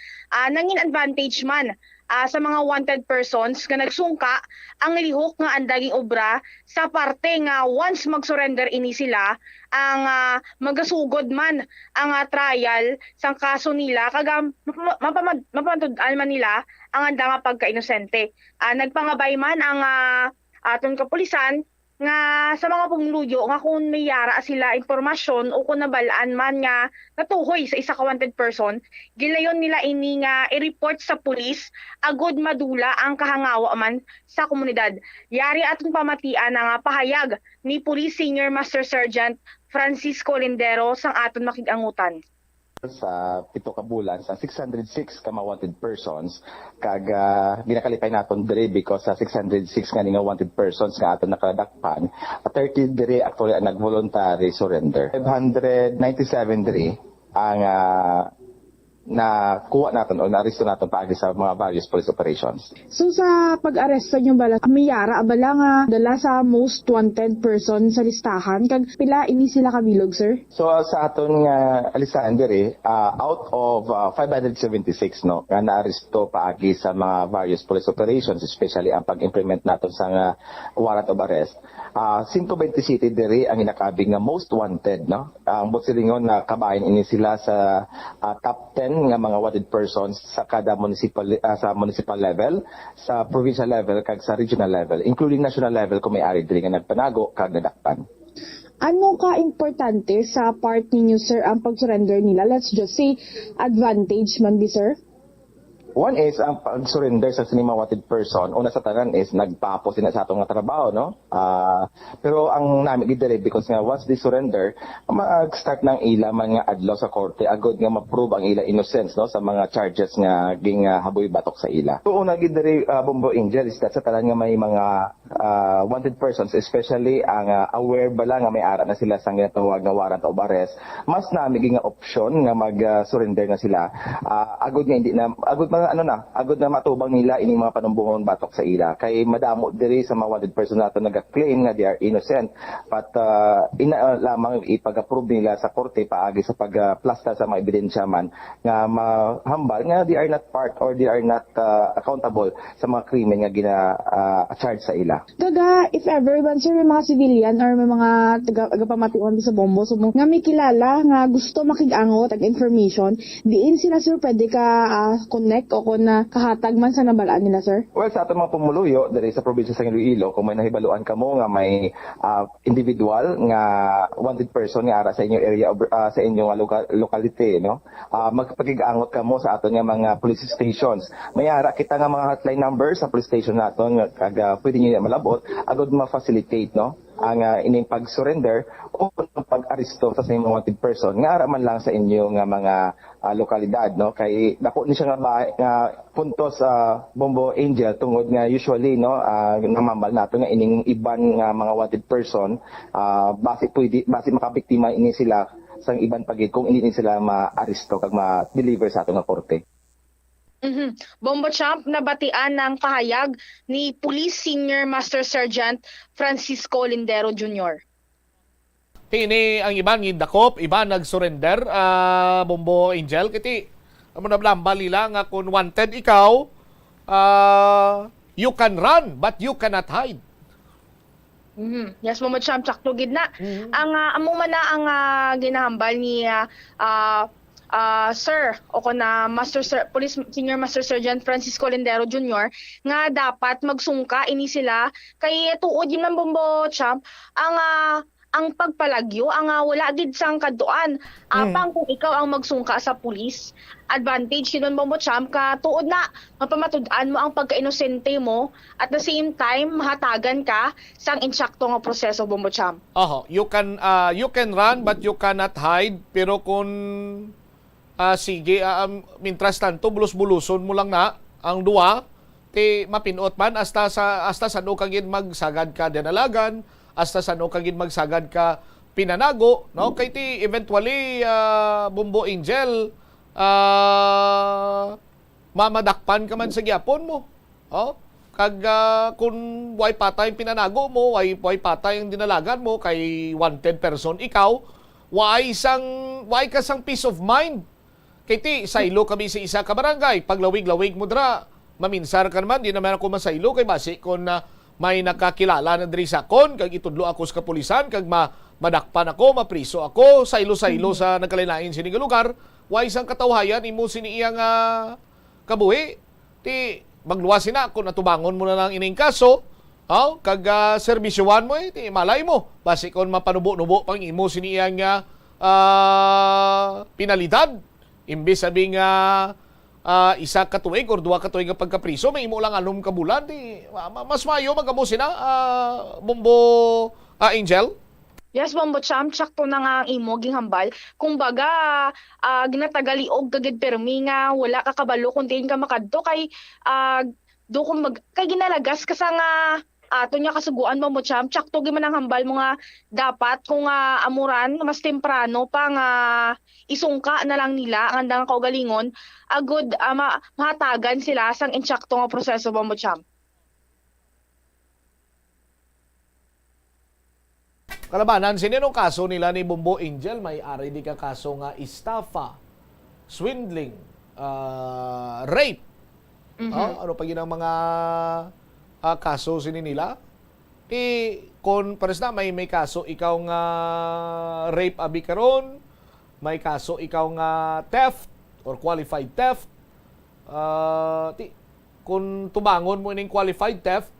nangin advantage man sa mga wanted persons nga nagsungka ang lihok nga andaging obra sa parte nga once mag-surrender ini sila ang magasugod man ang trial sang kaso nila kaga mapamatudaan man nila ang anda nga pagka-inosente. Nagpangabay man ang aton kapulisan nga sa mga pumuluyo nga kung may yara sila impormasyon o kung nabalaan man nga natuhoy sa isa ka wanted person, gilayon nila ini nga i-report sa pulis agud madula ang kahangawa man sa komunidad. Yari atong pamatian nga pahayag ni Police Senior Master Sergeant Francisco Lindero sang aton makigangutan. Sa 7 ka bulan sa 606 ka wanted persons kag ginakalipay naton diri because sa 606 nga nga wanted persons nga aton nakadakpan 30 diri actually ang nag-voluntary surrender. 597 diri ang na kuha natin o na-arresto natin paagi sa mga various police operations. So sa pag-aresto nyo bala, may yara abala nga dala sa most wanted person sa listahan kag pila ini sila kabilog, sir? So sa aton nga listahan diri, out of 576 no nga na-arresto paagi sa mga various police operations, especially ang pag-implement natin sa warrant of arrest. 127 diri ang inakabig nga most wanted no. Ang busilingon na kabayan ini sila sa top 10 nga mga wanted persons sa kada municipal sa municipal level, sa provincial level kag sa regional level, including national level kung may ari diri nga nagpanago kag nadakpan. Ano ka importante sa part ninyo, sir, ang pag-surrender nila? Let's just say advantage man di, sir? One is ang pag-surrender sa sinima wanted person. Una sa tanan is nagpapo sila sa atong nga trabaho, no? Pero ang namin gidere because nga once they surrender, mag-start ng ila man nga adlaw sa korte agod nga ma-prove ang ila innocence, no, sa mga charges nga ging haboy batok sa ila. So una gidere Bombo Angel is that sa tanan nga may mga wanted persons, especially ang aware bala nga may ara na sila sa ginatawag nga warrant of arrest, mas namin nga option nga mag-surrender na sila. Agod nga hindi na agud na matubang nila ining mga panumbungon batok sa ila kay madamo diri sa mga wanted person nato nag-claim nga they are innocent but ina lamang ipag-approve nila sa korte paagi sa pagplasta sa mga ebidensya man nga mahambal nga they are not part or they are not accountable sa mga krimen nga gina-charge sa ila. Taga, if ever man, sir, may mga civilian or may mga taga-pamatiwan sa Bombo so nga may kilala nga gusto makigangot ang information, diin sila, sir, pwede ka connect o kung kahatag man sa nabalaan nila, sir? Well, sa ating mga pumuluyo, dali sa probinsya sa Iloilo, kung may nahibaluan ka mo nga may individual nga wanted person nga ara sa inyong area, sa inyong locality, no? Magpagig-angot ka mo sa aton nga mga police stations. May ara kita nga mga hotline number sa police station naton kag pwede niyo malabot agud ma-facilitate, no, ang ining pag-surrender o pag-aresto sa inyong wanted person nga ara man lang sa inyo nga mga lokalidad, no, kay dako ni siya nga puntos sa Bombo Angel tungod nga usually, no, namambal nato nga ining iban nga mga wanted person base makabiktima ini sila sang iban pagid kung hindi sila ma-aresto kag ma-deliver sa ato nga korte. Bombo Champ, nabatian ng pahayag ni Police Senior Master Sergeant Francisco Lindero Jr. Ini ang iban gindakop, iba nag-surrender, Bombo Angel. Kiti, amo na blamba nila nga kung wanted ikaw, you can run but you cannot hide. Yes, Bombo Champ, sakto gid na. Ang among man na ang ginahambal ni Sir o na Police Senior Master Sergeant Francisco Lindero Jr. nga dapat magsungka ini sila kay tuod yun man Bombo Champ ang pagpalagyo wala gid sang kaduan apang kung ikaw ang magsungka sa pulis advantage yun Bombo Champ ka tuod na mapamatud-an mo ang pagka-inosente mo at the same time mahatagan ka sang insakto nga proseso Bombo Champ. You can run but you cannot hide, pero kung sige mintras tanto bulus-buluson mo lang na ang duwa ti mapinot man hasta sano kagid magsagad ka dinalagan, hasta sano kagid magsagad ka pinanago, no? Kay ti eventually Bombo Angel mamadakpan ka man sa gyapon mo. Kag kung way patay ang pinanago mo, way patay ang dinalagan mo kay wanted person ikaw, way ka sang peace of mind. Kay ti saylo kami sa isa ka barangay, paglawig-lawig mo dra, maminsar ka naman, di naman ako masaylo kay basi kon may nakakilala na diri sa kon, kag itudlo ako sa kapulisan, kag madakpan ako, mapriso ako, saylo-saylo sa nagkalain sining lugar, way isang katawhayan imo siniiyang kabuhi. Ti magluwas na kung natubangon mo na lang ining kaso, kag serbisyuhan mo ti malay mo, basi kon mapanubo-nubo pang imo siniyang pinalidad. Imbis sabing isa ka tuig or duwa ka tuig nga pagkapriso, may imo lang 6 ka bulan, di mas mayo magamo sina Bombo Angel. Yes, Bombo Champ, sakto na nga ang imo ginghambal. Kung baga, ginatagaliog kagid permi nga wala ka kabalo kung diin ka makadto kay kay ginalagas ka sa nga ato niya kasuguan Bombo Champ, sakto gi man ang hambal mo nga dapat kung amuran mas temprano pa nga isungka na lang nila ang andang kaugalingon agud mahatagan sila sang insakto nga proseso Bombo Champ. Kalabanan, sininong kaso nila ni Bombo Angel? May ari di ka kaso nga estafa, swindling, rape. Ano pa yun ang mga kaso sini nila? Kung pares na may kaso ikaw nga rape abi karon, may kaso ikaw nga theft or qualified theft. Kung tubangon mo ning qualified theft,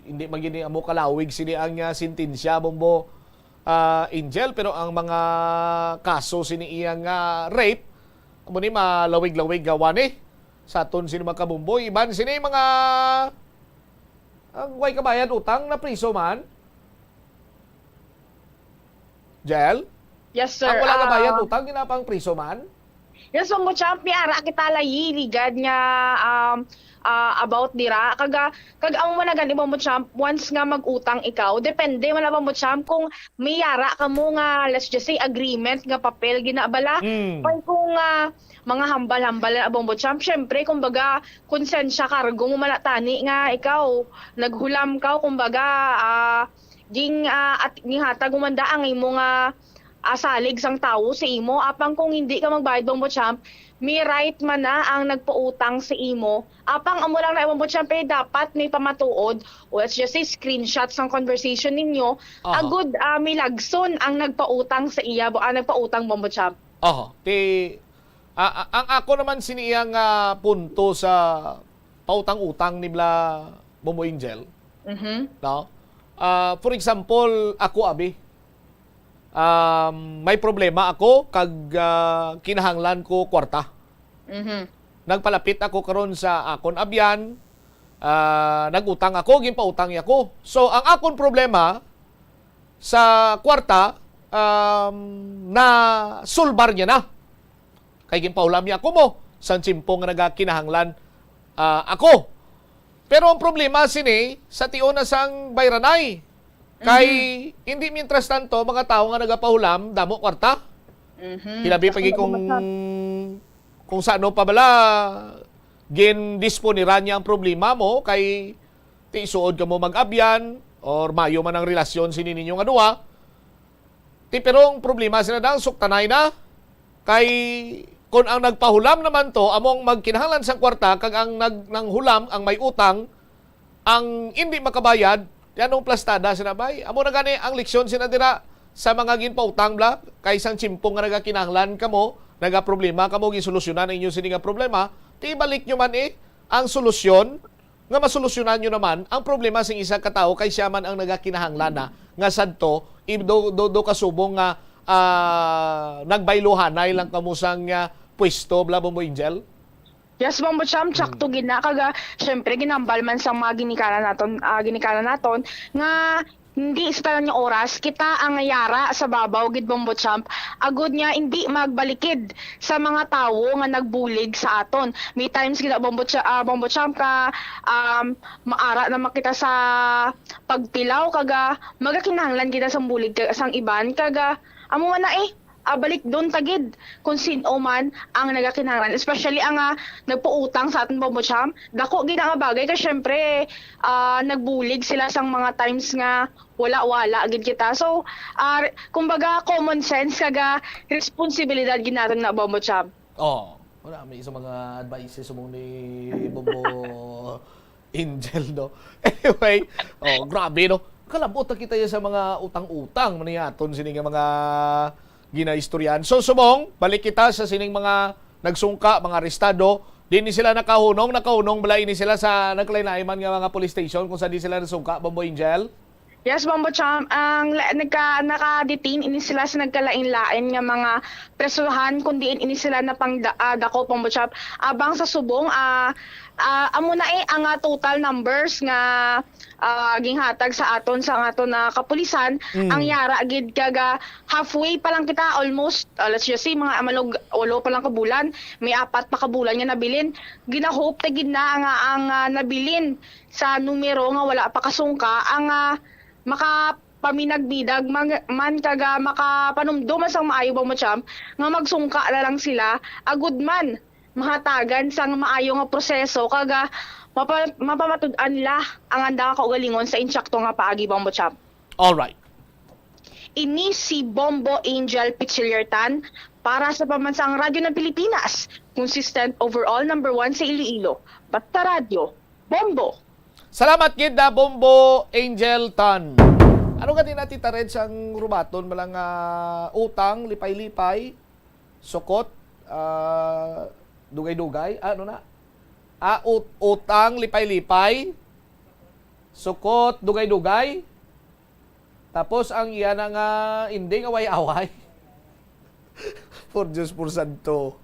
hindi magini amo kalawig sini ang sentensya Bombo Angel, pero ang mga kaso sini iyang rape amo ni malawig-lawig gawan sa aton sini makabumbo iban sini mga ang way kabayan utang na priso man. Jel? Yes sir. Ang wala kabayan utang ginapang priso man. Yes, Bombo Champ, ara kita layi ligad nga about dira kag ang managan Bombo Champ once nga magutang ikaw depende man Bombo Champ kung may yara ka mo nga let's just say agreement nga papel ginabala kung mga hambal-hambal na Bombo Champ syempre kumbaga konsensya kargo mo malatani nga ikaw naghulam ka kumbaga at hatag umanda ang imo nga asalig sang tawo sa imo apang kung hindi ka magbayad Bombo Champ may right man na ang nagpautang sa imo apang amo lang na Bombo Champ dapat may pamatuod o let's just say screenshots ng conversation ninyo agud may lagson ang nagpautang sa iya ang nagpautang Bombo Champ. Ang ako naman siniyang punto sa pautang-utang ni Bla Bombo Angel. No? For example, ako abi may problema ako kag kinahanglan ko kwarta. Nagpalapit ako karon sa akon abyan, nagutang ako, ginpautang ako. So ang akon problema sa kwarta na sulbar niya na. Kay ginpaulam niya ako mo sa simpong nga nagakinahanglan ako. Pero ang problema sini sa tiyo na sang bayranay. Kay hindi mientras tanto mga tao nga nagapahulam damo kwarta. Hilabi pagi kung sano pa bala gin-disponiran niya ang problema mo kay ti isuod ka mo mag-abyan or mayo man ang relasyon sini ninyo nga duha. Ti pero ang problema sila dang suktanay na kay kung ang nagpahulam naman to among magkinahanglan sang kwarta kag ang nanghulam ang may utang ang hindi makabayad. Yanong plastada sinabay. Amo na gani ang leksyon sinadira sa mga ginpautang bla kay isang chimpong nga nagakinahanglan kamo, nagaproblema kamo gisolusyonan ang inyo sini nga problema, ti balik nyo man ang solusyon nga masolusyonan nyo naman ang problema sing isa ka tawo kay siya man ang nagakinahanglan na nga sadto do kasubong nga nagbayluhanay lang kamo sang pwesto bla Bombo Angel. Yes, Bombo Champ, tsakto gina kaga syempre ginambal man sa mga ginikanan naton nga hindi sa tanan nga oras kita ang yara sa babaw gid Bombo Champ agud niya hindi magbalikid sa mga tawo nga nagbulig sa aton. May times gina Bombo Champ ka maara na makita sa pagpilaw kaga magakinahanglan kita sa bulig sang iban kaga amo nga na balik doon tagid kung sino man ang nagakinahanglan, especially ang nagpuutang sa aton Bombo Champ. Dako gid nga bagay kasi syempre nagbulig sila sang mga times nga wala gid kita. So kumbaga common sense kaga responsibilidad gid naton na Bombo Champ. Wala may isang mga advices mo ni Bombo Angel, no? Anyway, grabe, no? Kalabot na kita sa mga utang-utang maniyaton sini nga mga ginaistoryan. So subong, balik kita sa sining mga nagsungka, mga arestado, di ni sila nakahunong balay ni sila sa naglain-laiman nga mga police station kung saan di sila nasungka, Bombo Angel? Yes, Bombo Champ, ang naka-detain ini sila sa nagkalain-lain nga mga presuhan kundi ini sila na pangdako Bombo Champ. Abang sa subong amo na ang total numbers nga ginghatag sa aton na kapulisan. Ang yara gid kaga halfway pa lang kita, almost let's just say mga amalog 8 pa lang ka bulan, may 4 pa ka bulan nga nabilin. Ginahope ta gid na ang nabilin sa numero nga wala pa kasungka ang makapaminagbidag man kaga makapanumdum sang maayo Bombo Champ nga magsungka na lang sila agud man mahatagan sang maayo nga proseso kaga mapamatud-an la ang anda ka kaugalingon sa insyakto nga paagi Bombo Champ. All right. Ini si Bombo Angel Pichillertan para sa Pambansang Radyo ng Pilipinas, consistent overall number 1 sa Iloilo. Basta radyo, Bombo. Salamat gid na Bombo Angel Tan. Ano ka din natin tared sang rubaton malang utang, lipay-lipay, sukot, dugay-dugay, ano na? Utang, lipay-lipay, sukot, dugay-dugay. Tapos ang iyan nga hindi away-away. For Diyos por santo.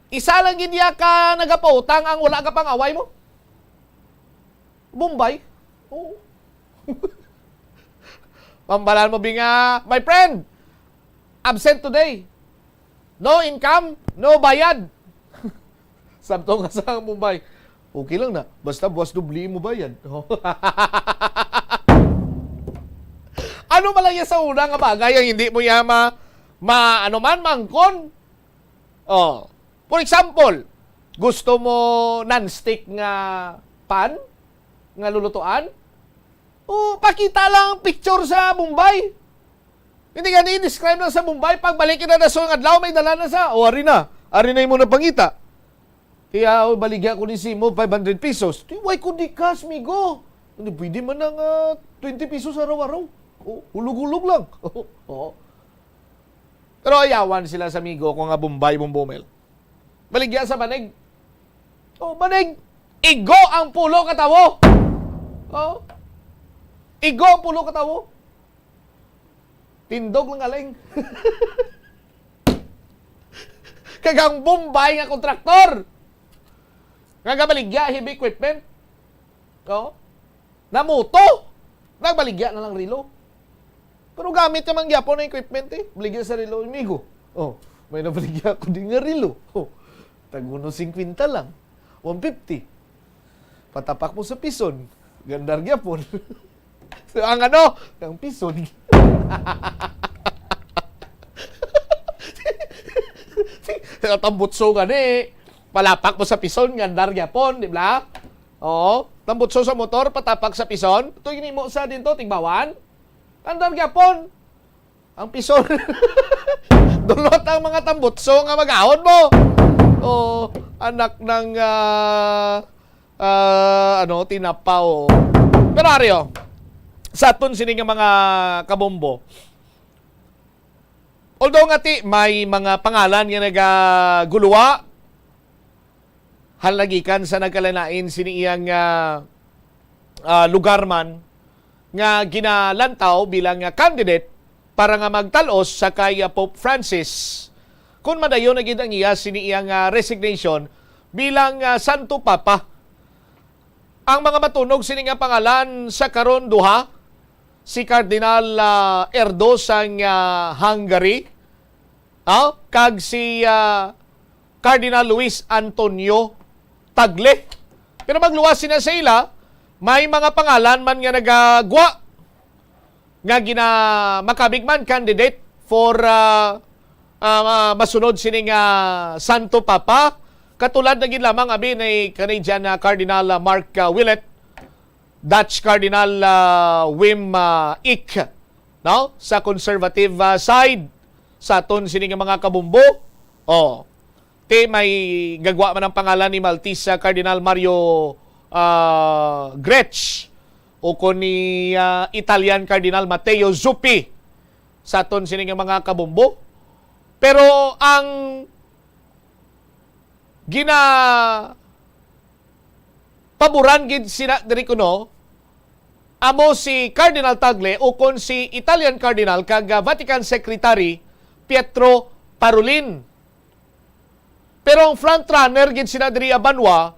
Isa lang gid ka nagapautang ang wala ka pang away mo. Bombay. Oo. Pambalan mo binga, my friend, absent today. No income, no bayad. Sabto nga sa Mumbai. Okay lang na. Basta buwas dubli mo bayad. Ano ba lang yan sa una nga bagay ang hindi mo yama ano man mangkon? For example, gusto mo non-stick nga pan? Nga lulutuan? Pakita lang picture sa Mumbai. Hindi ka i-describe lang sa Mumbai. Pagbalikin na so yung adlaw, may dala na sa, ari na yung muna pangita. Kaya baligya ko ni Simo, 500 pesos. Why kundi cash, migo? Hindi pwede man ng 20 pesos araw-araw. Hulog-hulog lang. Pero ayawan sila sa migo kung nga Bombay, Bombomel. Baligya sa banig. Banig! Igo ang pulo katawo! Igo ang pulo katawo! Tindog ng aling. Kagang Bombay nga kontraktor! Nga baligya, heavy equipment. Namuto! Nagbaligya na lang rilo. Pero gamit naman gyapon na equipment baligya sa rilo, amigo. May nabaligya ko din nga rilo. Taguno 50 lang. 150. Patapak mo sa pison. Gandar gyapon. So, ang pison. Tambutso nga palapak mo sa pison, gandar gyapon, di ba? Tambutso sa motor, patapak sa pison. Ito yung mo sa din to, tigbawan. Gandar gyapon. Ang pison. Dulot ang mga tambutso nga mag-ahon mo. Anak ng tinapaw. Pero Aryo, sa aton sini nga mga kabombo, Although nga ti may mga pangalan nga nagaguluwa, halagikan sa nagkalanain siniyang lugar man nga ginalantaw bilang candidate para nga magtalos sa kay Pope Francis. Kung madayon na gid ang iya siniyang resignation bilang Santo Papa. Ang mga matunog sini nga pangalan sa karon duha, si Cardinal Erdo sang Hungary, kag si Cardinal Luis Antonio Tagle. Pero magluwas sina sa ila, may mga pangalan man nga nagagwa nga makabigman candidate for masunod sini nga Santo Papa. Katulad na gid lamang abi ni Canadian Cardinal Mark Willett, Dutch Cardinal Wim Eek, no? Sa conservative side sa aton sini nga mga kabumbo. May gagwa man ang pangalan ni Maltese Cardinal Mario Gretsch o kun ni Italian Cardinal Matteo Zuppi sa aton sini nga mga kabumbo. Pero ang paboran gid sina diri kuno amo si Cardinal Tagle o kon si Italian Cardinal kag Vatican Secretary Pietro Parolin. Pero ang front runner gid sina diri Banwa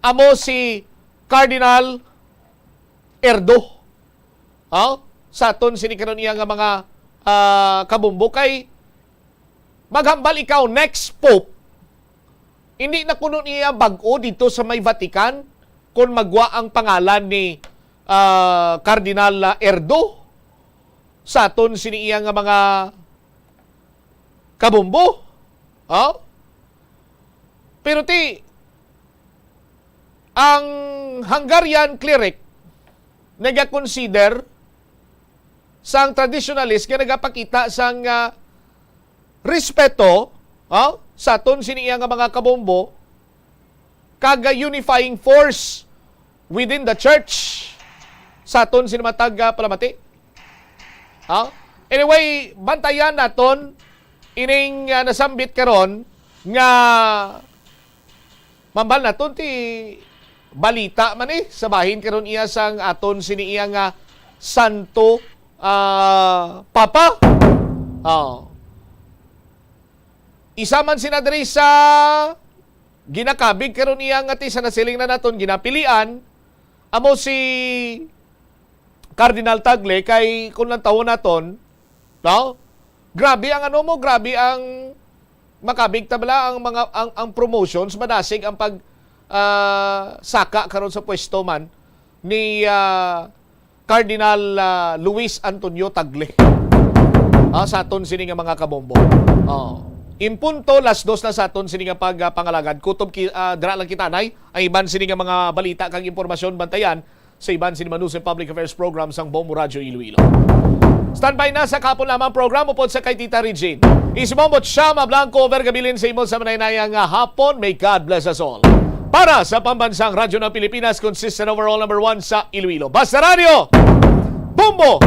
amo si Cardinal Erdo. Sa aton sini karon iya nga mga kabumbo kay maghambal ikaw next Pope. Hindi na kuno niya bag-o dito sa may Vatican kung magwa ang pangalan ni Cardinal Erdo sa aton siniya nga mga kabumbo. Pero ang Hungarian cleric nag-consider sang traditionalist nga nagapakita sang respeto sa aton siniya nga mga kabombo kag unifying force within the church sa aton sinimatag palamati. Anyway, bantayan naton ining nasambit karon nga mambal naton ti balita man sa bahin karon iya sang aton siniya nga Santo Papa. Isa man sina diri sa ginakabig karon iya nga ti sa nasiling na naton ginapilian amo si Cardinal Tagle kay kun lang tawo naton, no? Grabe ang grabe ang makabig tabla ang mga ang promotions, madasig ang pag saka karon sa pwesto man ni Cardinal Luis Antonio Tagle. Sa aton sini nga mga kabombo. Impunto, las 2 na sa aton sini nga pagpangalagad. Kutob dira lang kita nay ang iban sini nga mga balita kag impormasyon bantayan sa iban sini News and Public Affairs program sang Bombo Radyo Iloilo. Standby na sa kapon lamang program upod sa kay Tita Regine. Isumambot siya Blanco Vergabilin sa imo sa manaynayang hapon. May God bless us all. Para sa pambansang radyo ng Pilipinas, consistent overall number 1 sa Iloilo. Basta Radio! Bombo!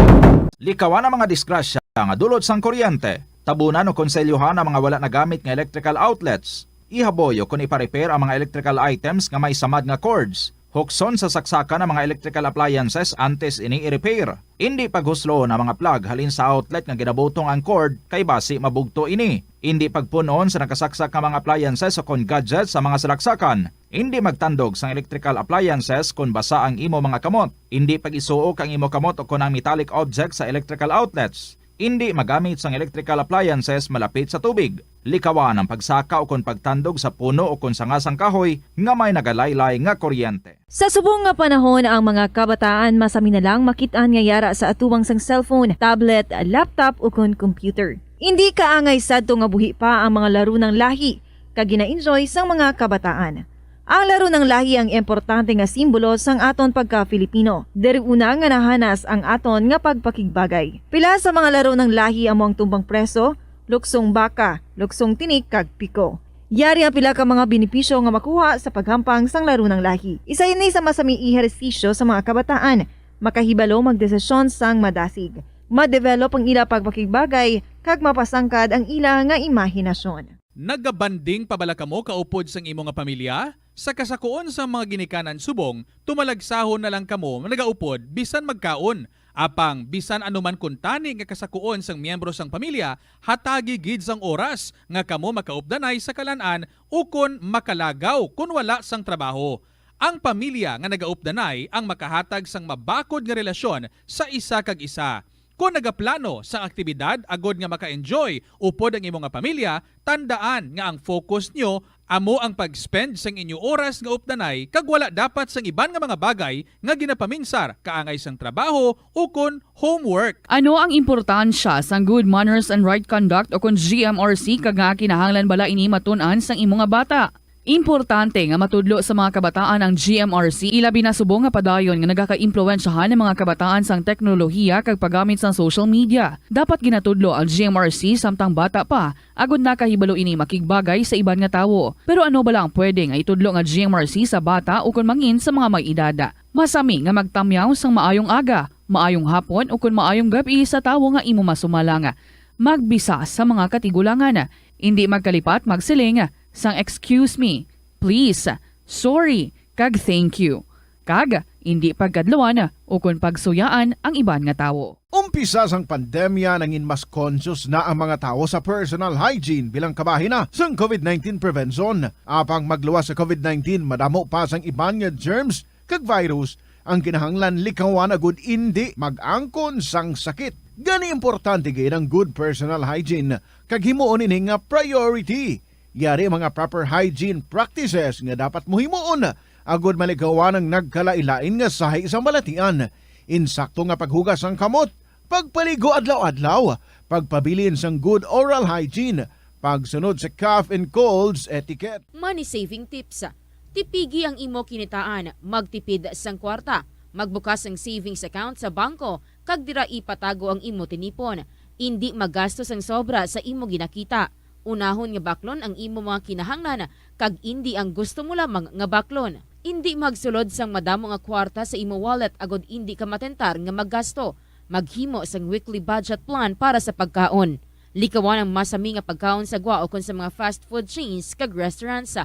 Likawan ang mga disgrasya nga dulot sang kuryente. Tabunan o konselyuhan ang mga wala nagamit nga electrical outlets. Ihaboy o kung ipa-repair ang mga electrical items nga may samad nga cords. Hukson sa saksakan ng mga electrical appliances antes ini i-repair. Hindi paghuslo na mga plug halin sa outlet nga ginabutong ang cord kay basi mabugto ini. Hindi pagpunon sa nakasaksak nga mga appliances o kon gadgets sa mga salaksakan. Hindi magtandog sa electrical appliances kung basa ang imo mga kamot. Hindi pag-isuok ang imo kamot o kon ang metallic objects sa electrical outlets. Hindi magamit sang electrical appliances malapit sa tubig. Likawan ang pagsaka o kon pagtandog sa puno o kon sangasang kahoy nga may nagalaylay nga kuryente. Sa subong nga panahon, ang mga kabataan masami na lang makitaan nga yara sa atuwang sang cellphone, tablet, laptop o kon computer. Hindi kaangay sadto nga buhi pa ang mga laro ng lahi kag gina-enjoy sang mga kabataan. Ang laro ng lahi ang importante nga simbolo sang aton pagka-Filipino. Diri una nga nahanas ang aton nga pagpakigbagay. Pila sa mga laro ng lahi amo ang tumbang preso, luksong baka, luksong tinik kag piko. Yari ang pila ka mga benepisyo nga makuha sa paghampang sang laro ng lahi. Isa ini sa masami ehersisyo sa mga kabataan, makahibalo magdesisyon sang madasig. ma-develop ang ila pagpakigbagay kag mapasangkad ang ila nga imahinasyon. Nagabanding pabalakamo kaupod sang imo nga pamilya? Sa kasakuon sa mga ginikanan subong, tumalagsahon na lang kamo nagaupod bisan magkaon. Apang bisan anuman kuntani nga kasakuon sang miyembro sang pamilya, hatagi gid sang oras nga kamo makaupdanay sa kalanan ukon makalagaw kun wala sang trabaho. Ang pamilya nga nagaupdanay ang makahatag sang mabakod nga relasyon sa isa kag isa. Kung nagaplano sa aktibidad agod nga maka-enjoy upod ang imong nga pamilya, tandaan nga ang focus nyo amo ang pag-spend sang inyo oras nga updanay kag wala dapat sang iban nga mga bagay nga ginapaminsar kaangay sang trabaho ukon homework. Ano ang importansya sang good manners and right conduct o kung GMRC kag nga kinahanglan bala ini matun-an sang imong nga bata? Importante nga matudlo sa mga kabataan ang GMRC ilabi na subong nga padayon nga nagaka-impluwensyahan ng mga kabataan sang teknolohiya kag paggamit sang social media. Dapat ginatudlo ang GMRC samtang bata pa agud nakahibalo ini makigbagay sa iban nga tawo. Pero ano bala ang pwede nga itudlo nga GMRC sa bata ukon mangin sa mga may edad? Masami nga magtamyaw sang maayong aga, maayong hapon ukon maayong gabi sa tawo nga imo masumalanga. Magbisa sa mga katigulangan, hindi magkalipat magsiling sang excuse me, please, sorry, kag thank you. Kag hindi pagkadlawan o kung pagsuyaan ang iban nga tawo. Umpisa sang pandemya nangin mas conscious na ang mga tao sa personal hygiene bilang kabahina sang COVID-19 prevention. Apang magluwas sa COVID-19, madamo pa sang iban nga germs kag virus ang kinahanglan likawan agud hindi mag-angkon sang sakit. Gani importante gid ang good personal hygiene kag himuon ini nga priority. Yari mga proper hygiene practices nga dapat muhimuon agud malikawan ang nagkalailain nga sahi sa malatian. Insakto nga paghugas ang kamot, pagpaligo adlaw-adlaw, pagpabilin sang good oral hygiene, pagsunod sa cough and colds etiquette. Money saving tips. Tipigi ang imo kinitaan, magtipid sang kwarta, magbukas ng savings account sa bangko, kag dira ipatago ang imo tinipon. Hindi magastos ang sobra sa imo ginakita. Unahon nga baklon ang imo mga kinahanglan kag hindi ang gusto mo lamang nga baklon. Hindi magsulod sang madamo nga kwarta sa imo wallet agod hindi ka matentar nga maggasto. Maghimo sang weekly budget plan para sa pagkaon. Likawan ang masami nga pagkaon sa gwa o kon sa mga fast food chains kag restaurants.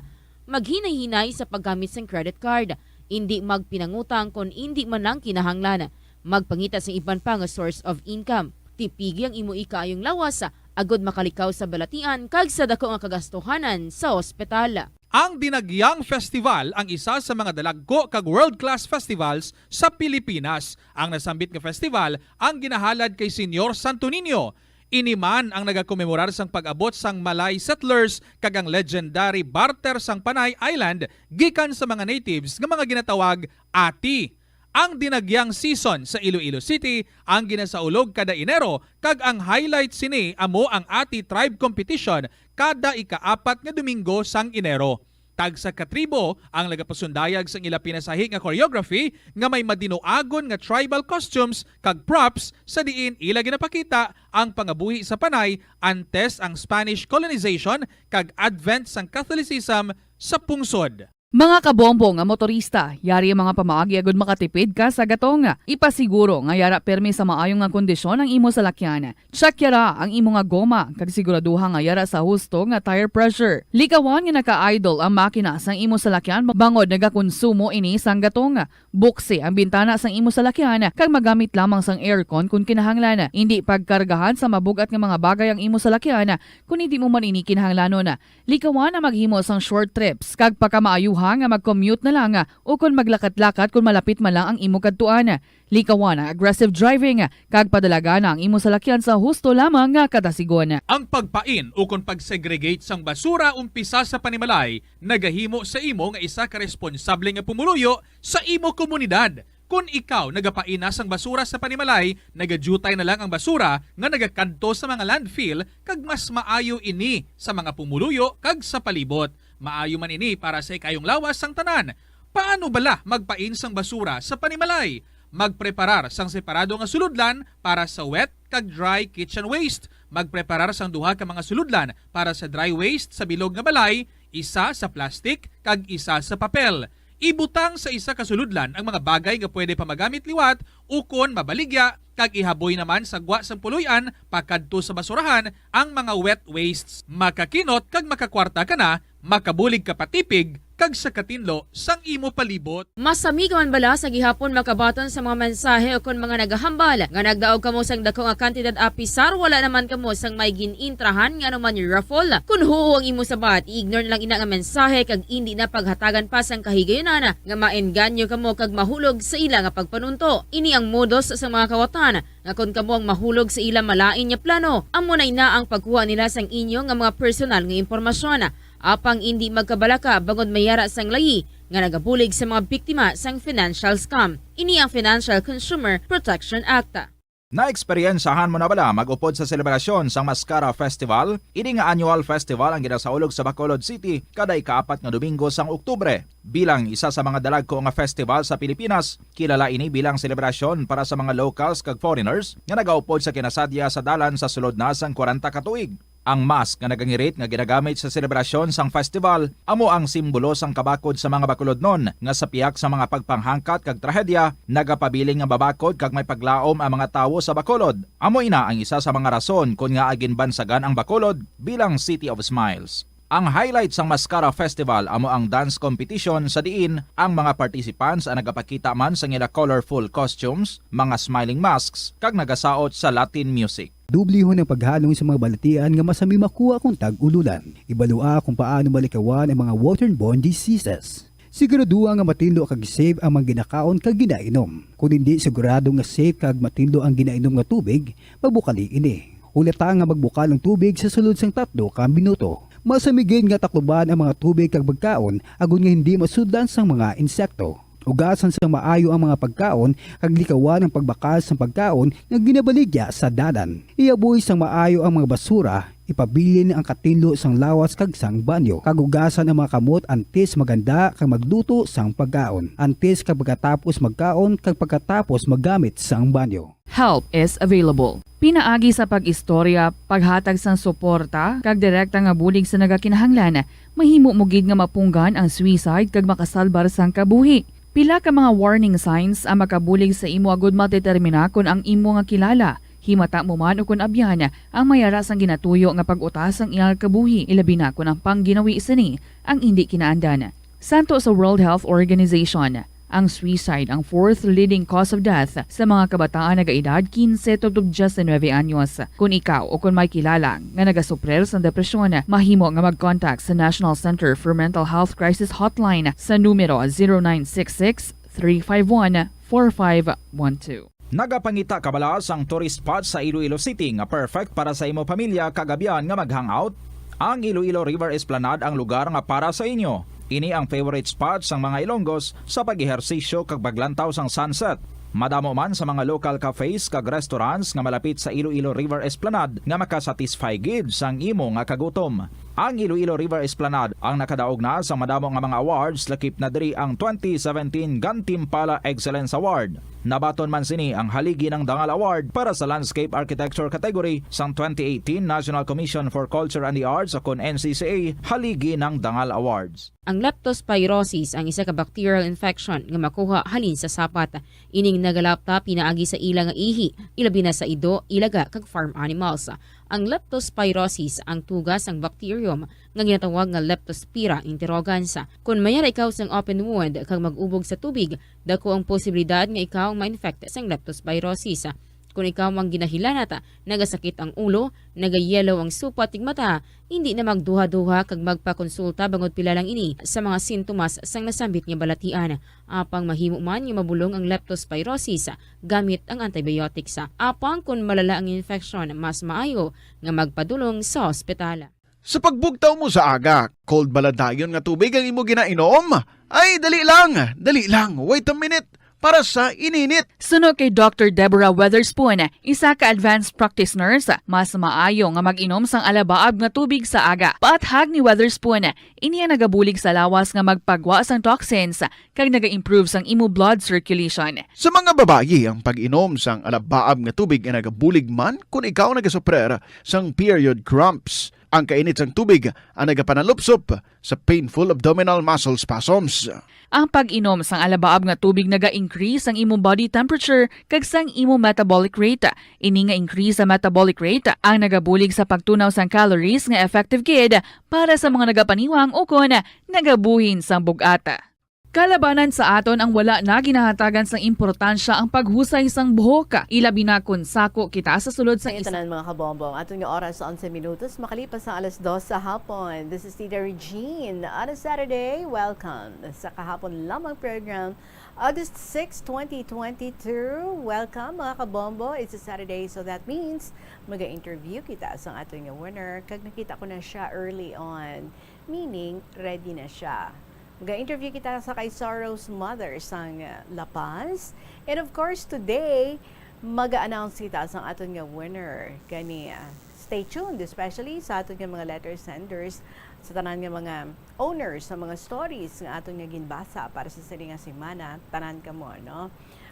Maghinay-hinay sa paggamit sang credit card. Hindi magpinangutang kon hindi man lang kinahanglan. Magpangita sa iban pa nga source of income. Tipigi ang imo ikaayong lawas agod makalikaw sa balatian kag sa dako nga kagastuhanan sa ospital. Ang Dinagyang Festival ang isa sa mga dalagko kag world-class festivals sa Pilipinas. Ang nasambit nga festival ang ginahalad kay Senyor Santo Niño. Iniman ang nagakomemorar sang pag-abot sang Malay settlers kag ang legendary barter sang Panay Island gikan sa mga natives nga mga ginatawag Ati. Ang Dinagyang season sa Iloilo City ang ginasaulog kada Enero kag ang highlight sini amo ang Ati Tribe Competition kada ika-4 nga Domingo sang Enero. Tag sa katribo ang nagapasundayag sang ila pinasahi nga choreography nga may madinoagon nga tribal costumes kag props sa diin ila ginapakita ang pangabuhi sa Panay antes ang Spanish colonization kag advent sang Catholicism sa pungsod. Mga kabombo nga motorista, yari ang mga pamaagi agud makatipid ka sa gatong. Ipasiguro nga yara permi sa maayong nga kondisyon ang imo salakyan. Check yara ang imo nga goma kag siguraduha nga yara sa husto nga tire pressure. Likawan nga naka-idle ang makina sang imo salakyan bangod nagakonsumo ini sang gatong. Buksi ang bintana sang imo salakyan kag magamit lamang sang aircon kung kinahanglan. Hindi pagkargahan sa mabugat nga mga bagay ang imo salakyan kung hindi mo man ini kinahanglanon. Likawan na maghimo sang short trips kag pagkamaayo nga mag-commute na lang o kung maglakat-lakat kung malapit man lang ang imo kadtuan. Likawan ang aggressive driving kag padalaga na ang imo salakyan sa husto lamang nga katasigon. Ang pagpain o kung pagsegregate sang basura umpisa sa panimalay nagahimo sa imo nga isa ka responsable nga pumuluyo sa imo komunidad. Kung ikaw nagapaina sang basura sa panimalay, nagadutay na lang ang basura nga nagakanto sa mga landfill kag mas maayo ini sa mga pumuluyo kag sa palibot. Maayo man ini para sa ikayong lawas sang tanan. Paano bala magpain sang basura sa panimalay? Magpreparar sang separado nga suludlan para sa wet kag dry kitchen waste. Magpreparar sang duha ka mga suludlan para sa dry waste sa bilog nga balay, isa sa plastic kag isa sa papel. ibutang sa isa ka suludlan ang mga bagay nga pwede pa magamit liwat ukon mabaligya kag ihaboy naman sa gwa sa puluyan pakadto sa basurahan ang mga wet wastes. Makakinot kag makakwarta ka na, makabulig ka patipig kag sa katinlo sang imo palibot. Masami ka man bala sa gihapon makabaton sa mga mensahe o kon mga nagahambal nga nagdaog kamo sang dako nga kantidad apisar wala naman kamo sang may ginintrahan nga naman yung raffle. Kun huo ang imo sabat, ignore na lang ina nga mensahe kag hindi na paghatagan pa sang kahigayonan nga maengganyo kamo kag mahulog sa ila nga pagpanunto. Ini ang modos sa mga kawatan nga kon kamo ang mahulog sa ila malain nya plano, amo na ina ang pagkuha nila sang inyo nga mga personal nga impormasyon. Apang hindi magkabalaka bangod mayara sang layi nga nagabulig sa mga biktima sang financial scam. Ini ang Financial Consumer Protection Act. Na-eksperyensahan mo na bala mag-upod sa selebrasyon sang Mascara Festival? Ini nga annual festival ang ginasaulog sa Bacolod City kada ika-4 nga Domingo sang Oktubre. Bilang isa sa mga dalagko nga festival sa Pilipinas, kilala ini bilang selebrasyon para sa mga locals kag foreigners nga nagaupod sa kinasadya sa dalan sa sulod na sang 40 ka tuig. Ang mask nga nagangirit nga ginagamit sa selebrasyon sang festival amo ang simbolo sang kabakod sa mga Bacolodnon nga sa piyak sa mga pagpanghangkat kag trahedya nagapabiling nga babakod kag may paglaom ang mga tawo sa Bacolod. Amo ina ang isa sa mga rason kung nga aginbansagan ang Bacolod bilang City of Smiles. Ang highlight sang Mascara Festival amo ang dance competition sa diin ang mga participants ang nagapakita man sa ila colorful costumes, mga smiling masks kag nagasaot sa Latin music. Dubliho ng paghalong sa mga balatian nga masami makuha kung tag-ululan. Ibalua kung paano malikawan ang mga waterborne diseases. Siguraduha nga matindo kag safe ang mga ginakaon kag ginainom. Kung hindi sigurado nga safe kag matindo ang ginainom nga tubig, magbukali ini. Ulata nga magbukal ang tubig sa sulod sang 3 ka minuto. Masamigin nga takluban ang mga tubig kag pagkaon agon nga hindi masudlan sang mga insekto. Ugasan sa maayo ang mga pagkaon kag likawan ang pagbakas ng pagkaon nga ginabaligya sa dalan. Iaboy sang maayo ang mga basura, ipabilin ang katinlo sang lawas kag sang banyo. Kag ugasan ang mga kamot antes maganda kag magluto sang pagkaon. Antes kag pagkatapos magkaon kag pagkatapos maggamit sang banyo. Help is available. Pinaagi sa pag-istorya, paghatag sang suporta, kag direkta nga bulig sa nagakinahanglan, mahimo mo gid nga mapunggan ang suicide kag makasalbar sang kabuhi. Pila ka mga warning signs ang makabulig sa imo agud matetermina kung ang imo nga kilala. Himata mo man o kung abyan ang mayara sang ginatuyo nga pag-utas ang iyang kabuhi, ilabi na kung ang pangginawi sini ang hindi kinaandan. Santo sa World Health Organization, ang suicide ang 4th leading cause of death sa mga kabataan nagaedad 15 to 19 anyos. Kung ikaw o kung may kilala nga nagasuprer sa depresyon, mahimo nga mag-contact sa National Center for Mental Health Crisis Hotline sa numero 0966-351-4512. Nagapangita kabala sang tourist spot sa Iloilo City nga perfect para sa imo pamilya kagabihan nga mag-hangout? Ang Iloilo River Esplanade ang lugar nga para sa inyo. Ini ang favorite spot sang mga Ilonggos sa pag-ehersisyo kag paglantaw sang sunset. Madamo man sa mga local cafes kag restaurants nga malapit sa Iloilo River Esplanade nga makasatisfy gid sang imo nga kagutom. Ang Iloilo River Esplanade ang nakadaog na sa madamo nga mga awards lakip na diri ang 2017 Gantimpala Excellence Award. Nabaton man sini ang haligi ng Dangal Award para sa Landscape Architecture category sang 2018 National Commission for Culture and the Arts o kon NCCA haligi ng Dangal Awards. Ang leptospirosis ang isa ka bacterial infection nga makuha halin sa sapat. Ining nagalapta pinaagi sa ila nga ihi, ilabi na sa ido, ilaga kag farm animals. Ang leptospirosis ang tugas ang bacterium nga ginatawag nga Leptospira interrogans. Kung mayara ikaw sang open wound kag mag-ubog sa tubig, dako ang posibilidad nga ikaw ma-infect sang leptospirosis. Kung ikaw ang ginahilanata, nagasakit ang ulo, nagayelo ang supa tig mata, hindi na magduha-duha kag magpakonsulta bangod pila lang ini sa mga sintomas sang nasambit nga balatian. Apang mahimo man nga mabulong ang leptospirosis gamit ang antibiotics. Apang kung malala ang infection, mas maayo nga magpadulong sa ospital. Sa pagbugtaw mo sa aga, cold baladayon nga tubig ang imo ginainom? Ay, dali lang, wait a minute. Para sa ininit. Suno kay Dr. Deborah Weatherspoon, isa ka advanced practice nurse, mas maayo nga mag-inom sang alabaab nga tubig sa aga. Paathag ni Weatherspoon, iniya nagabulig sa lawas nga magpagwa sang toxins kag naga-improve sang imo blood circulation. Sa mga babayi, ang pag-inom sang alabaab nga tubig ay nagabulig man kung ikaw nagasuprer sang period cramps. Ang kainit sang tubig ang nagapanalupsop sa painful abdominal muscle spasms. Ang pag-inom sang alabaab nga tubig naga-increase ang imong body temperature kag sang imong metabolic rate. Ini nga increase sa metabolic rate ang nagabulig sa pagtunaw sang calories nga effective gid para sa mga nagapaniwang o kon nagabuhin sang bugata. Kalabanan sa aton ang wala na ginahatagan sang importansya ang paghusay sang buhok. Ilabi na kun sako kita sa sulod sang isa. Mga kabombong, aton nga oras sa 11 minutos, makalipas sa alas 2 sa hapon. This is Tita Regine. On a Saturday, welcome sa kahapon lamang program. August 6, 2022. Welcome mga kabombo. It's a Saturday, so that means mag-interview kita sa aton nga winner. Kag nakita ko na siya early on, meaning ready na siya. Mag-interview kita sa kay Sorrow's mother sang La Paz. And of course, today, mag-announce kita sa aton nga winner. Kani, stay tuned, especially sa aton nga mga letter senders, sa tanan nga mga owners sa mga stories nga aton nga ginbasa para sa sini nga semana. Tanan ka mo, no?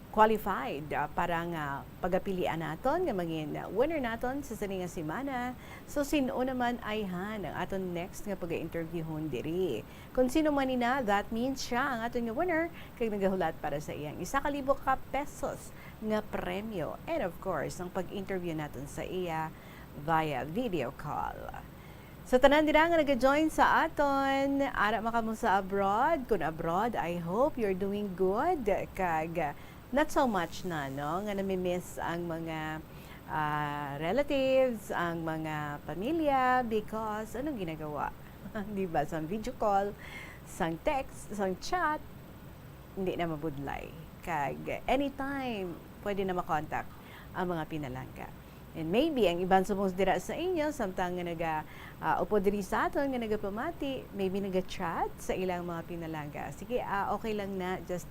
Qualified para nga pagapilian naton nga maging winner naton sa sini nga semana. So sino naman ay ang aton next nga pag-interviewon diri. Kung sino man ina, that means siya ang aton nga winner kay nagahulat para sa iyang 1,000 ka pesos nga premyo. And of course, ang pag-interview naton sa iya via video call. So tanan dira nga nag-join sa aton, ara makamu sa abroad. Kung abroad, I hope you're doing good. Kag not so much na, no? Nga nami-miss ang mga relatives, ang mga pamilya because anong ginagawa? Di ba? Sang video call, sang text, sang chat, hindi na mabudlay. Kag anytime, pwede na makontak ang mga pinalangga. And maybe, ang ibang sumos dira sa inyo, samtang nga upo diri sa aton, nga nagapamati, maybe naga-chat sa ilang mga pinalangga. Sige, okay lang na, just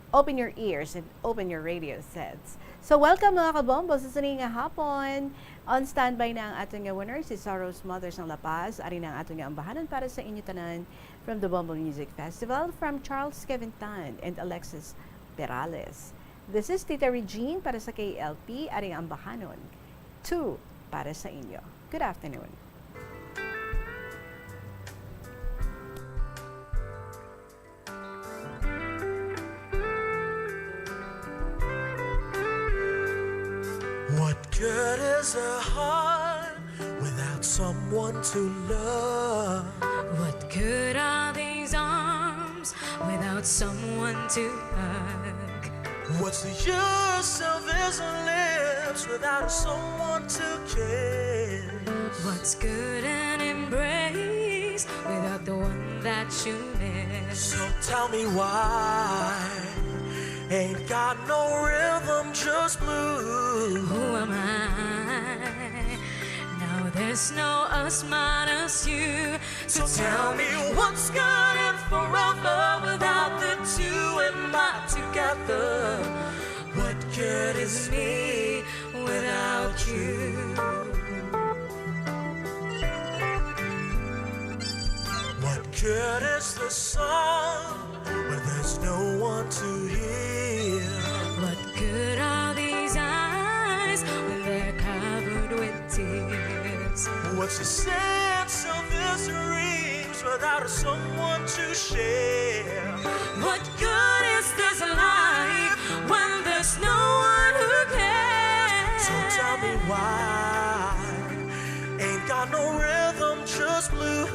open your ears and open your radio sets. So welcome mga kabombo sa sini nga hapon. On standby na ang aton nga winner, si Sorrow's mother ng La Paz. Ari na ang aton nga ambahanan para sa inyo tanan from the Bombo Music Festival from Charles Kevin Tan and Alexis Perales. This is Tita Regine para sa KLP, ari ang ambahanon 2 para sa inyo. Good afternoon. What good is a heart without someone to love? What good are these arms without someone to hug? What's the use of these lips without someone to kiss? What's good an embrace without the one that you miss? So tell me why ain't got no rhythm, just blues. Who am I? Now there's no us minus you. So tell me what's good and forever without the two and not together. What good is me without you? What good is the song when there's no one to hear? What good are these eyes when they're covered with tears? What's the sense of these dreams without someone to share? What good is this life when there's no one who cares? So tell me why ain't got no rhythm, just blues.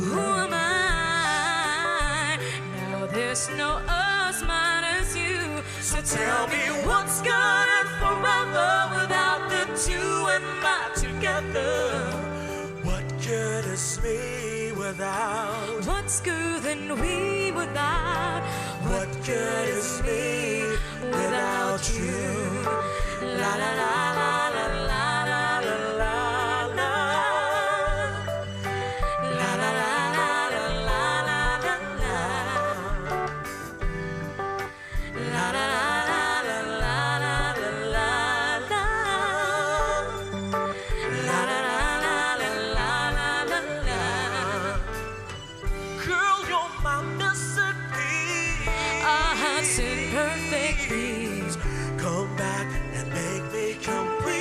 Who am I? Now there's no us minus you. So tell me what's good and forever without the two and not together. What good is me without? What's good than we without? What good is me without you? La la la la la la la la la. La la la la la la la la la. La la la la la la la la la. La la la la la la la la la. Girl, you're my missing piece. Our hearts in perfect peace. Come back and make me complete.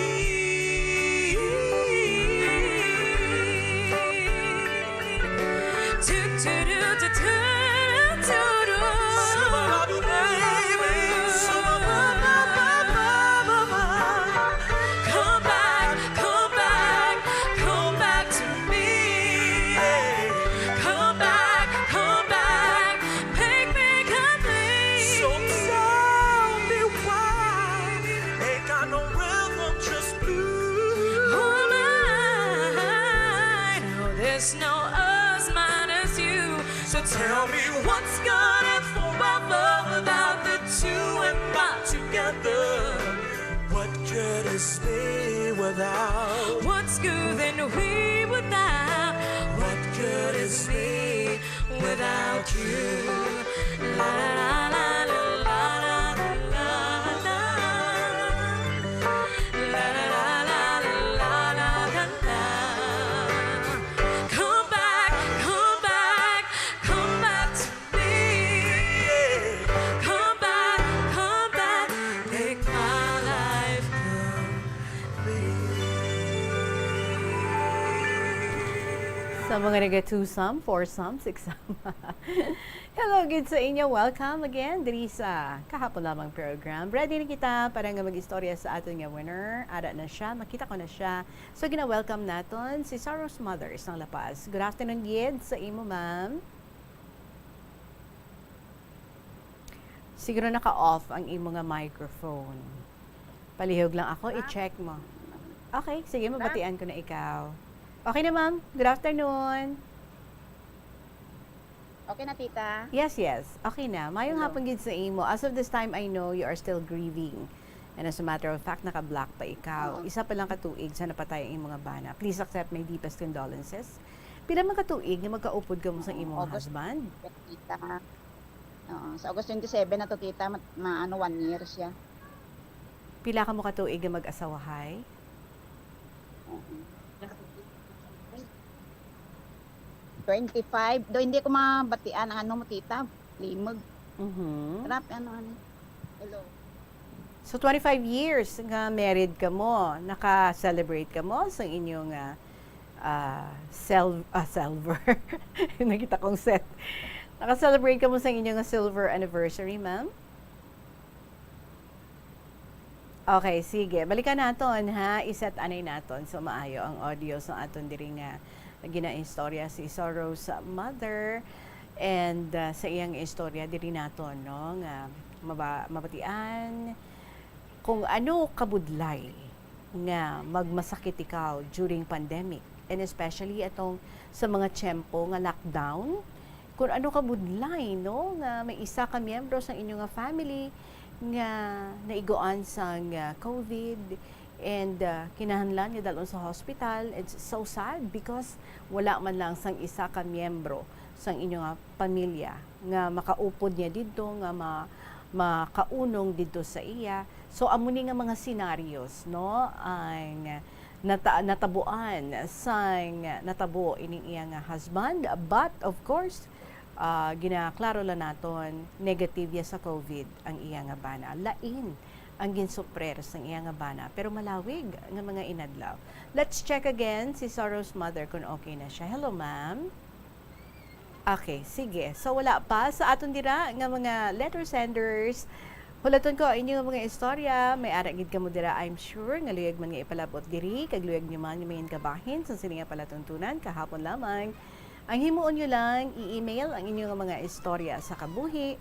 Tell me what's good and forever without the two and not together. What good is me without? What's good and we without? What good is me without you? La la la la la la la la. La la la la la la la. Come back, come back, come back to me. Come back, make my life Sa mga naga-2-some, 4-some, 6-some. Hello, good sa inyo. Welcome again diri sa kahapon lamang program. Ready na kita para nga mag-istorya sa aton nga winner. Ada na siya, makita ko na siya. So, gina-welcome naton si Saros Mothers ng La Paz. Good afternoon, Yed, sa imo, ma'am. Siguro naka-off ang imo nga microphone. Palihog lang ako, i-check mo. Okay, sige, mabatian ko na ikaw. Okay na, ma'am. Good afternoon. Okay na, tita? Yes, yes. Okay na. Mayong hapon gid sa imo. As of this time, I know you are still grieving. And as a matter of fact, naka-black pa ikaw. Isa pa lang katuig sa napatay ang mga bana. Please accept my deepest condolences. Pila man katuig nga magkaupod ka mo sa imong husband? Tita. Sa August 27 na to, tita, 1 year siya. Pila ka mo katuig nga mag-asawahay? 25. Do hindi ko mabatian ang ano mo, tita. Limog. Rap, Hello. So, 25 years nga married ka mo. Naka-celebrate ka mo sa inyong silver. Nakita kong set. Naka-celebrate ka mo sa inyong silver anniversary, ma'am? Okay, sige. Balikan naton ha. Iset anay naton so maayo ang audio sa aton diri nga gina-istorya si Saros mother and sa iyang istorya diri naton no nga mabatian kung ano kabudlay nga magmasakit ikaw during pandemic and especially atong sa mga tiyempo nga lockdown kung ano kabudlay no nga may isa ka miyembro sa inyong family nga naigoan sa COVID and kinahanglan niya dalon sa hospital. It's so sad because wala man lang sang isa ka miyembro sang inyong pamilya nga makaupod niya dito nga makaunong dito sa iya. So amuni nga mga scenarios no ang natabuan sang natabo ining iya nga husband but of course ginaklaro lang naton negative ya sa COVID ang iya nga bana. Lain ang ginsuprer sang iya nga bana pero malawig nga mga inadlaw. Let's check again si Saros mother kung okay na siya. Hello, ma'am. Okay, sige. So wala pa sa aton dira nga mga letter senders. Hulaton ko inyo mga istorya, may ara gid kamo dira I'm sure nga luyag man nga ipalabot diri kag luyag nyo man may kabahin sa sini nga palatuntunan kahapon lamang. Ang himuon nyo lang i-email ang inyong mga istorya sa kabuhi.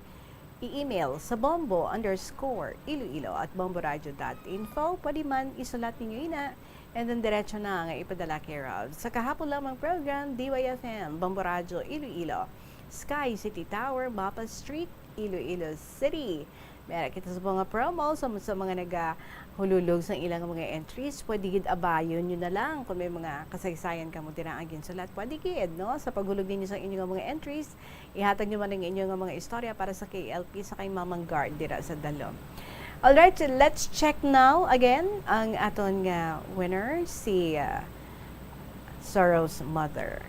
I-email sa bombo_iloilo@bomboradio.info. Pwede man isulat ninyo ina and then diretso na nga ipadala care of. Sa kahapon lamang program, DYFM, Bombo Radio, Iloilo, Sky City Tower, Mapa Street, Iloilo City. Meron kita sa mga promo sa mga nagahululog sa ilang mga entries. Pwede gid abayon nyo na lang kung may mga kasaysayan ka mo tinaan sulat. Pwede gid, no? Sa paghulog ninyo sa inyong mga entries, ihatag nyo man ang inyong mga istorya para sa KLP sa kay Mamang Guard dira sa Dalom. Alright, let's check now again ang aton nga winner, si Saros mother.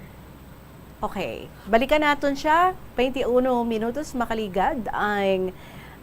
Okay, balikan naton siya. 21 minutos makaligad ang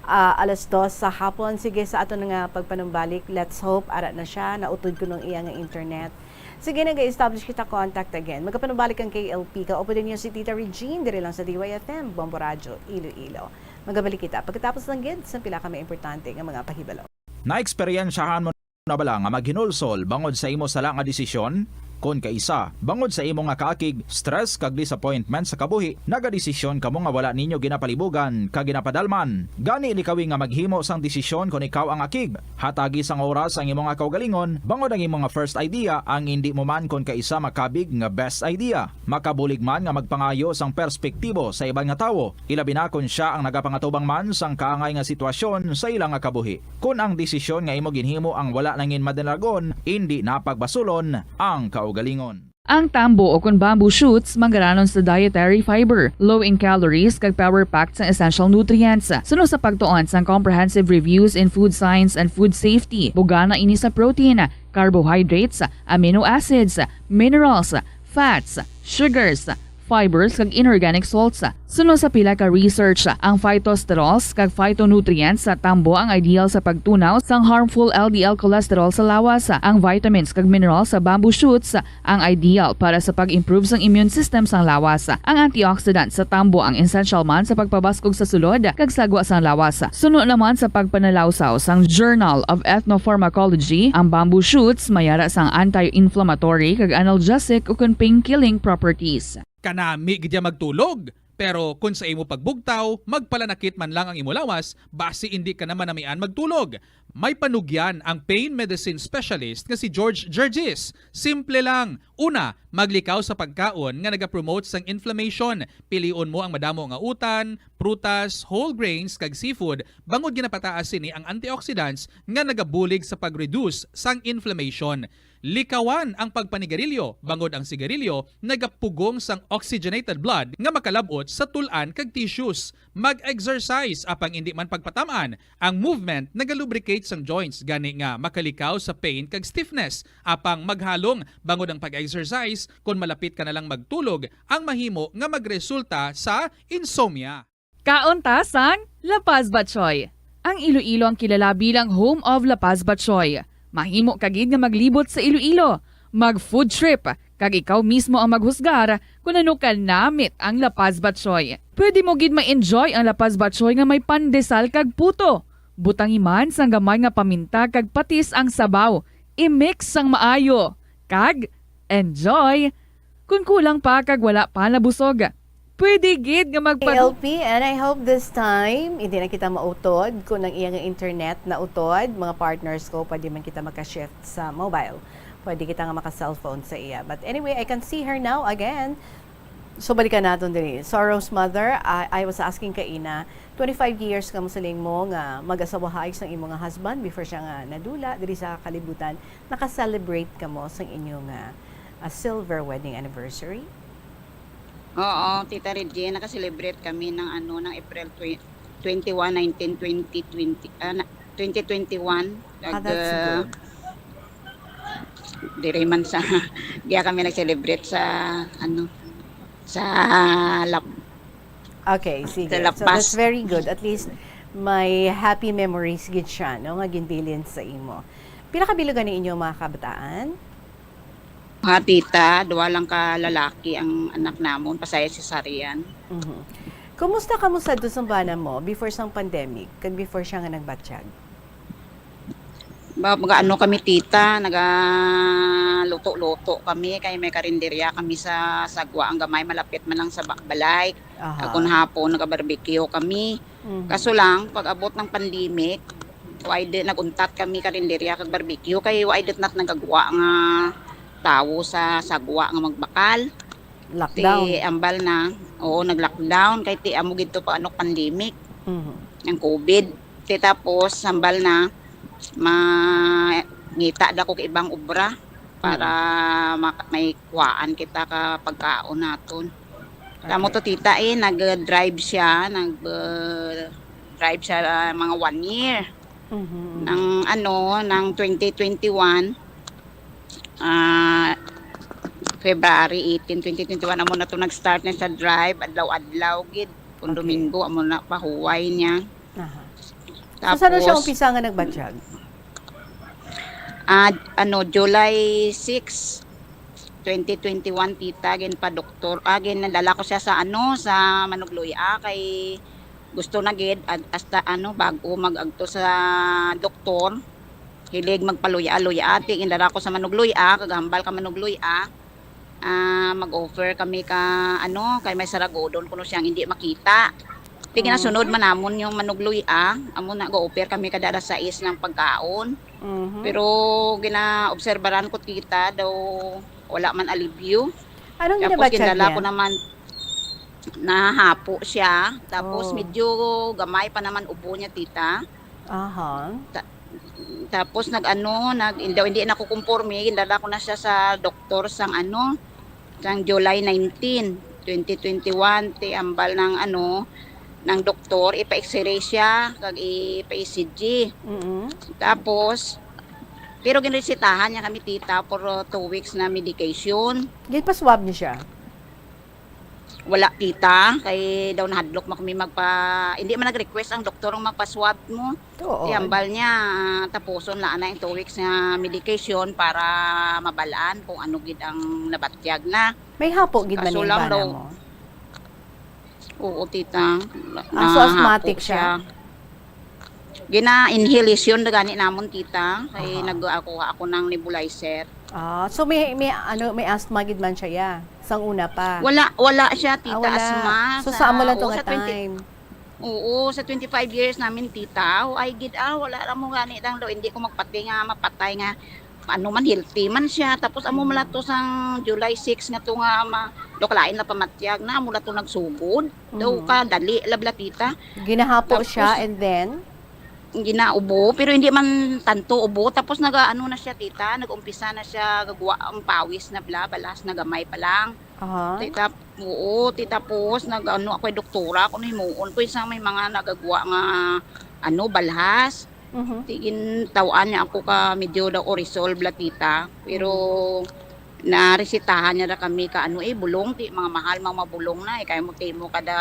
alas 2 sa hapon. Sige, sa ato nga pagpanumbalik. Let's hope ara na siya. Nautod ko ng iya nga internet. Sige, nag-establish kita contact again. Magpanumbalik ang KLP. Kaupo din niyo si Tita Regine. Diri lang sa DYFM, Bombo Radio, Iloilo. Magabalik kita. Pagkatapos ng gid, sa pila kami importante nga mga pahibalo. Na-eksperyensyahan mo na bala nga maghinulsol bangod sa imo sala nga desisyon? kon kaisa. Bangod sa imo nga kaakig, stress kag disappointment sa kabuhi, nagadesisyon kamo nga wala ninyo ginapalibugan kag ginapadalman. Gani likawi nga maghimo sang desisyon kon ikaw ang akig. Hatagi sang oras ang imo nga kaugalingon, bangod ang imo nga first idea ang hindi mo man kon kaisa makabig nga best idea. Makabulig man nga magpangayo sang perspektibo sa ibang nga tawo, ilabi na kon siya ang nagapangatubang man sang kaangay nga sitwasyon sa ilang nga kabuhi. Kung ang desisyon nga imo ginhimo ang wala nangin madalagon, hindi napagbasulon ang kaugalingon. Ang tambo o kung bamboo shoots manggaranon sa dietary fiber, low in calories kag power-packed sa essential nutrients. Suno sa pagtuon sang comprehensive reviews in food science and food safety, bugana ini sa protein, carbohydrates, amino acids, minerals, fats, sugars, fibers kag inorganic salts. Suno sa pila ka research, ang phytosterols kag phytonutrients sa tambo ang ideal sa pagtunaw sang harmful LDL cholesterol sa lawas. Ang vitamins kag minerals sa bamboo shoots ang ideal para sa pag-improve sang immune system sang lawas. Ang antioxidants sa tambo ang essential man sa pagpabaskog sa sulod kag sagwa sang lawas. Suno naman sa pagpanalawsaw sang Journal of Ethnopharmacology, ang bamboo shoots mayara sang anti-inflammatory kag analgesic ug pain-killing properties. Kanami gidya magtulog. Pero kung sa imo pagbugtaw, magpalanakit man lang ang imo lawas, base hindi ka naman namian magtulog. May panugyan ang pain medicine specialist nga si George Gergis. Simple lang. Una, maglikaw sa pagkaon nga nagapromote sang inflammation. Pilion mo ang madamo nga utan, prutas, whole grains kag seafood, bangod ginapataas ni ang antioxidants nga nagabulig sa pag-reduce sang inflammation. Likawan ang pagpanigarilyo, bangod ang sigarilyo nagapugong sang oxygenated blood nga makalabot sa tulan kag tissues. Mag-exercise apang hindi man pagpatamaan. Ang movement nagalubricate sang joints gani nga makalikaw sa pain kag stiffness. Apang maghalong bangod ang pag-exercise kung malapit ka na lang magtulog ang mahimo nga magresulta sa insomnia. Kauntasan, La Paz Batchoy. Ang Iloilo ang kilala bilang home of La Paz Batchoy. Mahimo kagid nga maglibot sa Iloilo, mag-food trip, kag ikaw mismo ang maghusgar kung ano ka namit ang La Paz Batchoy. Pwede mo gid ma-enjoy ang La Paz Batchoy nga may pandesal kag puto. Butang iman sang gamay nga paminta kag patis ang sabaw. I-mix sang maayo. Kag, enjoy! Kung kulang pa kag wala pa nabusog, pwede gid nga LP, and I hope this time hindi na kita mautod kung ang iyang internet na utod. Mga partners ko, pwede man kita makashift sa mobile. Pwede kita nga maka-cellphone sa iya. But anyway, I can see her now again. So balikan natin din. Sorrow's mother, I was asking ka ina, 25 years ka mo saling mo nga mag-asawahay sa imong husband before siya nga nadula diri sa kalibutan. Naka-celebrate ka mo sa inyong silver wedding anniversary? Oo, Tita Regine, naka-celebrate kami ng ng April 21, 2021. That's good. Dire man sa kaya kami nag-celebrate sa sa Okay, sige. Sa La So Paz. that's very good. At least may happy memories gid siya, no, nga ginbilin sa imo. Pila ka bilugan ni inyo mga kabataan? ha, tita, duwa lang ka lalaki ang anak namon, pasaya cesarean. Kumusta ka mo sa dusambana mo before sang pandemic, kag before siya nga nagbatsyag? Mag-ano kami tita, luto-luto kami, kay may karinderya kami sa Sagwa, ang gamay malapit man lang sa balay. Kung hapon nag-barbecue kami. Kaso lang, pag abot ng pandemic, naguntat kami karinderya kag barbecue, kay waidet nat nagagawa nga tao sa Sagwa nga magbakal. Lockdown. Ti ambal na, oo, nag-lockdown, kay ti amo gito pa pandemic, ang COVID. Ti tapos, ambal na, mangita da ko ibang obra para may kuhaan kita ka pagkaon naton. Tamo to tita nag-drive siya mga 1 year. Ng 2021 February 18, 2021 amo na to nag-start na sa drive adlaw-adlaw gid kun Domingo amo na pahuway niya. So, saan siya umpisa nga nagbatsyag? July 6, 2021 tita, gen pa doktor. Nalala ko siya sa sa Manugluya kay gusto na gid hasta bago magagto sa doktor. hilig magpaluya-luya ati indara ko sa manugluya kagambal ka manugluya mag-offer kami ka kay may saragodon kuno siyang hindi makita. Tingin na sunod man namon yung manugluya amo na go-offer kami kada sa is ng pagkaon. Pero gina-obserbaran ko tita daw wala man alibyo. Anong Tapos ginabatsyag kindala niya? ko naman nahapo siya. Tapos medyo gamay pa naman upo niya tita. Aha. Tapos hindi na ko kumporme, gindala ko na siya sa doktor sang sang July 19, 2021 ti ambal ng doktor ipa-x-ray siya kag ipa-ECG. Tapos pero ginresetahan niya kami tita for 2 weeks na medication. Ginpa-swab niya siya? Wala tita, kay daw nahadlok mo kami hindi man nag-request ang doktor ng magpa-swab mo. Oo. Ambal niya, tapuson na yung 2 weeks na medication para mabalaan kung ano gid ang nabatyag na. May hapo gid man Kaso yung lang bana daw, mo? oo tita. So asthmatic siya? Gina-inhalation na gani namon tita, kay nag-ako ng nebulizer. So may asthma gid man siya ya. Sang una pa. Wala siya tita, wala. asthma. So saan mo lang to oo, nga time? Oo, sa 25 years namin tita, wala ra mo gani lang daw hindi ko magpati nga mapatay nga man healthy man siya. Tapos amo mala to sang July 6 nga to nga dokalain na pamatyag na mula to nagsugod. Daw ka dali labla tita. Ginahapo Tapos, siya and then ginaubo pero hindi man tanto ubo. Tapos na siya tita, nag-umpisa na siya gagawa ang pawis na balas na gamay pa lang. Tita, oo, tapos ako ay doktora kuno himuon ko isang may mga nagagawa nga balhas. Tigin tawaan niya ako ka medyo daw resolve la tita. Pero naresitahan niya na kami ka bulong mga mahal mga mabulong na kaya mo kada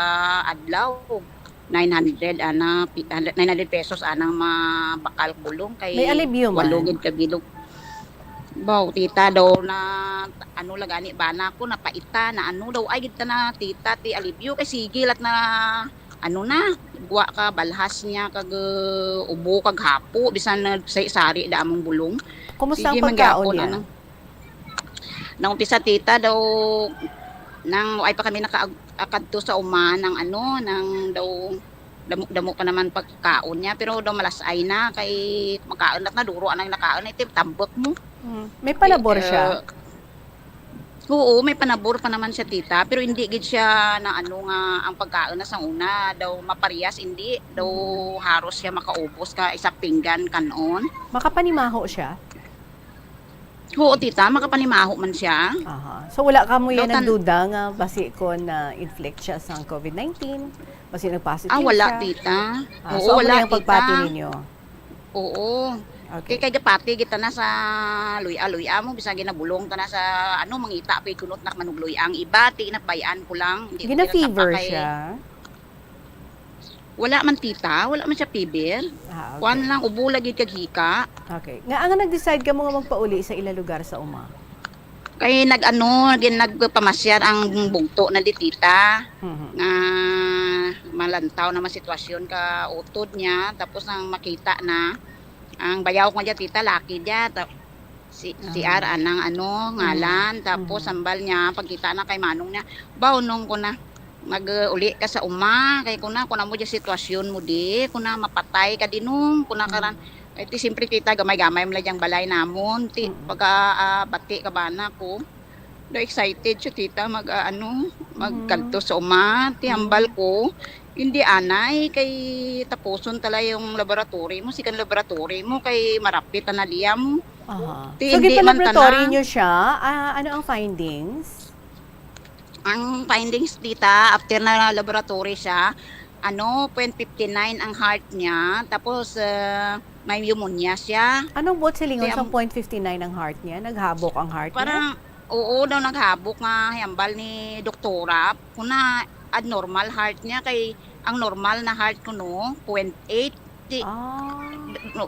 adlaw 900 pesos anang mabakal bulong kay may alibyo man. Walugid ka bilog. Baw tita daw na lagani bana ko napaita na daw ay gid na tita ti alibyo kay sige lat na guwa ka balhas niya kag ubo kag hapo bisan sari da among bulong. Kumusta ang pagkaon niya? Nang umpisa tita daw nang ay pa kami nakaakadto sa uma ng nang daw damo pa naman pagkaon niya pero daw malasay na kay makaon na duro anang nakaon iti tambot mo. May panabor siya? Oo, may panabor pa naman siya tita pero hindi gid siya na nga ang pagkaon na sang una daw maparehas hindi daw haros siya makaubos ka isa pinggan kanon. Makapanimaho siya? Oo tita, makapanimaho man siya. So wala ka mo yan Daw nagduda nga basi ko na inflict siya sa COVID-19? Basi nag-positive wala siya? tita. So wala yung pagpati tita. ninyo? Oo. Okay. Kay gapati kita na sa luya mo bisag ginabulong ta na sa mangita pay kunot na manugloy ang iba ti nabayaan ko lang hindi Gina-fever siya? Wala man tita, wala man siya fever. Okay. Kuan lang ubo lagi kag hika. Okay. Nga ang nag-decide ka mo nga magpauli sa ila lugar sa uma? Kay nagpamasyar ang bugto na di tita. Nga malantaw naman sitwasyon ka utod niya tapos nang makita na ang bayaw ko niya tita laki niya si Ar anang ngalan tapos sambal niya pagkita na kay manong niya bawnong ko na mag-uli ka sa uma kay kuna mo di sitwasyon mo di kuna mapatay ka dinong kuna karan ti simpre tita gamay-gamay mo lang balay namon ti pagka bati ka bana ko do excited siya tita magkanto sa uma ti hambal ko hindi anay kay tapuson tala yung laboratory mo sikan laboratory mo kay marapit na liya mo. So laboratory niyo siya ano ang findings? Ang findings tita, after na laboratory siya, 0.59 ang heart niya, tapos may pneumonia siya. Anong buot silingon sa 0.59 ang heart niya? Naghabok ang heart parang, niya? Oo daw naghabok nga hambal ni doktora. Kuna abnormal heart niya, kay ang normal na heart ko 0.8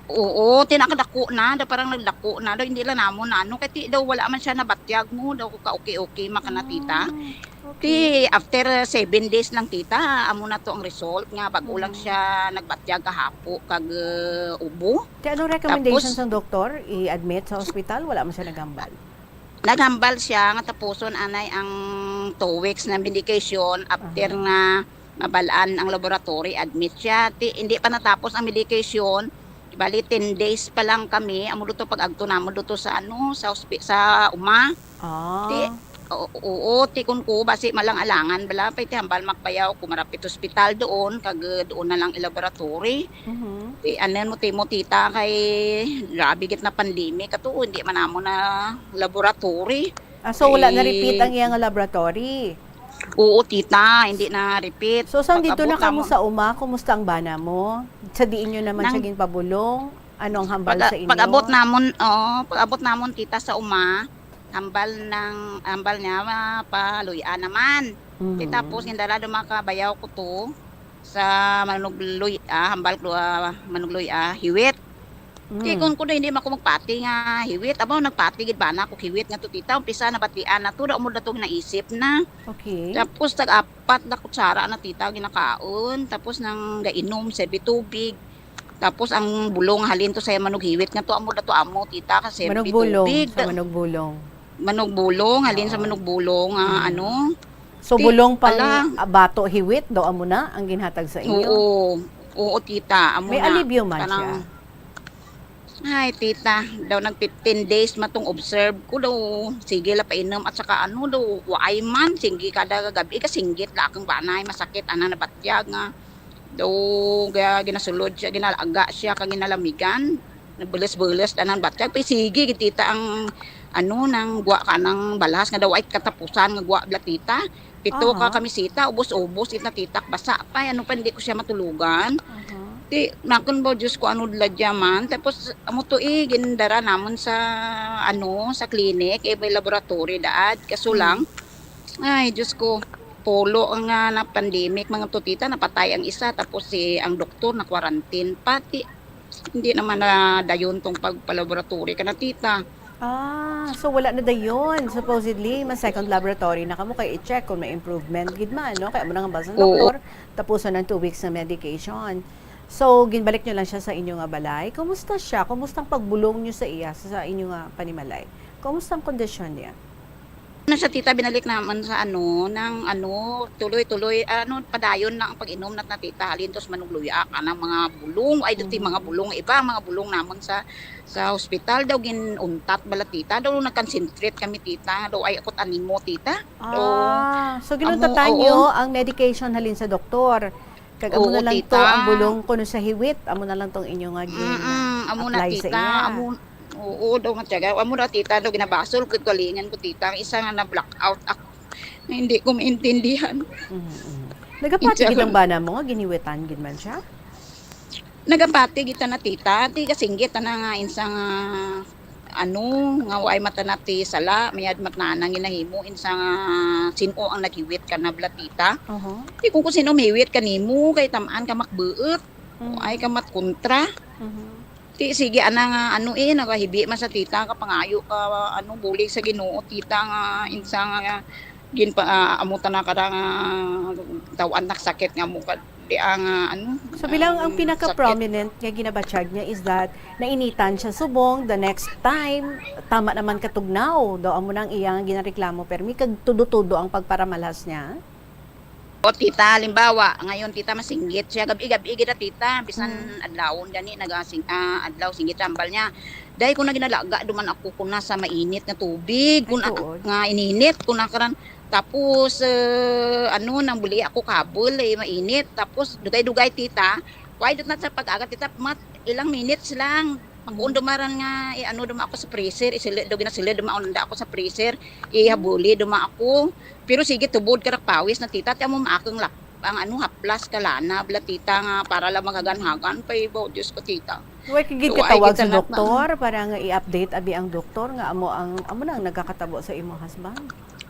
Oo, tinakadako na, da parang nagdako na, daw hindi lang namon na ano, kaya ti daw wala man siya nabatyag mo, daw ka okay makana tita. Ti after 7 days lang tita, amo na to ang result nga bago lang siya nagbatyag kahapo kag ubo. Ti anong recommendations ng doktor? I-admit sa ospital? Wala man siya nagambal? Naghambal siya nga tapuson anay ang 2 weeks na medication after nga mabalaan ang laboratory, admit siya. Hindi pa natapos ang medication. Bali 10 days pa lang kami. Amo dito pag agto namo dito sa sa uma. Oo, kun ko basi malang alangan bala pa iti hambal makpayaw kumarapit ospital doon kag doon na lang i-laboratory. Anen mo tita kay grabe git na pandemic ato hindi man amo na laboratory. So wala na repeat ang iyang laboratory? Oo tita, hindi na repeat. So saan dito na kamo sa uma? Kumusta ang bana mo? Sa diin nyo naman siya ginpabulong? Anong hambal sa inyo? Pag-abot namon tita sa uma, hambal niya paluya naman. Tapos indala dumakabayaw ko to sa manugluy hambal ko manugluy hiwit. Kun ko hindi mako magpati nga hiwit. Abaw nagpati gid ba na ko hiwit nga to tita. Umpisa na batian na to da mo datong naisip na. Okay. Tapos tag-apat na kutsara na tita ginakaon. Tapos nang gainom sa tubig. Tapos ang bulong halin to sa manughiwit nga to amo dato amo tita kasi tubig. Sa manugbulong. Manugbulong, halin sa manugbulong ano. So bulong pang bato hiwit daw amo na ang ginhatag sa inyo. Oo tita, amo may na. alibyo man siya. Ay tita, daw nag 15 days matong observe ko daw. Sige la painom at saka ano daw, waay man sige kada gabi kasinggit la akong banay masakit ana nabatyag nga. Daw ginasulod siya, ginalaga siya kag ginalamigan. Nabules-bules anang batyag pa sige tita ang nang gwa ka ng balas nga daw ay katapusan nga gwa bla tita. Pito ka kamisita, ubos-ubos ita titak basa pa ano pa hindi ko siya matulugan. Ti nakon ba Diyos ko ano ladyaman tapos amo to gindara namon sa sa clinic may laboratory daad kaso lang ay Diyos ko polo ang na pandemic mga tutita napatay ang isa tapos ang doktor na quarantine pati hindi naman na dayon tong pagpalaboratory kana tita. So wala na dayon. Supposedly, mas second laboratory na kamo kay i-check kung may improvement gid man, no? Kaya mo nang basa ng doktor, tapusan ng 2 weeks na medication. So, ginbalik nyo lang siya sa inyong balay. Kumusta siya? Kumusta ang pagbulong nyo sa iya, sa inyong panimalay? Kumusta ang kondisyon niya? Siya tita binalik naman sa tuloy-tuloy padayon lang ang pag-inom na tita halin tos manugluya ka ng mga bulong ay dati mga bulong iba mga bulong namon sa hospital daw ginuntat bala tita daw nag-concentrate kami tita daw ay akot animo tita. So ginuntatan nyo ang medication halin sa doktor. Kag amo na lang to ang bulong kuno sa hiwit, amo na lang tong inyong amo na tita, oo daw matyaga. Amo na tita daw ginabasol ko kalingan ko tita. Isa nga na blackout ako. Na hindi ko maintindihan. Nagapati gid ang bana mo nga giniwitan gid man siya? Nagapati gid na tita. Ti kasinggit na nga insang nga way mata na ti sala mayad matnanang ginahimo insang sino ang naghiwit ka na bla tita. Ti kung sino miwit kanimo kay tamaan ka makbeut. Ay ka matkontra. Ti sige ana nga nagahibi man sa tita ka pangayo ka bulig sa Ginoo tita nga insang amutan na kada nga tawan sakit nga mo di ang So bilang ang pinaka-prominent nga ginabatsyag niya is that nainitan siya subong the next time tama naman katugnaw daw amo nang iyang ginareklamo permi kag tudo-tudo ang pagparamalas niya. O tita, halimbawa, ngayon tita masinggit siya, gabi-gabi na tita, bisan adlawon gani adlaw singgit tambal niya. Dahil kung na ginalaga duman ako kung nasa mainit na tubig, kung nga ininit, kung nakaran tapos nang buli ako kabul mainit, tapos dugay-dugay tita, why dot na sa pag-agat tita, ilang minutes lang. Pag dumaran nga duma ako sa freezer, isilid do ginasilid duma ako sa freezer, ihabuli duma ako. Pero sige tubod ka pawis na tita, tiamo maakong ang haplas kalana bla tita nga para lang magaganhagan pa ibo Diyos ko tita. Way kigid katawag sa doktor para nga i-update abi ang doktor nga amo nang nagakatabo sa imong husband.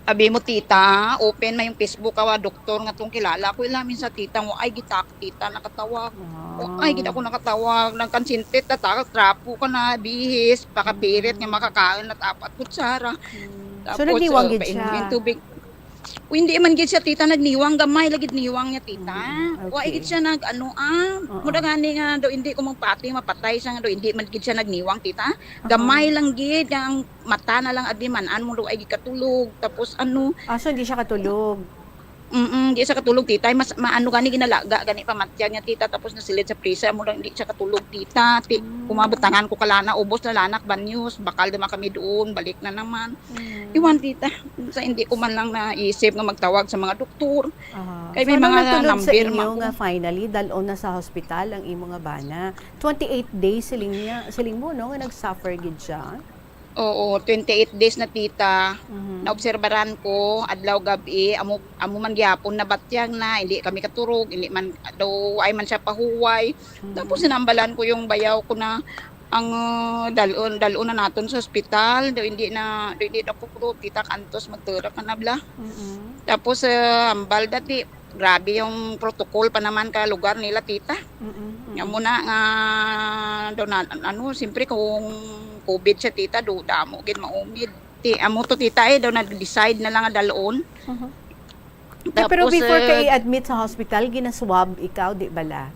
Abi mo tita, open man yung Facebook kawa doktor nga tong kilala ko ilamin sa tita mo ay gitak tita nakatawag. Ay gid ako nakatawag nang kansintit ta trapo ka na bihis pakapirit nga makakaon at 4 kutsara. So nagniwang gid siya. Painumin tubig. Hindi man gid siya tita nagniwang gamay lagid niwang niya tita. Wa gid siya muda gani nga do hindi ko magpati mapatay siya nga do hindi man gid siya nagniwang tita. Gamay lang gid ang mata na lang adi man-an mo do ay katulog tapos so hindi siya katulog. Di siya katulog tita mas maano gani ginalaga gani pamatyan niya tita tapos nasilid sa prisa mo lang hindi siya katulog tita. Kumabutangan ko kalana ubos na lanak banyos bakal di kami doon balik na naman. Iwan tita sa hindi ko man lang naisip nga magtawag sa mga doktor. Kay may mga nagtulog sa number inyo nga finally dalon na sa hospital ang imo nga bana. 28 days siling mo no nga nag-suffer gid siya. Oo, 28 days na tita. Naobserbaran ko adlaw gabi amo man gyapon na batyang na hindi kami katurog, hindi man daw ay man siya pahuway. Tapos sinambalan ko yung bayaw ko na ang dalon na naton sa ospital, daw hindi na ko tita kantos magtura ka na bla. Tapos ambal dati grabe yung protocol pa naman ka lugar nila tita. Nga muna nga daw na siyempre kung COVID siya tita do damo gid maumid. Amo to tita daw nag-decide na lang nga dalon. Pero before kay admit sa hospital gina-swab ikaw di bala?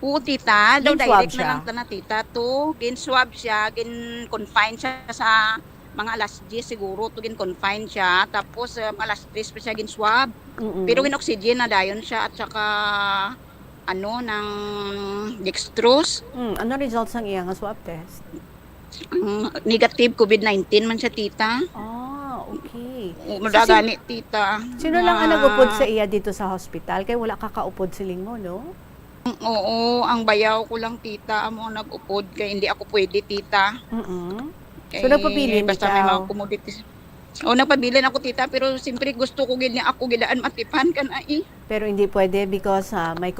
Oo tita, daw direct siya. na lang na tita to. Gin-swab siya, gin-confine siya sa mga alas 10 siguro to gin-confine siya. Tapos alas 3 pa siya gin-swab. Pero gin-oxygen na dayon siya at saka ng dextrose. Ano results ng iyang swab test? Negative COVID-19 man siya tita. Okay. Madagani tita. Sino lang ang nag-upod sa iya dito sa hospital? Kaya wala kakaupod siling mo, no? Oo, ang bayaw ko lang tita amo nag-upod kay hindi ako pwede tita. So nagpabilin basta may ikaw? mga commodities. Nagpabilin ako tita pero siyempre gusto ko gid niya ako gidaan matipan kan ai. Pero hindi pwede because may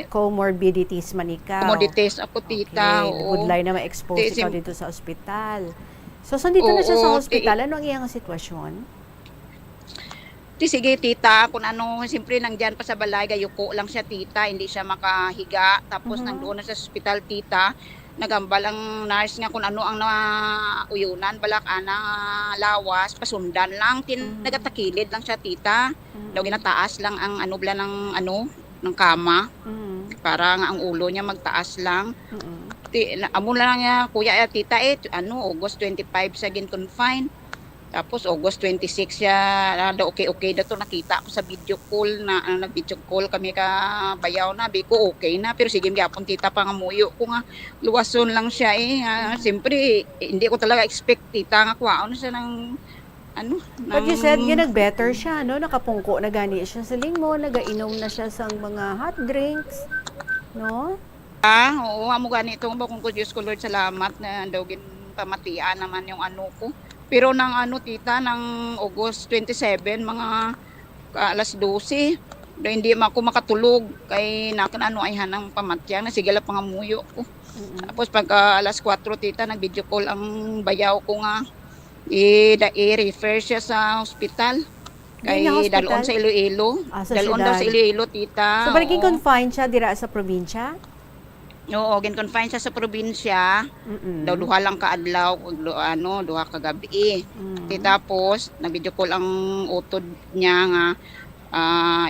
comorbidities man ikaw. Commodities ako tita. Okay. Good line na ma-expose Hindi, ikaw dito sa ospital. So sandito na siya sa ospital, ano ang iyang sitwasyon? Sige tita, kung siyempre nandyan pa sa balay, gayuko lang siya tita, hindi siya makahiga. Tapos nandoon na sa ospital tita, nagambal ang nurse nga kung ano ang nauyunan, balak lawas, pasundan lang, nagatakilid lang siya tita. Daw ginataas lang ang ng kama, para nga ang ulo niya magtaas lang. Amo lang niya, kuya tita August 25 siya gin-confine. Tapos August 26 siya, okay na to nakita ko sa video call na nag-video call kami ka bayaw na, biko okay na pero sige gyapon tita pangamuyo ko nga luwason lang siya siyempre hindi ko talaga expect tita nga kuwaon siya ng But you said nag-better siya, no? Nakapungko na gani siya sa lingmo, nagainom na siya sa mga hot drinks, no? Oo, amo gani ito kung Diyos ko Lord salamat na daw pamatian naman yung ko. Pero tita, ng August 27, mga alas 12, hindi ako makatulog. Kay ay hanang pamatya na sigala pangamuyo ko. Tapos pagka alas 4, tita, nag-video call ang bayaw ko nga. I-refer siya sa hospital. Kay dalon sa Iloilo. Dalon daw sa Iloilo, tita. So, parang confined siya dira sa probinsya? Oo, gin-confine siya sa probinsya. Daw duha lang kaadlaw, duha ka gabi. Tapos nag-video call ang utod niya nga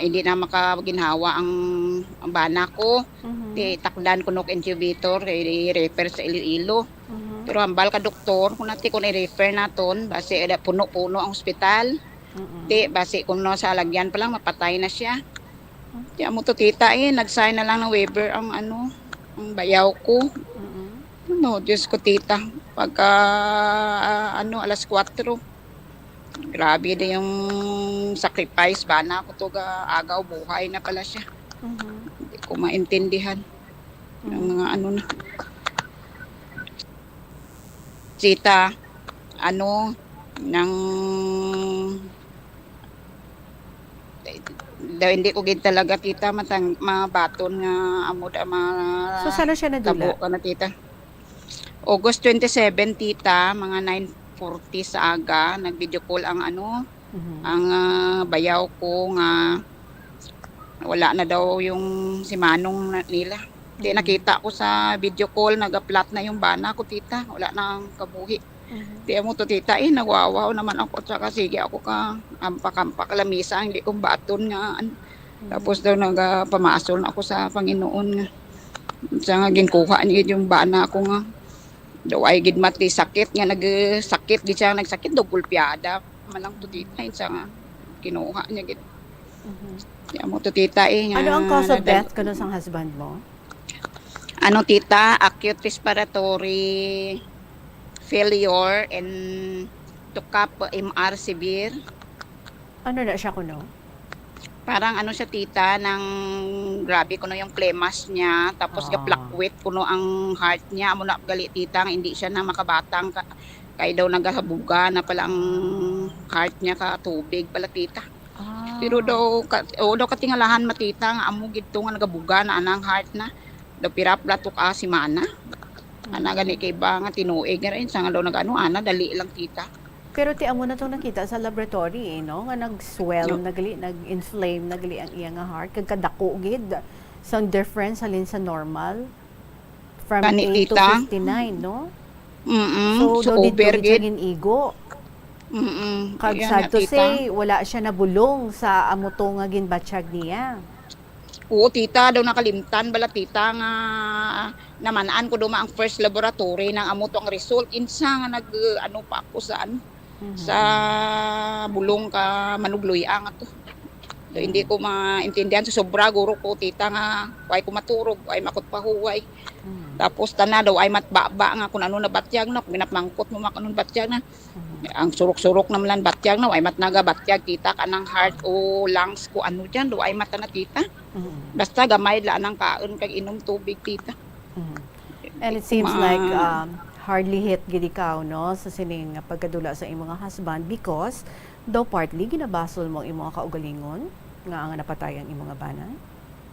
hindi na makaginhawa ang bana ko. Takdan ko nok incubator kay refer sa Iloilo. Pero hambal ka doktor, kung i-refer naton base puno-puno ang ospital. Base kung sa lagyan pa lang mapatay na siya. Kaya mo to tita nag-sign na lang ng waiver ang ang bayaw ko. Diyos ko tita. Pagka alas 4. Grabe na yung sacrifice. Bana ko to agaw buhay na pala siya. Hindi ko maintindihan. Yung mga na. Tita, daw hindi ko gid talaga tita mabaton nga amo da So sana siya nadula? Tabo ka na tita. August 27 tita, mga 9:40 sa aga, nag-video call ang Ang bayaw ko nga wala na daw yung si Manong nila. Di nakita ko sa video call, nag-plot na yung bana ko, tita. Wala nang kabuhi. Di mo to, tita, nagwawaw naman ako. Tsaka sige ako ka ampak-ampak lamisa, hindi ko baton nga. Tapos daw nagpamasol na ako sa Panginoon nga. Sa nga ginkuha niya yung bana ko nga. Daw ay gidmati sakit nga, nagsakit. Di siya nagsakit, daw gulpiada. Malang to, tita. Sa nga kinuha niya. Di mo to, tita. Ano ang cause of death ka sa husband mo? Ano, tita? Acute respiratory failure and to cap MR severe. Ano na siya kuno? Parang ano siya, tita, ng grabe kuno yung klemas niya, tapos ga-fluctuate kuno ang heart niya. Amo na gali, tita, hindi siya na makabatang kay daw nagahabuga na pala ang heart niya ka tubig pala, tita. Pero daw katingalahan matita nga amo gidto nga nagabuga na anang heart na. Daw pirapla to ka si mana. Ana gani kay ba nga tinuig nga rin sa nga daw nagano ana dali lang, tita. Pero ti amo na itong nakita sa laboratory, no? Nga nag-swell, nag-inflame, nagali ang iya nga heart. Kagkadako gid. So, difference halin sa normal. From 8 to 59, no? So, over gid. Igo. Kag sad to say, wala siya nabulong sa amuto nga ginbatsyag niya. Oo, tita, daw nakalimtan bala, tita, nga namanaan ko duma ang first laboratory ng amo to ang result. Insa nga ano pa ako sa bulong ka manugluya nga to. So, hindi ko maintindihan sa sobra guro ko, tita, nga ay ko maturog, ay makot pahuway. Tapos tana daw ay matbaba nga kung ano na batyag na, kung ginapmangkot mo makanon batyag na. Ang surok-surok naman lang batyag na, ay matnaga batyag, tita, kanang heart o lungs ko ano dyan, daw ay mata na, tita. Basta gamay lang ang kaon kag inom tubig, tita. And it seems like hardly hit gid ikaw, no, sa sining pagkadula sa imong husband because daw partly ginabasol mo imong kaugalingon nga ang napatayan imong bana.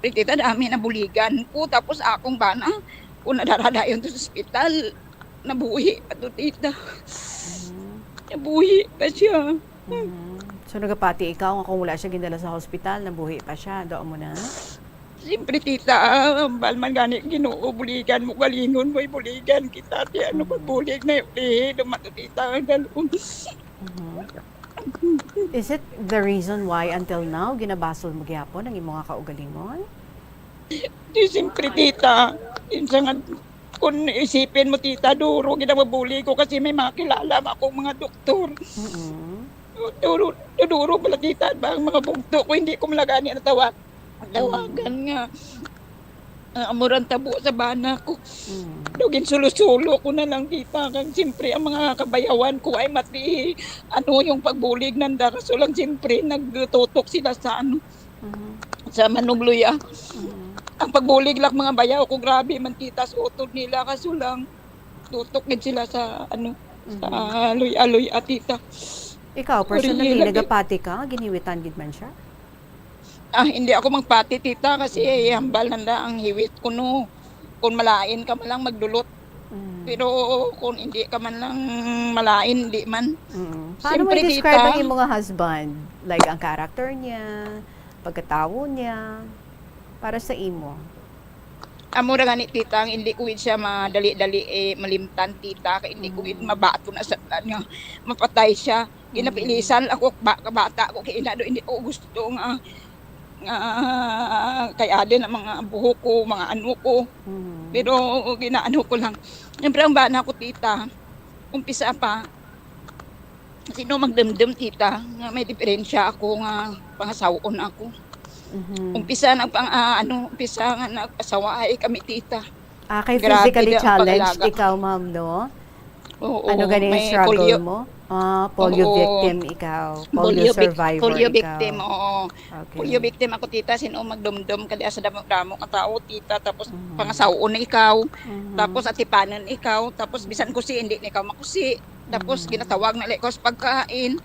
Tita, dami na buligan ko, tapos akong bana kung nadaradayon to sa ospital, nabuhi pa to, tita. Nabuhi pa siya. So nagapati ikaw nga kung wala siya gindala sa hospital, nabuhi pa siya, doon mo na? Siyempre, tita, balman gani Ginoo, buligan mo, galingon mo, buligan kita. Ti ano pagbulig na yung dumato, tita, ang dalong. Is it the reason why until now ginabasol mo gyapon ang imong kaugalingon? Di siyempre, tita, kung isipin mo, tita, duro ginababuli ko kasi may mga kilala akong mga doktor. Duro pala, tita, ba ang mga bugto ko, hindi ko malagani na tawagan nga. Amuran tabo sa bana ko. Dugin sulo-sulo ko na lang, tita. Kang siyempre ang mga kabayawan ko ay mati yung pagbulig ng daraso lang, siyempre nagtutok sila sa sa manugluya. Ang pagbulig lang mga bayaw ko, grabe man, tita, sa utod nila kaso lang tutok din sila sa sa aloy-aloy, tita. Ikaw personally nagapati ka, giniwitan gid man siya? Hindi ako magpati, tita, kasi hambal nanda ang hiwit ko, no. Kung malain ka man lang magdulot. Pero kung hindi ka man lang malain, hindi man. Paano mo i-describe ang mga husband? Like ang character niya, pagkatawo niya, para sa imo? Amura gani, tita, hindi ko siya madali-dali malimtan, tita, kaya hindi ko mabato na sa nga mapatay siya. Ginapilisan ako, bata ko, kaya hindi ko gusto nga kaya din ang mga buhok ko, mga ano ko. Pero ginaano ko lang. Siyempre ang bana ko, tita, umpisa pa, sino magdamdam, tita, nga may diferensya ako nga pangasawon ako. Umpisa nga nagpasaway kami, tita. Kay physically challenged ikaw, ma'am, no? Oo, ano ganing struggle mo? Polio victim ikaw. Polio survivor polio ikaw. victim, oo. Okay. Polio victim ako, tita. Sino magdumdum ka sa damo ka tao, tita. Tapos pangasawon na ikaw. Tapos atipanan ikaw. Tapos bisan kusi, hindi na ikaw makusi. Tapos ginatawag na lekos pagkain.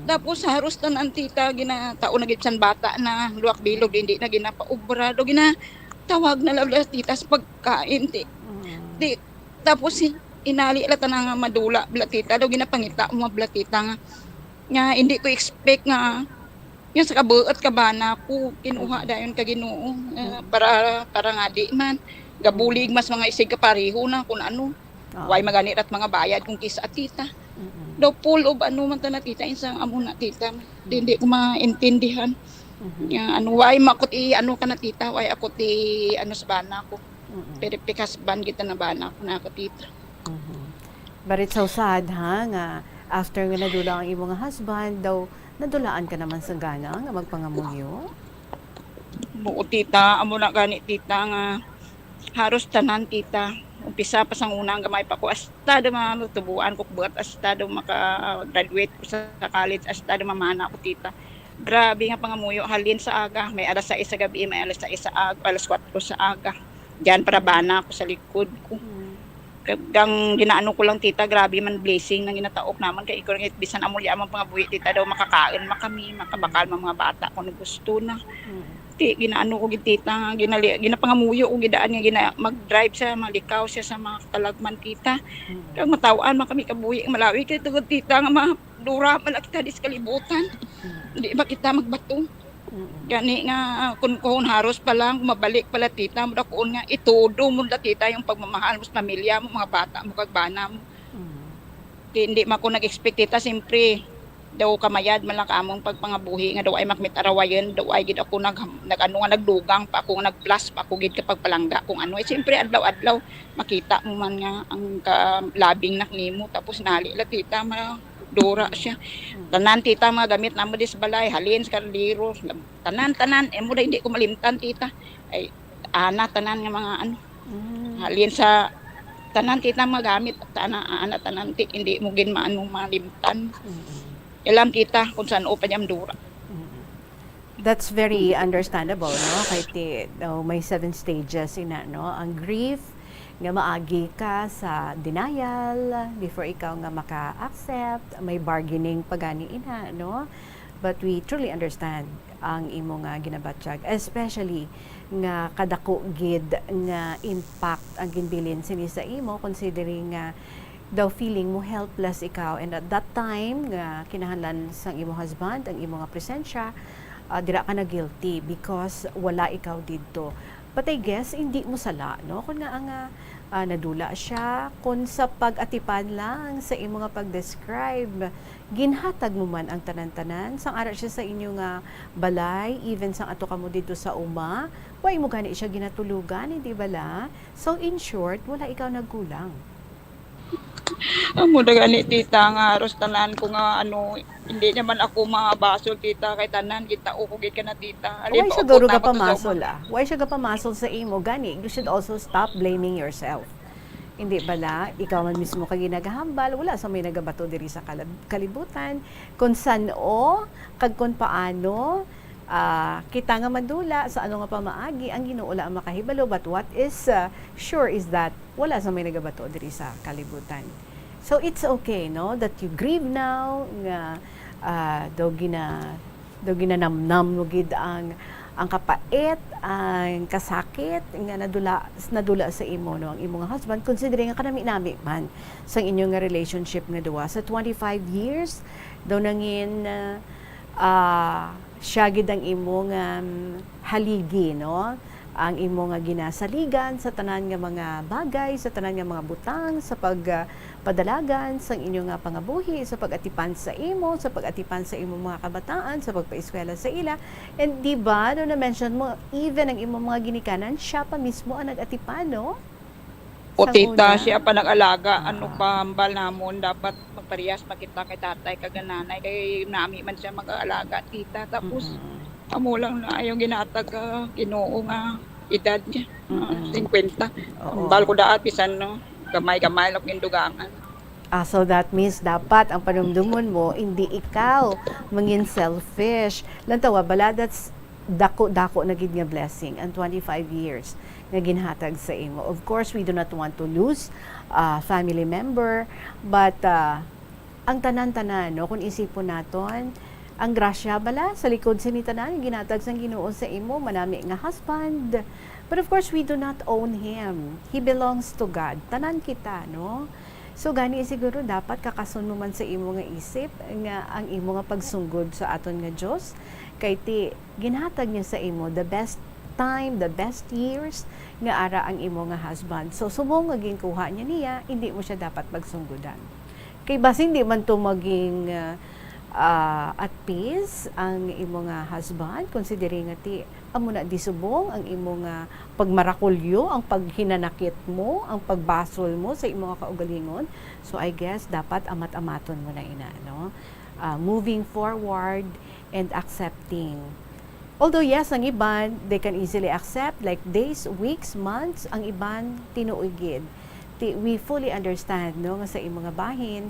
Tapos haros tanan, tita, ginatao na gitsan bata na luwak bilog, hindi na ginapaubra. Do ginatawag na lablas, tita, sa pagkain. Tapos inali lata nga madula, blatita, do ginapangita mo, blatita nga. Nga hindi ko expect nga yung sa kabuot ka ba na ako kinuha dayon ka Ginoo para nga di man gabulig mas mga isig ka pareho na kung ano. Way maganit at mga bayad kung kisa at tita. Daw full of ano man ta na tita isang amo na tita. Hindi ko maintindihan. Ano way makot ano ka na tita, way ako ti ano sa bana ko. Pero pikas ban kita na bana ko na ako tita. But it's so sad ha nga after nga nadula ang imong husband daw nadulaan ka naman sa gana nga magpangamuyo. Buo tita, amo na gani tita nga haros tanan tita. Umpisa pa sang unang gamay pa ko hasta do matubuan ko buhat hasta do maka-graduate ko sa college hasta do mamana ko tita. Grabe nga pangamuyo halin sa aga, may alas 6 sa gabi, may alas 6 sa aga, alas 4 sa aga. Diyan para bana ko sa likod ko. Gang ginaano ko lang tita, grabe man blessing nang ginataok naman kay ikaw ngit bisan amulya man pangabuhi tita daw makakain makami, makabakal mga bata kung gusto na. Ti ginaano ko tita nga ginapangamuyo og gidaan nga mag-drive sa malikaw siya sa mga talagman tita. Kag matawaan man kami kabuhi malawi kay tugod tita nga madura man kita dis kalibutan. Di ba kita magbato? Gani nga kun haros pa lang mabalik pala tita mo dakuon nga itudo mo da tita yung pagmamahal mo sa pamilya mo mga bata mo kag bana mo. Hindi man ko nag-expect tita simpre daw kamayad man lang kamong pagpangabuhi nga daw ay makmit arawayon daw ay gid ako nag-ano nga nagdugang pa ako nag-plus pa ako gid kapag palangga kung ano siyempre adlaw-adlaw makita mo man nga ang labing nak nimo tapos nali la tita dura siya tanan tita mga gamit namo dis balay halin sa kaldero tanan mo hindi ko malimtan tita ay ana tanan nga mga ano halin sa tanan tita mga gamit ana tanan hindi mo gin maano malimtan. Alam kita kung saan o panyam dura. That's very understandable, no? Kay may 7 stages ina, no? Ang grief, nga maagi ka sa denial before ikaw nga maka-accept, may bargaining pagani ina, no? But we truly understand ang imo nga ginabatsyag, especially nga kadako gid nga impact ang ginbilin sini sa imo considering nga daw feeling mo helpless ikaw and at that time nga kinahanglan sang imo husband ang imo nga presensya dira ka na guilty because wala ikaw didto. But I guess hindi mo sala no kun nga ang nadula siya kun sa pag-atipan lang sa imo nga pag-describe ginhatag mo man ang tanan-tanan sang ara siya sa inyo nga balay even sang ato kamo dito sa uma way mo gani siya ginatulugan hindi bala. So in short wala ikaw nagkulang. Amo gani tita nga haros tanan ko nga ano hindi naman ako mga basol tita kay tanan kita uko gid ka na tita. Why siya garo ka pamasol Why siya ka pamasol sa imo gani? You should also stop blaming yourself. Hindi bala ikaw man mismo kag ginagahambal wala sa may nagabato diri sa kalibutan kun san-o kag kun paano kita nga madula sa ano nga pamaagi ang Ginoo ang makahibalo but what is sure is that wala sa may nagabato diri sa kalibutan. So it's okay no that you grieve now nga daw ginanamnam mo gid ang kapait ang kasakit nga nadula sa imo no ang imong husband considering nga kanami-nami man sa inyong nga relationship nga duwa sa 25 years daw nangin siya gid ang imong haligi no ang imong nga ginasaligan sa tanan nga mga bagay sa tanan nga mga butang sa pagpadalagan sa inyong nga pangabuhi sa pag-atipan sa imo sa pag-atipan sa imong mga kabataan sa pagpaeskwela sa ila and di ba no na mention mo even ang imong mga ginikanan siya pa mismo ang nag-atipan no. O tita, siya pa nag-alaga, ano pa hambal namon, dapat magparehas makita kay tatay kag nanay kay nami man siya mag-aalaga tita tapos amo lang na ayaw ginatag Ginoo nga edad niya 50. Hambal ko daat bisan no gamay-gamay lang indugangan. So that means dapat ang panumdumon mo hindi ikaw mangin selfish. Lantawa bala that's dako na gid nga blessing ang 25 years nga ginhatag sa imo. Of course, we do not want to lose family member, but ang tanan-tanan, no, kung isipon naton, ang grasya bala sa likod sa tanan ginhatag sang Ginoo sa imo, manami nga husband. But of course, we do not own him. He belongs to God. Tanan kita, no? So gani siguro dapat kakasun mo man sa imo nga isip nga ang imo nga pagsunggod sa aton nga Dios kay ti ginhatag niya sa imo the best time, the best years nga ara ang imo nga husband. So subong nga ginkuha niya hindi mo siya dapat pagsunggodan. Kay basi hindi man to maging at peace ang imo nga husband considering nga ti amo na di subong ang imo nga pagmarakulyo, ang paghinanakit mo, ang pagbasol mo sa imo nga kaugalingon. So I guess dapat amat-amaton mo na ina, no? Moving forward and accepting. Although yes, ang iban they can easily accept like days, weeks, months, ang iban tinuigid. We fully understand no nga sa imo nga bahin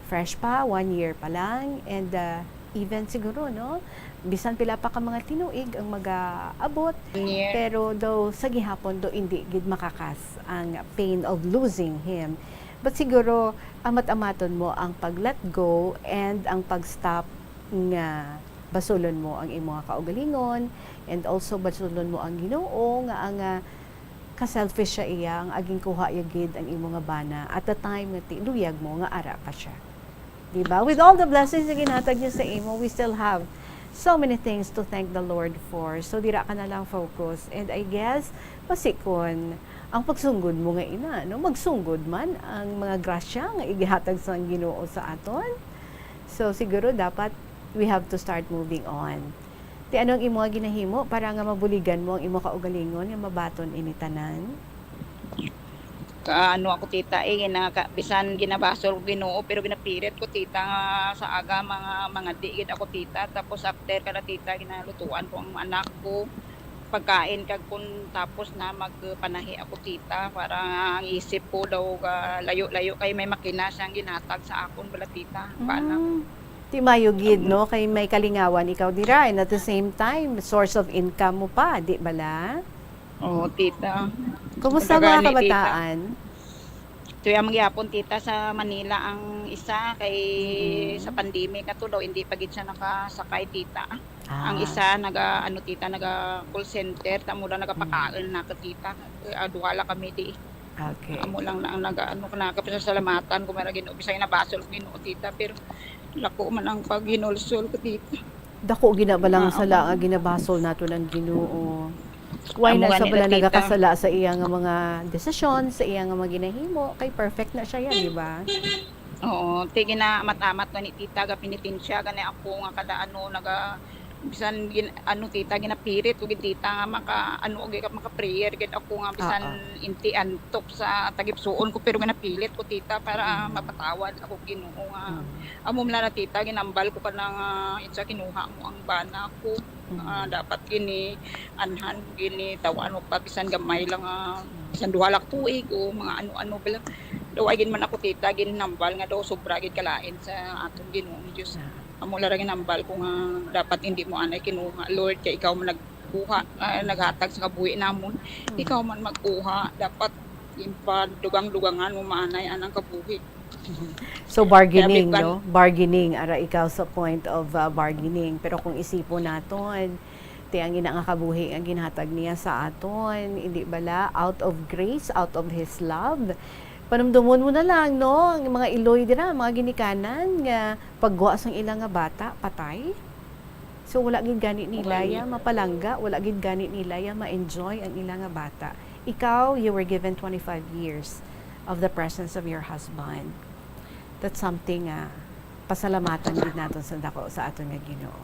fresh pa, 1 year pa lang, and even siguro, no, bisan pila pa ka mga tinuig ang mag-aabot, pero though sa gihapon, do hindi gid makakas ang pain of losing him. But siguro, amat-amaton mo ang pag-let go and ang pag-stop nga basulon mo ang imo nga kaugalingon, and also basulon mo ang Ginoo nga ang ka-selfish siya iya, ang aging kuha yagid ang imo nga bana at the time nga luyag mo nga ara pa siya. Diba? With all the blessings na ginatag niya sa imo, we still have so many things to thank the Lord for. So, dira ka na lang focus. And I guess, pasikon, ang pagsunggod mo nga ina, no? Magsunggod man ang mga grasya nga igihatag sa Ginoo sa aton. So, siguro dapat we have to start moving on. Ti anong imo nga ginahimo para nga mabuligan mo ang imo kaugalingon nga mabaton ini tanan? Ano ako tita bisan ginabasol ko Ginoo pero ginapirit ko tita nga sa aga mga digid ako tita tapos after kada tita ginalutuan ko ang anak ko pagkain kag kun tapos na magpanahi ako tita para ang isip ko daw layo-layo kay may makina siyang ginatag sa akon bala tita paano Ti mayo gid no kay may kalingawan ikaw dira and at the same time source of income mo pa di bala? Oo, tita. Kumusta mga kabataan? Tuya mangyapon tita sa Manila ang isa kay sa pandemic ato daw hindi pa gid siya nakasakay tita. Ang isa naga call center tamo lang nagapakaon na ka tita. Duwala kami di. Okay. Amo lang na nakapasalamatan ko mara Ginoo bisay nabasol ko Ginoo tita pero lako man ang paghinulsol ko tita. Dako ginabalang sala nga ginabasol nato ng Ginoo. Why na sa bala tita. nagakasala sa iya nga mga desisyon, sa iya nga mga ginahimo, kay perfect na siya yan, di ba? Oo, tige na matamat ni tita ga pinitin siya gani ako nga kada bisan tita ginapirit ko gid tita nga maka prayer gid ako nga bisan inti antok sa tagipsuon ko pero ginapilit ko tita para mapatawad ako Ginoo nga amo man na tita ginambal ko kanang itsa kinuha mo ang bana ko dapat gini anhan gini tawan mo pa bisan gamay lang bisan duha lang tuig o mga ano bala daw ay gin man ako tita ginambal nga daw sobra gid kalain sa atong Ginoo ni Dios amo la ra ginambal ko nga dapat hindi mo anay kinuha Lord kay ikaw man nagkuha naghatag sa kabuhi namon ikaw man magkuha dapat dugang-dugangan mo maanay anang kabuhi. So bargaining, no? Bargaining ara ikaw sa point of bargaining pero kung isipon naton ti ang ina nga kabuhi ang ginhatag niya sa aton hindi bala out of grace, out of his love. Panumdumon mo na lang, no? Ang mga iloy dira, mga ginikanan nga pagguwa sang ilang nga bata, patay. So wala gid gani nila ya mapalangga, wala gid gani nila ya ma-enjoy ang ilang nga bata. Ikaw, you were given 25 years of the presence of your husband. That's something pasalamatan gid naton sa dako sa aton nga Ginoo.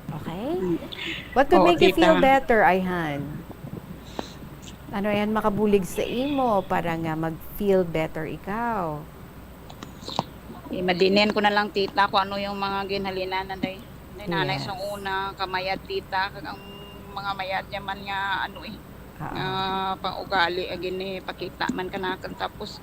Okay? What could make you feel better, Ayhan? Ano yan makabulig sa imo para nga mag-feel better ikaw? Madinin ko na lang tita kung ano yung mga ginhalinan na nanay sa una, kamayad tita, kag ang mga mayad niya man nga pang-ugali agini pakita man kanakan tapos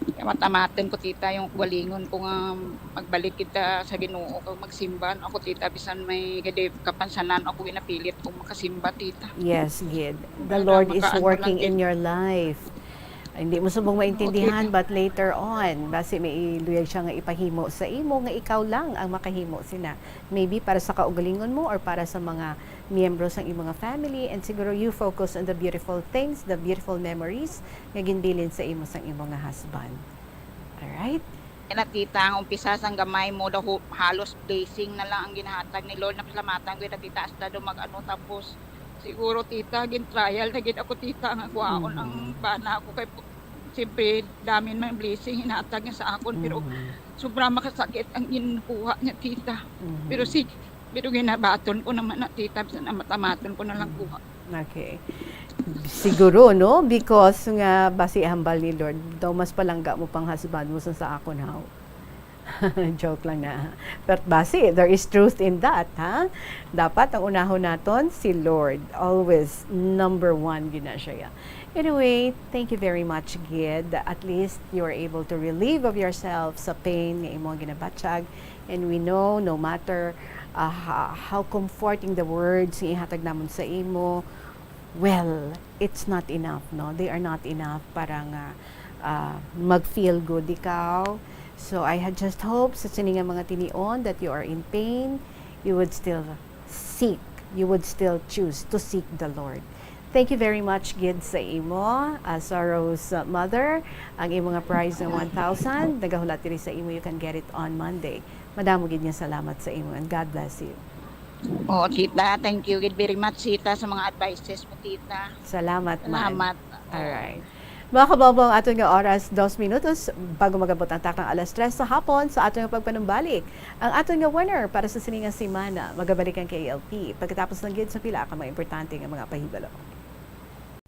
matamaten ko tita yung walingon ko nga magbalik kita sa Ginoo kag magsimba ako tita bisan may gade kapansanan ako ginapilit kung makasimba tita. Yes, gid. The Lord is working in your life. Hindi mo subong maintindihan but later on basi may iluyag siya nga ipahimo sa imo nga ikaw lang ang makahimo sina. Maybe para sa kaugalingon mo or para sa mga miyembro sang imong family and siguro you focus on the beautiful things, the beautiful memories nga ginbilin sa imo sang imong husband. Alright? Na tita, ang umpisa sang gamay mo daw halos blessing na lang ang ginahatag ni Lord. Napasalamatan ko na tita hasta do mag-ano, tapos siguro tita gin trial na gid ako tita nga kuhaon ang bana ako kay siyempre dami man blessing hinatag niya sa akon pero sobrang makasakit ang ginukuha niya tita. Pero ginabaton ko naman na tita bisan matamaton ko na lang kuha. Okay. Siguro, no? Because nga basi hambal ni Lord, daw mas palangga mo pang husband mo sa ako now. Joke lang na. But basi, there is truth in that, ha? Dapat ang unahon naton si Lord. Always number one yun na siya. Anyway, thank you very much, Gid. At least you're able to relieve of yourself sa pain nga imong ginabatsyag. And we know, no matter how comforting the words nga ihatag namon sa imo, well, it's not enough, no? They are not enough para nga mag-feel good ikaw. So I had just hope sa sininga mga tinion that you are in pain, you would still seek, you would still choose to seek the Lord. Thank you very much, Gid, sa imo. Sorrow's mother, ang imo nga prize ng 1,000, nagahulat diri sa imo, you can get it on Monday. Madamo gid niya salamat sa imo and God bless you. Oh, tita, thank you very much, tita, sa mga advices mo, tita. Salamat, man. Salamat. Alright. Mga kababong, ato nga oras, 2 minutos, bago magabot ang takang alas 3 sa hapon sa ato nga pagpanumbalik. Ang ato nga winner para sa siningang simana, magabalik ang KLP. Pagkatapos ng gid sa pila, ka mga importante nga mga pahibalo.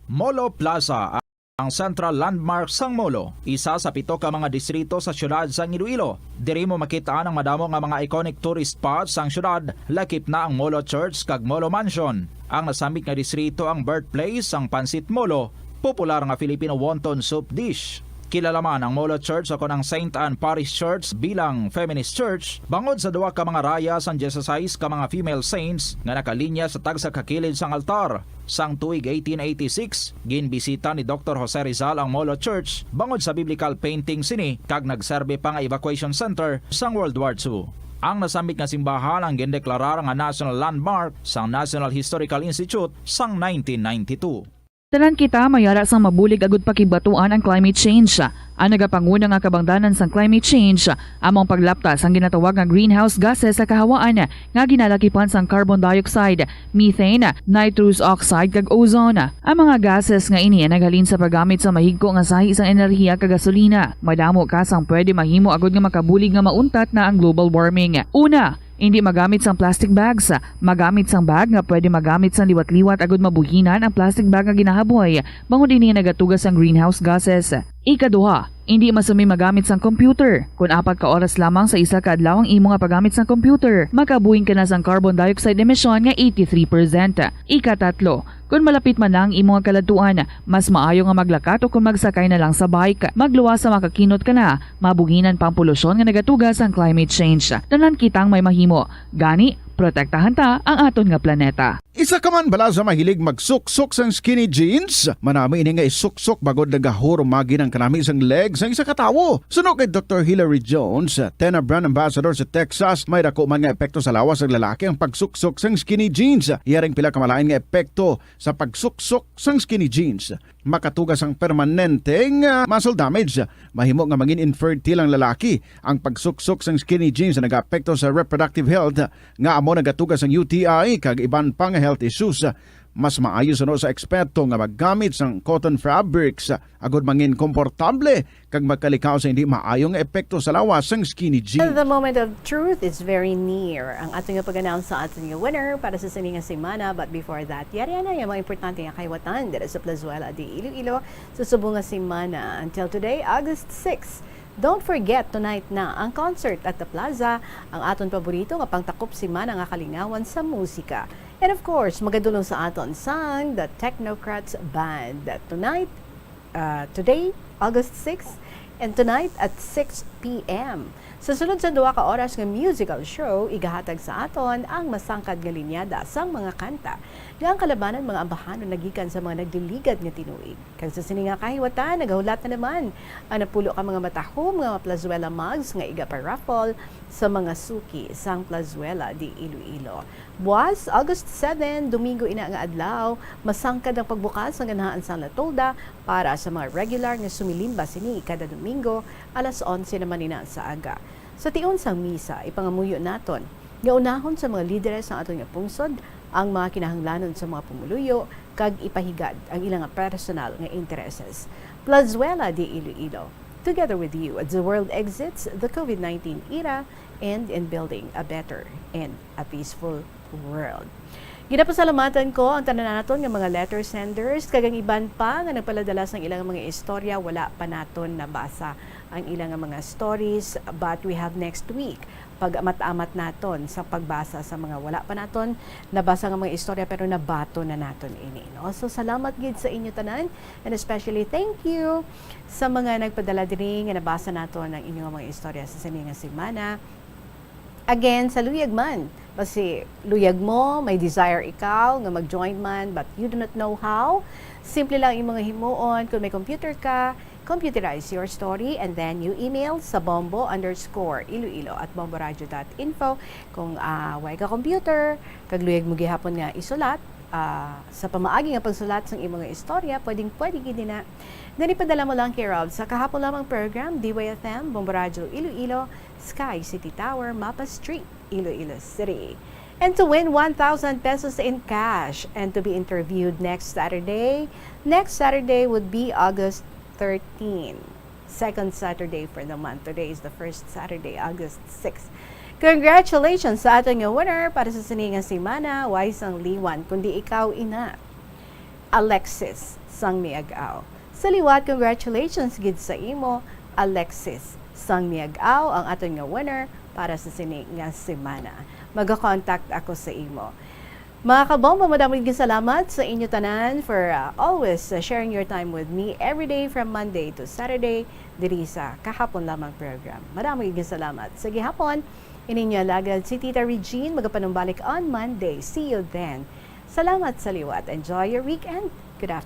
Molo Plaza ang central landmark sang Molo, isa sa 7 ka mga distrito sa syudad sang Iloilo. Diri mo makita ang madamo nga mga iconic tourist spots sang syudad, lakip na ang Molo Church kag Molo Mansion. Ang nasambit nga distrito ang birthplace sang Pansit Molo, popular nga Filipino wonton soup dish. Kilala man ang Molo Church o ang St. Anne Parish Church bilang feminist church, bangod sa 2 ka mga raya sang 16 ka mga female saints nga nakalinya sa tagsa kakilid sang altar. Sang tuig 1886, ginbisita ni Dr. Jose Rizal ang Molo Church bangod sa biblical painting sini kag nagserbe pa nga evacuation center sang World War II. Ang nasambit nga simbahan ang gindeklarar nga national landmark sang National Historical Institute sang 1992. Tanan kita mayara sang mabulig agud pakibatuan ang climate change. Ang nagapanguna nga kabangdanan sang climate change among paglaptas ang ginatawag nga greenhouse gases sa kahawaan nga ginalakipan sang carbon dioxide, methane, nitrous oxide kag ozone. Ang mga gases nga ini naghalin sa paggamit sa mahigko nga sahi sang enerhiya kag gasolina. Madamo ka sang pwede mahimo agud nga makabulig nga mauntat na ang global warming. Una, hindi magamit sang plastic bags. Magamit sang bag nga pwede magamit sang liwat-liwat agud mabuhinan ang plastic bag nga ginahaboy bangod ini nagatugas sang greenhouse gases. Ikaduha, hindi masumi magamit sang computer. Kung 4 ka oras lamang sa isa ka adlaw ang imo nga paggamit sang computer, makabuhin ka na sang carbon dioxide emission nga 83%. Ikatatlo, kung malapit man lang imo nga kaladuan, mas maayo nga maglakat o kung magsakay na lang sa bike. Magluwas sa makakinot ka na, mabuhinan pang polusyon nga nagatugas ang climate change. Tanan kitang may mahimo. Gani, protektahan ta ang aton nga planeta. Isa ka man bala sa mahilig magsuksok sang skinny jeans? Manami ini nga isuksok bagod nagahurumagi ng kanami sang legs ang isa ka tawo. Suno kay Dr. Hilary Jones, Tena Brand Ambassador sa Texas, may dako man nga epekto sa lawas ng lalaki ang pagsuksok sang skinny jeans. Iyaring pila kamalain nga epekto sa pagsuksok sang skinny jeans. Makatugas ang permanenteng muscle damage. Mahimo nga maging infertile ang lalaki. Ang pagsuksok sang skinny jeans na nag-apekto sa reproductive health nga amo nagatugas ang UTI kag iban pang health issues. Mas maayo sa eksperto nga maggamit sang cotton fabrics agud mangin komportable kag magkalikaw sa hindi maayong epekto sa lawas sang skinny jeans. The moment of truth is very near. Ang ating pag-announce sa ating winner para sa siningang semana. But before that, yari na yung mga importante nga kaywatan dito sa Plazuela de Iloilo sa subong nga semana. Until today, August 6. Don't forget, tonight na ang concert at the Plaza, ang aton paborito nga pangtakop semana nga kalingawan sa musika. And of course, magadulong sa aton sang the Technocrats Band. Today, August 6, and tonight at 6 p.m. Sa sunod sa 2 ka oras nga musical show, igahatag sa aton ang masangkad nga linyada sang mga kanta nga ang kalabanan mga ambahanon nagikan sa mga nagdiligad nga tinuig. Kag sa sini nga kahiwatan, nagahulat na naman ang napulo ka mga matahom nga Plazuela mugs nga iga-paraffle sa mga suki sang Plazuela di Iloilo. Buwas, August 7, Domingo ina nga adlaw, masangkad ang pagbukas ng ganahan sa Latolda para sa mga regular nga sumilimba sini kada Domingo, alas 11 naman ina sa aga. Sa tiun sang misa, ipangamuyo naton nga unahon sa mga lideres ng aton nga pungsod ang mga kinahanglanon sa mga pumuluyo kag ipahigad ang ilang personal nga intereses. Plazuela di Iloilo, together with you as the world exits the COVID-19 era and in building a better and a peaceful world. Ginapasalamatan ko ang tanan naton nga mga letter senders kag ang iban pa nga nagpaladalas ng ilang mga istorya, wala pa naton nabasa ang ilang mga stories, but we have next week pag-amat-amat naton sa pagbasa sa mga wala pa naton nabasa nga mga istorya pero nabato na naton ini, no? So salamat gid sa inyo tanan, and especially thank you sa mga nagpadala diri nga nabasa naton ang inyong mga istorya sa sininga semana. Again, sa luyag man, kasi luyag mo, may desire ikaw nga mag-join man but you do not know how, simple lang yung mga himuon. Kung may computer ka, computerize your story and then you email sa bombo_iloilo@bomboradio.info. Kung way ka computer, kag luyag mo gihapon nga isulat, sa pamaagi nga pagsulat sang imong istorya, pwede gid na. Then ipadala mo lang kay Rob sa kahapon lamang program, DYFM, Bombo Radio Iloilo, Sky City Tower, Mapa Street, Iloilo City. And to win 1,000 pesos in cash and to be interviewed next Saturday. Next Saturday would be August 13. Second Saturday for the month. Today is the first Saturday, August 6. Congratulations sa ating winner para sa siningang semana, Wise ang liwan, kundi ikaw ina. Alexis sang miagaw. Sa liwat, congratulations gid sa imo, Alexis sang miagaw, ang ating winner para sa siningang semana. Mag-contact ako sa imo. Mga kabomba, madaming salamat sa inyo tanan for always sharing your time with me every day from Monday to Saturday diri sa Kahapon Lamang program. Madaming salamat. Sa gihapon, ininyo lagad si Tita Regine, magapanumbalik on Monday. See you then. Salamat sa liwat. Enjoy your weekend. Good afternoon.